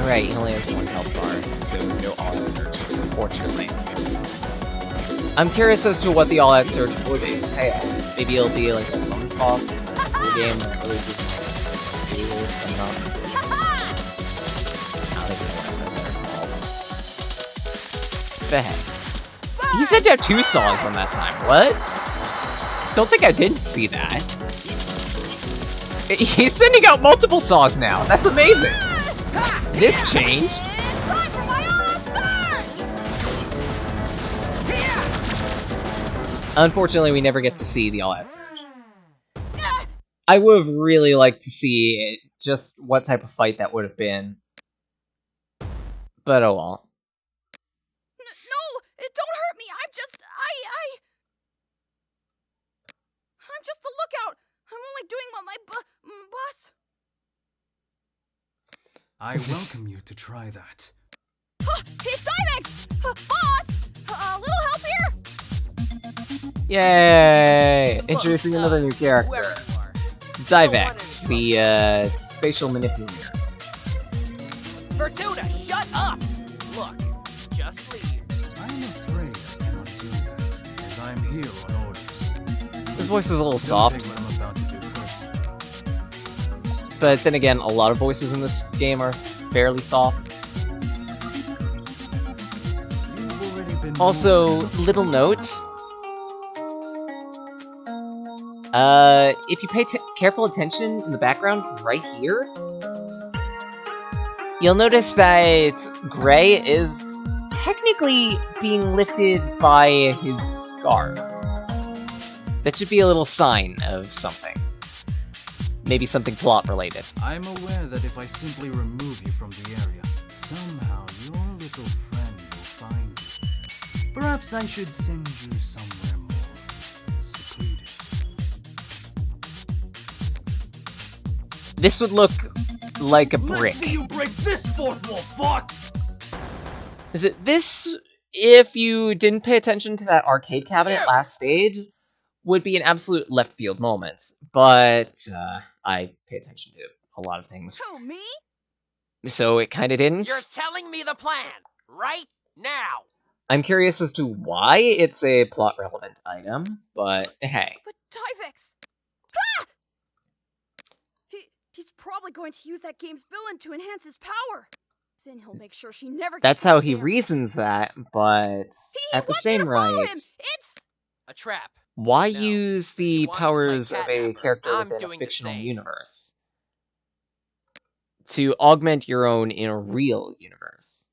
Alright, he only has one health bar, so no all out surge, unfortunately. I'm curious as to what the all-out surge would entail. Maybe it'll be like a bonus boss in the game that really just tables and I don't even know what I said there. The heck? He said to have 2 saws on that time. What? Don't think I did see that. He's sending out multiple saws now. That's amazing. This changed. Unfortunately, we never get to see the all-out surge. I would have really liked to see just what type of fight that would have been. But oh well. No! Don't hurt me! I'm just the lookout! I'm only doing what my boss... I welcome you to try that. It's Hijinks! Boss! A little help here? Yay! Introducing another new character. Hijinks, the spatial manipulator. Vertuda, shut up! Look, just leave. I'm afraid I cannot do that, as I'm here on orders. His voice is a little Don't soft. take what I'm about to do personally. But then again, a lot of voices in this game are fairly soft. You've already been Also, warned. little note. If you pay careful attention in the background right here, you'll notice that Gray is technically being lifted by his scarf. That should be a little sign of something. Maybe something plot related. I'm aware that if I simply remove you from the area, somehow your little friend will find you. Perhaps I should send you somewhere more secluded. This would look like a brick. Let's see you break this fourth wall, Fox! Is it this, if you didn't pay attention to that arcade cabinet last stage, would be an absolute left field moment. But I pay attention to a lot of things. Who, me? So it kinda didn't. You're telling me the plan, right now! I'm curious as to why it's a plot relevant item, but hey. But Hijinks! Ah! He's probably going to use that game's villain to enhance his power. Then he'll make sure she never gets That's how out he there. reasons that, but He at the wants you same to follow right, him. It's A trap. why No. use He the wants to play powers of a catnapper. character I'm within a doing the fictional same. universe? To augment your own in a real universe.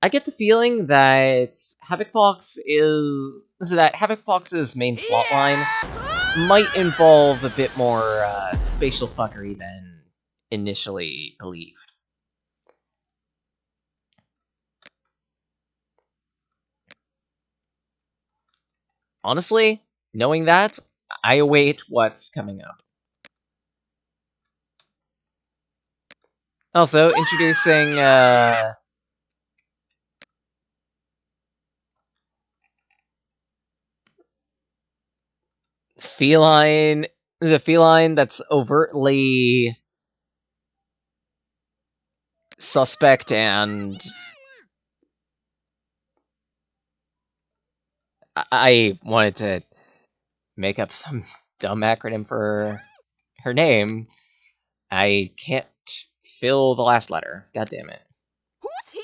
I get the feeling that Havoc Fox's main plotline might involve a bit more spatial fuckery than initially believed. Honestly, knowing that, I await what's coming up. Also, introducing the feline that's overtly suspect and I wanted to make up some dumb acronym for her name. I can't fill the last letter. God damn it. Who's he?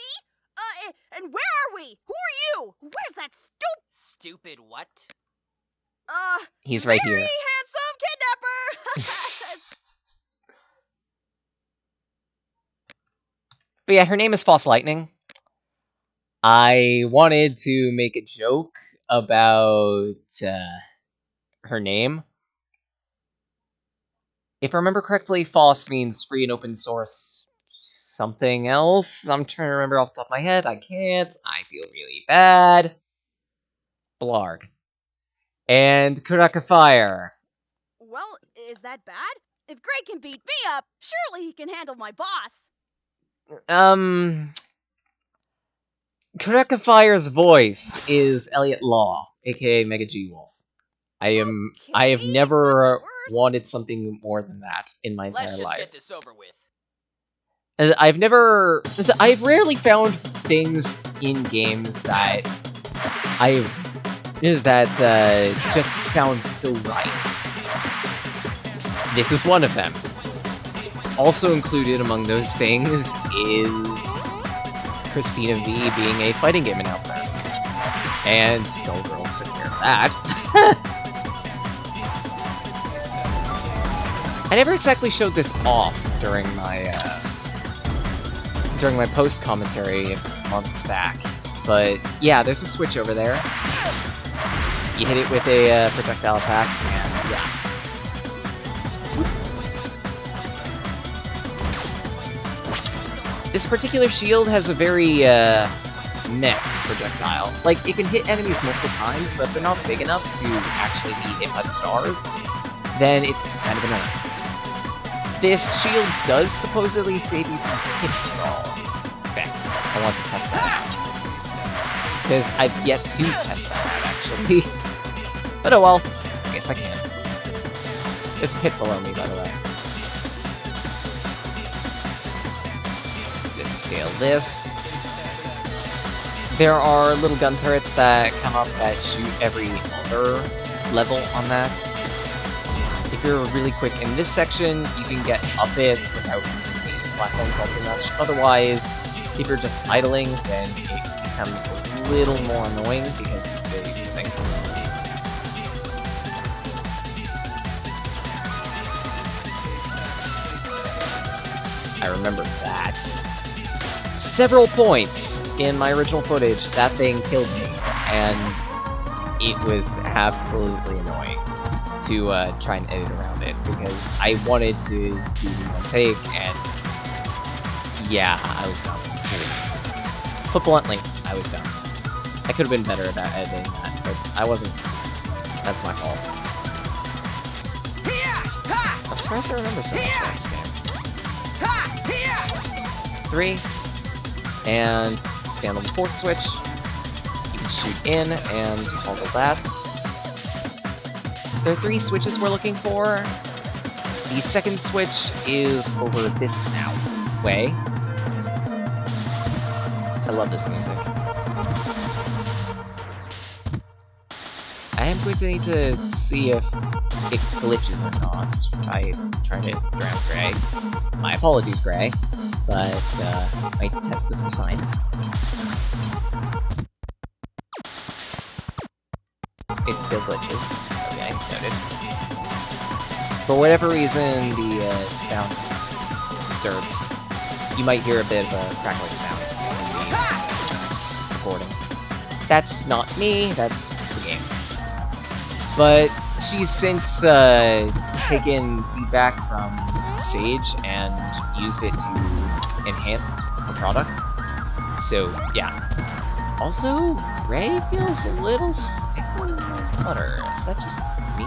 And where are we? Who are you? Where's that Stupid what? He's right very here. handsome kidnapper? But yeah, her name is False Lightning. I wanted to make a joke about her name. If I remember correctly, False means free and open source something else. I'm trying to remember off the top of my head. I can't. I feel really bad. Blarg. And Kuraka Fire. Well, is that bad? If Greg can beat me up, surely he can handle my boss. Kuraka Fire's voice is Elliot Law, aka Mega G Wolf. I have never wanted something more than that in my entire Let's just life. get this over with. I've rarely found things in games that just sound so right. This is one of them. Also included among those things is Christina V being a fighting game announcer. And Skullgirls took care of that. I never exactly showed this off during my post commentary months back, but yeah, there's a switch over there. You hit it with a projectile attack, and yeah. This particular shield has a very meh projectile. Like, it can hit enemies multiple times, but if they're not big enough to actually be hit by the stars, then it's kind of annoying. This shield does supposedly save you from hit stall effect. I want to test that out. Because I've yet to test that out, actually. But oh well, I guess I can. There's a pit below me, by the way. Just scale this. There are little gun turrets that come up that shoot every other level on that. If you're really quick in this section, you can get up it without using platforms all too much. Otherwise, if you're just idling, then it becomes a little more annoying because you're really using. I remember that. Several points in my original footage, that thing killed me, and it was absolutely annoying to try and edit around it, because I wanted to do one take, and yeah, I was dumb. Put bluntly, I was dumb. I could have been better about editing that, but I wasn't. That's my fault. I'm trying to remember some of this game. 3, and stand on the 4th switch. You can shoot in and toggle that. There are 3 switches we're looking for. The 2nd switch is over this way. I love this music. I am going to need to see if it glitches or not. Trying to drown Gray. My apologies, Gray, but I might test this for science. It still glitches. Okay, noted. For whatever reason, the sound disturbs. You might hear a bit of a crackling sound in the recording. That's not me, that's the game. But she's since taken feedback from Sage and used it to enhance her product. So, yeah. Also, Ray feels a little sticky in the butter. Is that just me?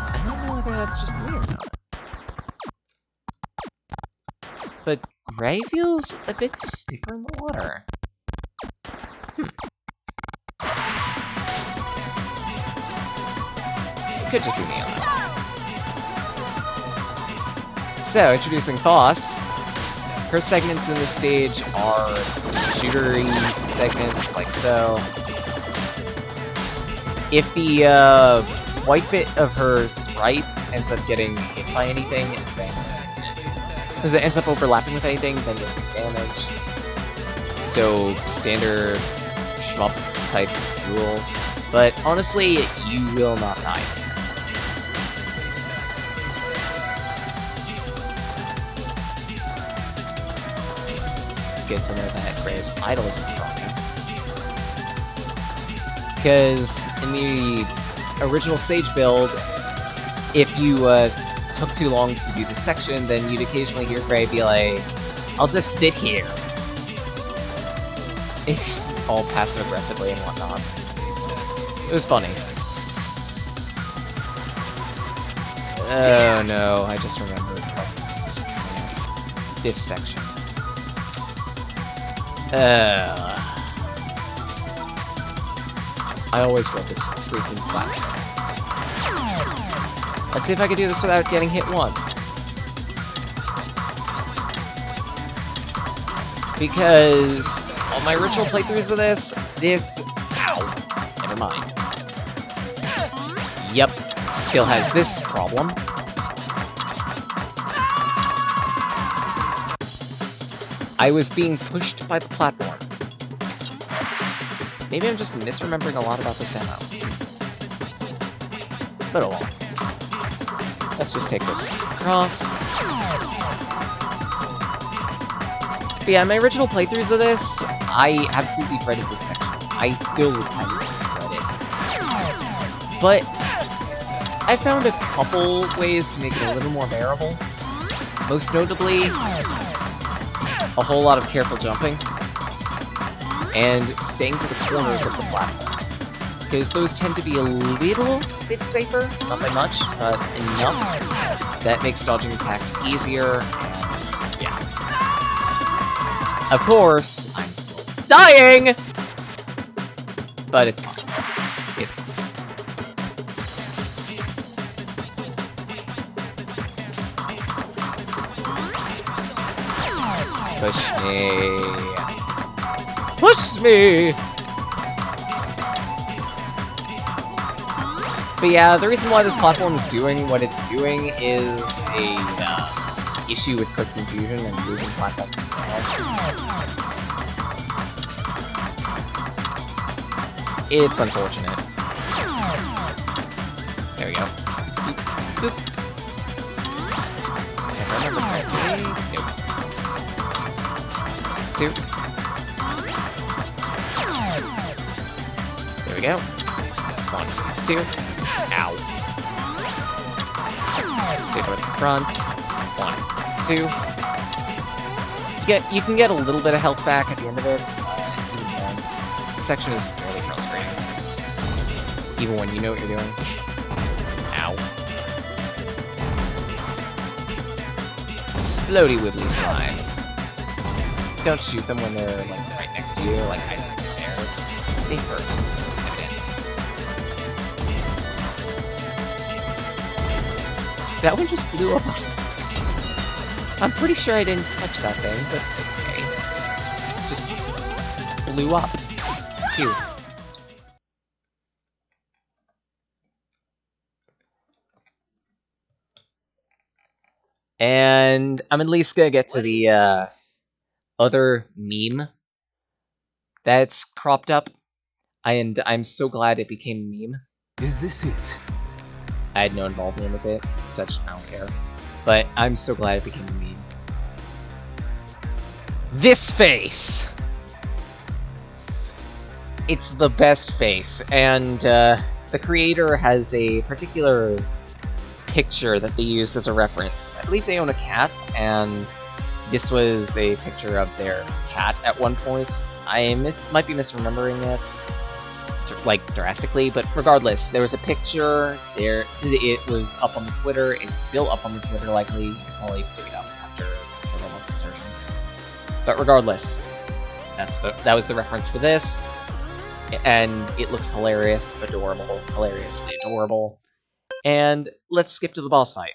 I don't know whether that's just me or not. But Ray feels a bit stiffer in the water. It could just be me on that. So, introducing Foss. her segments in this stage are shootery segments, like so. If the white bit of her sprite ends up getting hit by anything, then because it ends up overlapping with anything, then you'll take damage. So standard shmup type rules. But honestly, you will not die. Good to know that Gray's idol is dropping. Because in the original Sage build, if you took too long to do this section, then you'd occasionally hear Gray be like, I'll just sit here. All passive-aggressively and whatnot. It was funny. Oh no, I just remembered this section. I always wrote this freaking platform. Let's see if I can do this without getting hit once. Because on my original playthroughs of this, ow, never mind. Yep, still has this problem. I was being pushed by the platform. Maybe I'm just misremembering a lot about this demo. But oh well. Let's just take this across. But yeah, my original playthroughs of this, I absolutely dreaded this section. I still kind of dread it. But I found a couple ways to make it a little more bearable. Most notably, a whole lot of careful jumping, and staying to the corners of the platform. Because those tend to be a little bit safer, not by much, but enough that makes dodging attacks easier, and yeah. Of course, I'm still dying! But it's fine. It's fine. Push me. Push me! But yeah, the reason why this platform is doing what it's doing is a issue with quick confusion and losing platforms. It's unfortunate. There we go. Boop. If I remember correctly, nope. 2. There we go. 1, 2. Ow. So go to the front. 1, 2. You can get a little bit of health back at the end of it. Even then, this section is really frustrating. Even when you know what you're doing. Ow. Explodey wibbly slimes. Don't shoot them when they're like right next to you, like I don't there. They hurt. That one just blew up on us. I'm pretty sure I didn't touch that thing, but okay. Just blew up. Phew. And I'm at least gonna get to the other meme that's cropped up, and I'm so glad it became a meme. Is this it? I had no involvement with it, such I don't care. But I'm so glad it became a meme. This face! It's the best face, and the creator has a particular picture that they used as a reference. I believe they own a cat, and this was a picture of their cat at one point. I might be misremembering it, like, drastically, but regardless, there was a picture there. It was up on the Twitter. It's still up on the Twitter, likely. You can probably dig it up after several months of searching. But regardless, that was the reference for this, and it looks hilarious, adorable, hilariously adorable. And let's skip to the boss fight.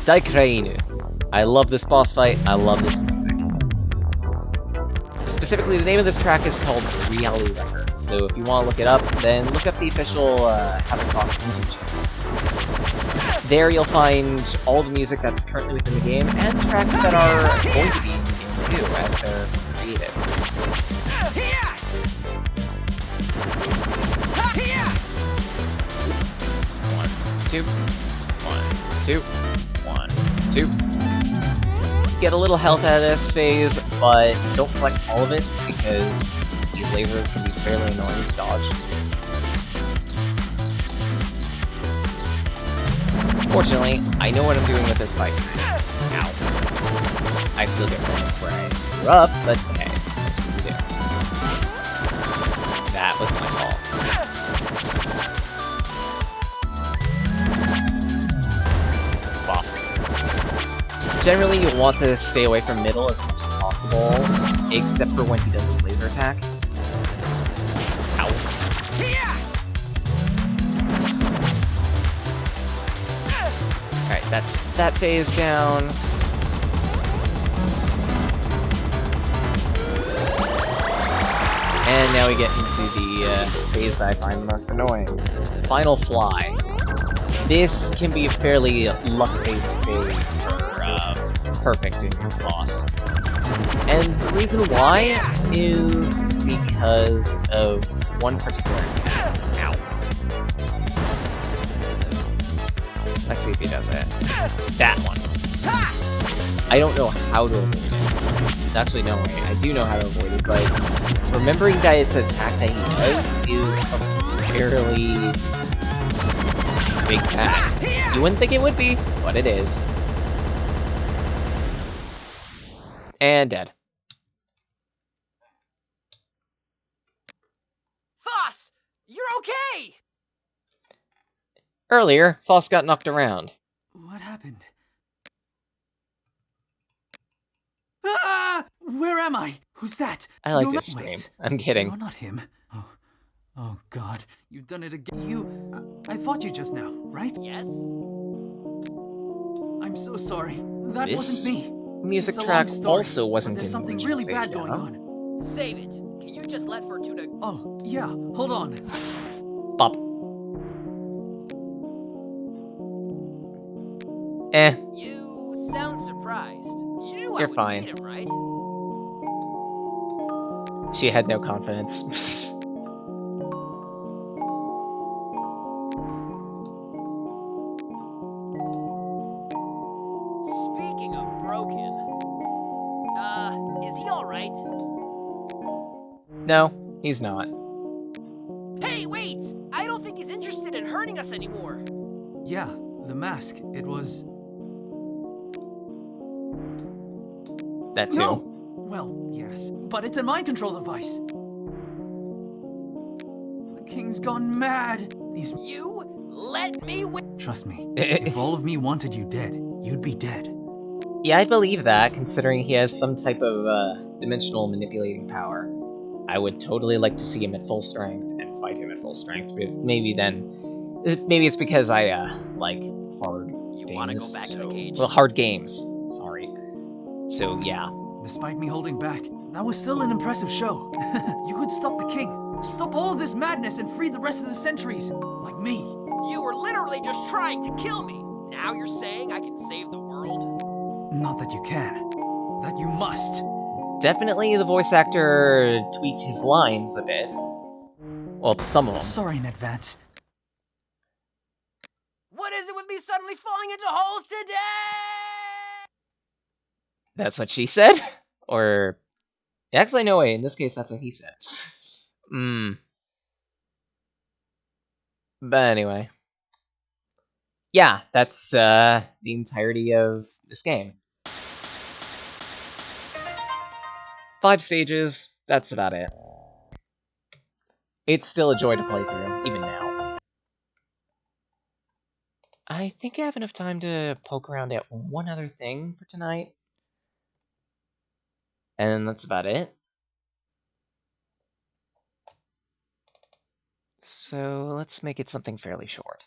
Daikrainu. I love this boss fight. I love this music. Specifically, the name of this track is called Reality Wrecker. So if you want to look it up, then look up the official Havoc Fox YouTube channel. There you'll find all the music that's currently within the game, and tracks that are going to be in the game too, as they're created. 1, 2, 1, 2, 1, 2. Get a little health out of this phase, but don't collect all of it, because these lasers can be fairly annoying to dodge. Fortunately, I know what I'm doing with this fight. Ow. I still get moments where I screw up, but hey, what can you do? That was my fault. Generally, you'll want to stay away from middle as much as possible, except for when he does his laser attack. Ow. Alright, that's that phase down. And now we get into the phase that I find the most annoying. Final Fly. This can be a fairly luck-based phase for perfecting your boss. And the reason why is because of one particular attack. Ow. Let's see if he does it. That one. I don't know how to avoid it. Actually, no, I do know how to avoid it, but remembering that it's an attack that he does is a fairly big task. You wouldn't think it would be, but it is. And dead. Foss! You're okay! Earlier, Foss got knocked around. What happened? Ah! Where am I? Who's that? I like You're this not... scream. Wait. I'm kidding. You're not him. Oh God. You've done it again. I fought you just now, right? Yes? I'm so sorry. That wasn't me. Music It's a track long story, also wasn't but there's in something the really original bad save going demo. on. Save it. Can you just let Fortuna... Oh, yeah. Hold on. Bop. Eh. You sound surprised. You knew I You're would fine. beat him, right? She had no confidence. Speaking of broken... is he alright? No, he's not. Hey, wait! I don't think he's interested in hurting us anymore. Yeah, the mask. It was... That too. No! Well, yes, but it's a mind control device. The king's gone mad. These... You let me win. Trust me, if all of me wanted you dead, you'd be dead. Yeah, I'd believe that, considering he has some type of dimensional manipulating power. I would totally like to see him at full strength and fight him at full strength. But maybe it's because I like hard You things. wanna go back in the cage? Well, hard games. Sorry. So yeah. Despite me holding back, that was still an impressive show. You could stop the king, stop all of this madness, and free the rest of the centuries, like me. You were literally just trying to kill me. Now you're saying I can save the world? Not that you can, that you must. Definitely the voice actor tweaked his lines a bit. Well, some of them. Sorry in advance. What is it with me suddenly falling into holes today? That's what she said? Or... Actually, no way. In this case, that's what he said. But anyway. Yeah, that's the entirety of this game. 5 stages, that's about it. It's still a joy to play through, even now. I think I have enough time to poke around at one other thing for tonight. And that's about it. So let's make it something fairly short.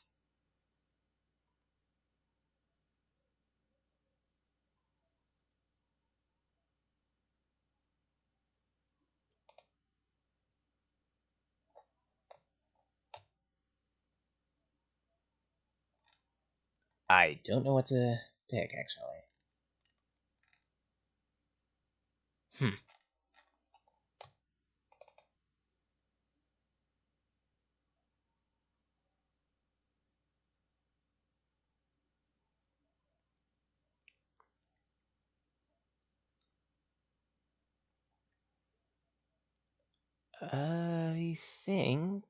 I don't know what to pick, actually. I think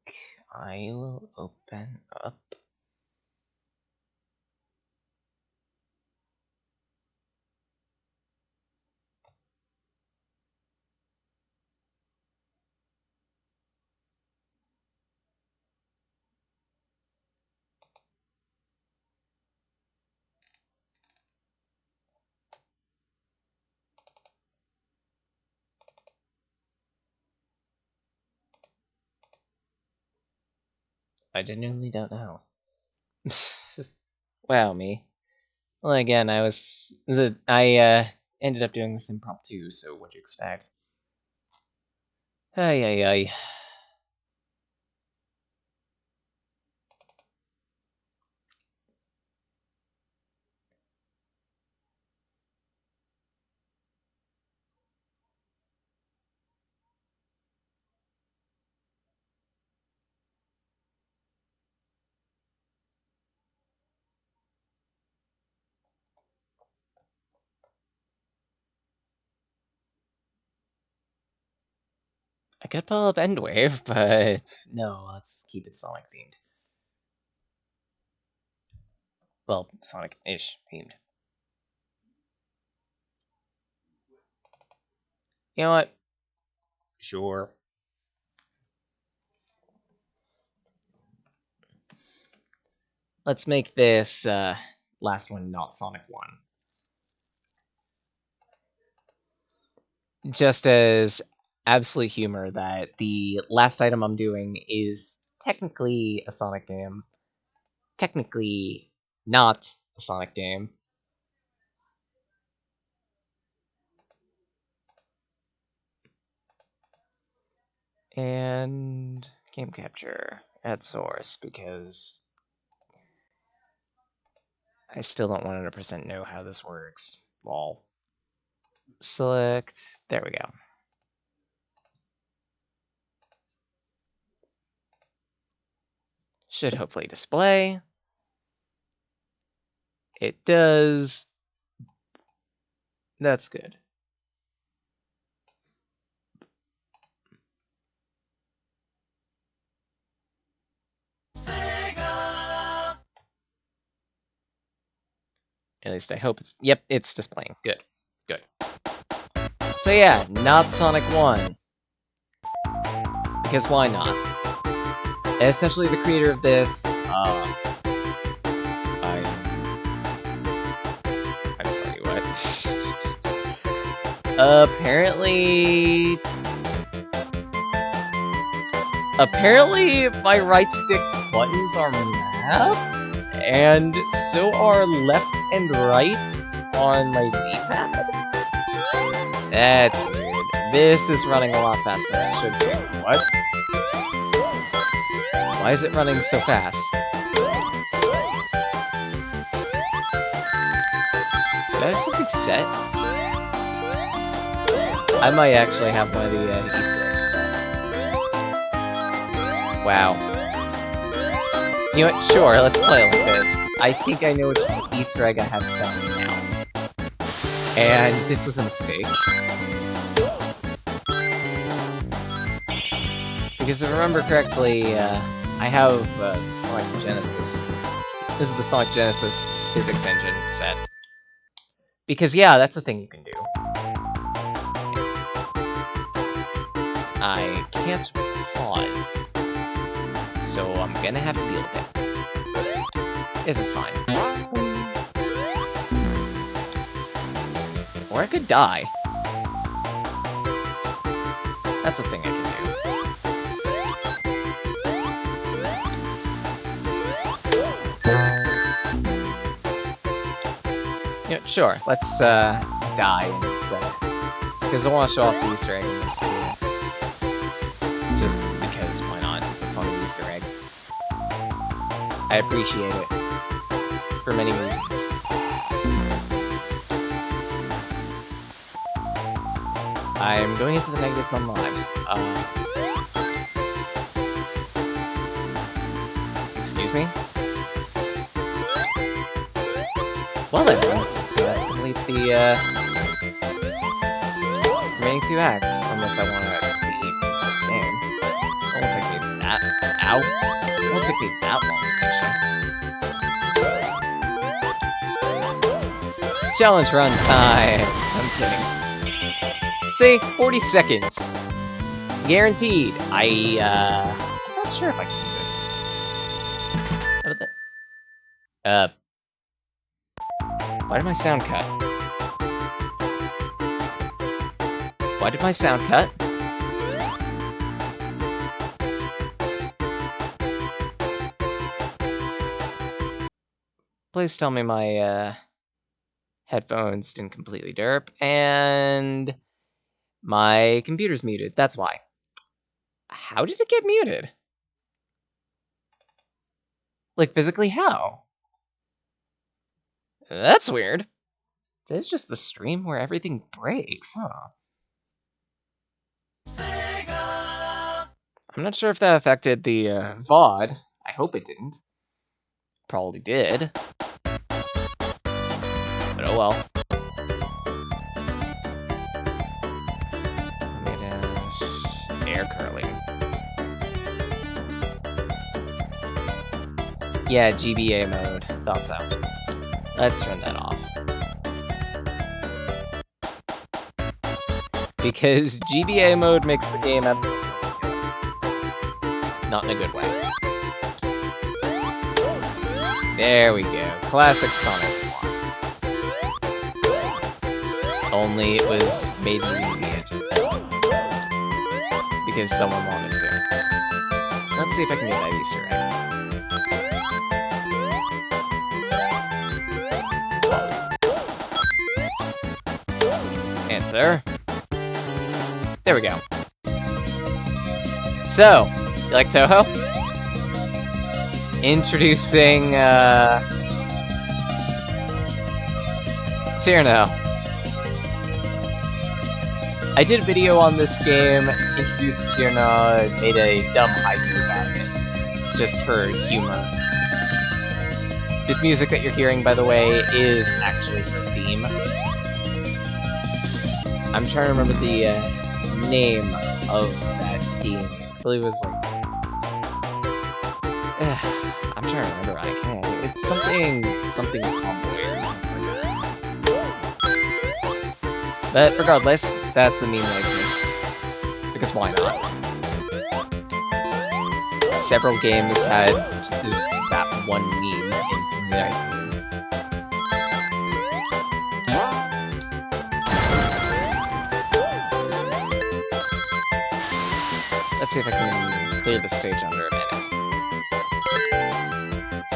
I will open up. I genuinely don't know. Wow, me. Well, again, I ended up doing this impromptu, so what'd you expect? Ay, ay, ay. I could pull up Endwave, but no, let's keep it Sonic themed. Well, Sonic-ish themed. You know what? Sure. Let's make this last one not Sonic 1. Just as absolute humor that the last item I'm doing is technically a Sonic game. Technically not a Sonic game. And game capture at source, because I still don't 100% know how this works. Lol. Select, there we go. Should hopefully display. It does. That's good. At least I hope it's... Yep, it's displaying. Good. Good. So yeah, not Sonic 1. Because why not? Essentially, the creator of this, I'm sorry, what? Apparently, my right stick's buttons are mapped, and so are left and right on my D-pad. That's weird. This is running a lot faster than it should be. What? Why is it running so fast? Did I have something set? I might actually have one of the Easter eggs set. Wow. You know what? Sure, let's play like this. I think I know which Easter egg I have set now. And this was a mistake. Because if I remember correctly, I have Sonic Genesis. This is the Sonic Genesis physics engine set. Because yeah, that's a thing you can do. I can't pause, so I'm gonna have to deal with it. This is fine. Or I could die. That's a thing I can do. Yeah, sure, let's die in a second. Because I want to show off the Easter egg in this game. Just because, why not? It's a fun Easter egg. I appreciate it. for many reasons. I'm going into the negatives on lives. Excuse me? Well then, I'm just gonna complete the remaining 2 acts, unless I want to complete this game. It won't take me that. Ow! It won't take me that long, actually. Challenge run time! I'm kidding. Say 40 seconds. Guaranteed. I'm not sure if I can do this. How about that? Why did my sound cut? Why did my sound cut? Please tell me my headphones didn't completely derp, and my computer's muted. That's why. How did it get muted? Like, physically, how? That's weird. It's just the stream where everything breaks, huh? I'm not sure if that affected the VOD. I hope it didn't. Probably did. But oh well. Air curling. Yeah, GBA mode. Thought so. Let's turn that off. Because GBA mode makes the game absolutely ridiculous. Not in a good way. There we go. Classic Sonic 1. Only it was made in the edges. Because someone wanted to. Let's see if I can get that Easter egg. Answer. There we go. So, you like Toho? Introducing, Tierno. I did a video on this game, introduced Tierno, made a dumb haiku about it, just for humor. This music that you're hearing, by the way, is actually her theme. I'm trying to remember the name of that theme. I believe it was like... I'm trying to remember. I can't. It's something tomboy or something like that. But regardless, that's a meme that exists. Because why not? Several games had just that one meme in 2019. Let's see if I can clear the stage under a minute.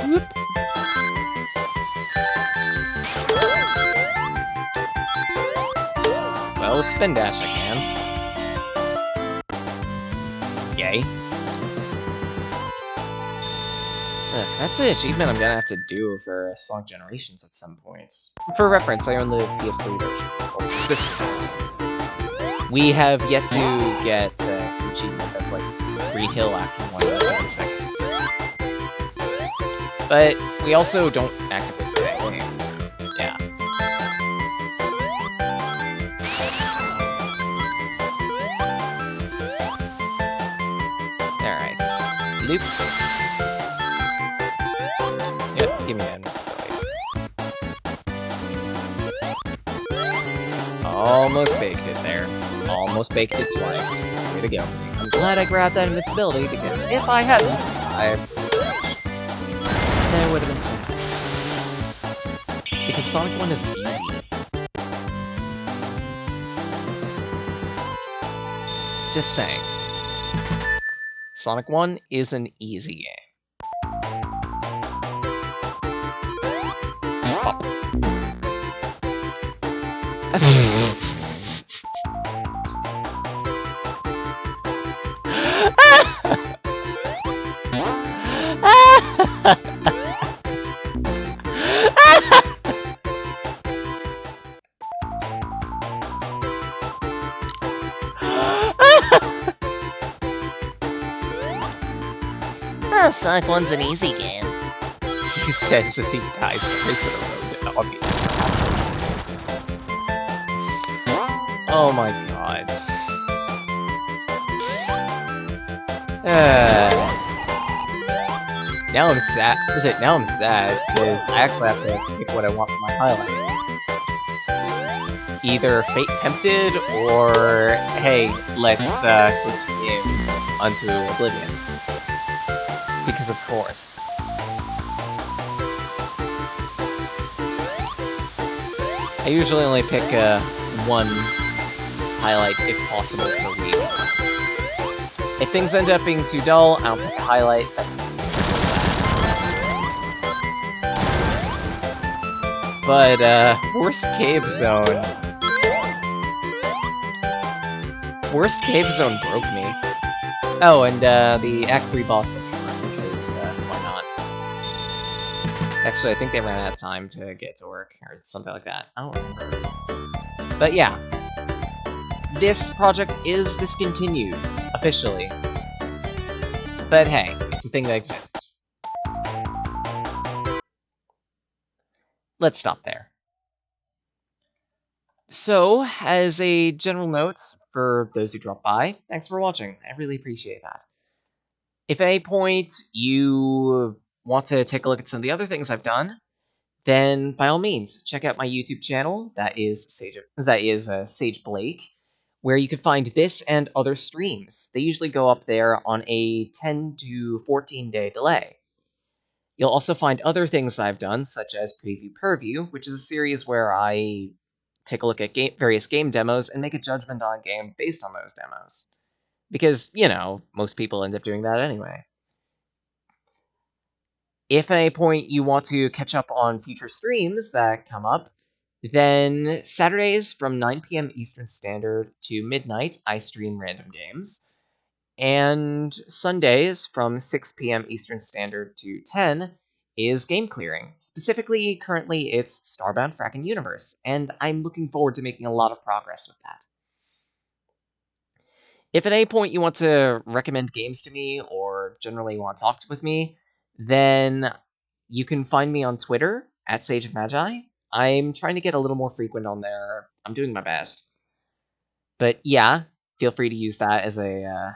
Whoop. Well, with spin dash I can. Yay. That's an achievement I'm gonna have to do for Sonic Generations at some point. For reference, I own the PS3 version. Or sister does. We have yet to get an achievement that's like free hill after 1 seconds. But we also don't actively play that game, so yeah. Alright. Loop. Yep, give me that invincibility. Almost baked it there. Almost baked it twice. Way to go. I'm glad I grabbed that invincibility, because if I hadn't, that would have been sad. Because Sonic 1 is easy. Just saying. Sonic 1 is an easy game. Oh. Sonic 1's an easy game. He says as he dives straight to the road. Obviously. Oh my god. Now I'm sad. Now I'm sad because I actually have to pick what I want for my highlight. Either Fate Tempted or hey, let's switch the game onto Oblivion. Because of course. I usually only pick one highlight if possible per week. If things end up being too dull, I'll pick a highlight. But Worst Cave Zone. Worst Cave Zone broke me. Oh, and the Act 3 boss doesn't work because why not? Actually, I think they ran out of time to get to work or something like that. I don't remember. But yeah. This project is discontinued, officially. But hey, it's a thing that exists. Let's stop there. So, as a general note, for those who drop by, thanks for watching. I really appreciate that. If at any point you want to take a look at some of the other things I've done, then by all means, check out my YouTube channel. That is Sage Blake, where you can find this and other streams. They usually go up there on a 10 to 14 day delay. You'll also find other things that I've done, such as Preview Purview, which is a series where I take a look at various game demos and make a judgment on a game based on those demos. Because, you know, most people end up doing that anyway. If at any point you want to catch up on future streams that come up, then Saturdays from 9 p.m. Eastern Standard to midnight, I stream random games. And Sundays from 6 p.m. Eastern Standard to 10 is game clearing. Specifically, currently it's Starbound Frackin' Universe, and I'm looking forward to making a lot of progress with that. If at any point you want to recommend games to me, or generally want to talk with me, then you can find me on Twitter, @SageOfMagi. I'm trying to get a little more frequent on there. I'm doing my best. But yeah, feel free to use that as a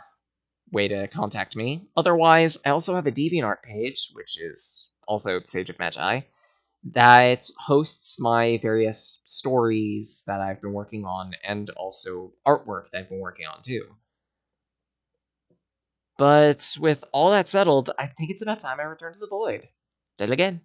way to contact me. Otherwise, I also have a DeviantArt page, which is also Sage of Magi, that hosts my various stories that I've been working on, and also artwork that I've been working on too. But with all that settled, I think it's about time I return to the void. Then again.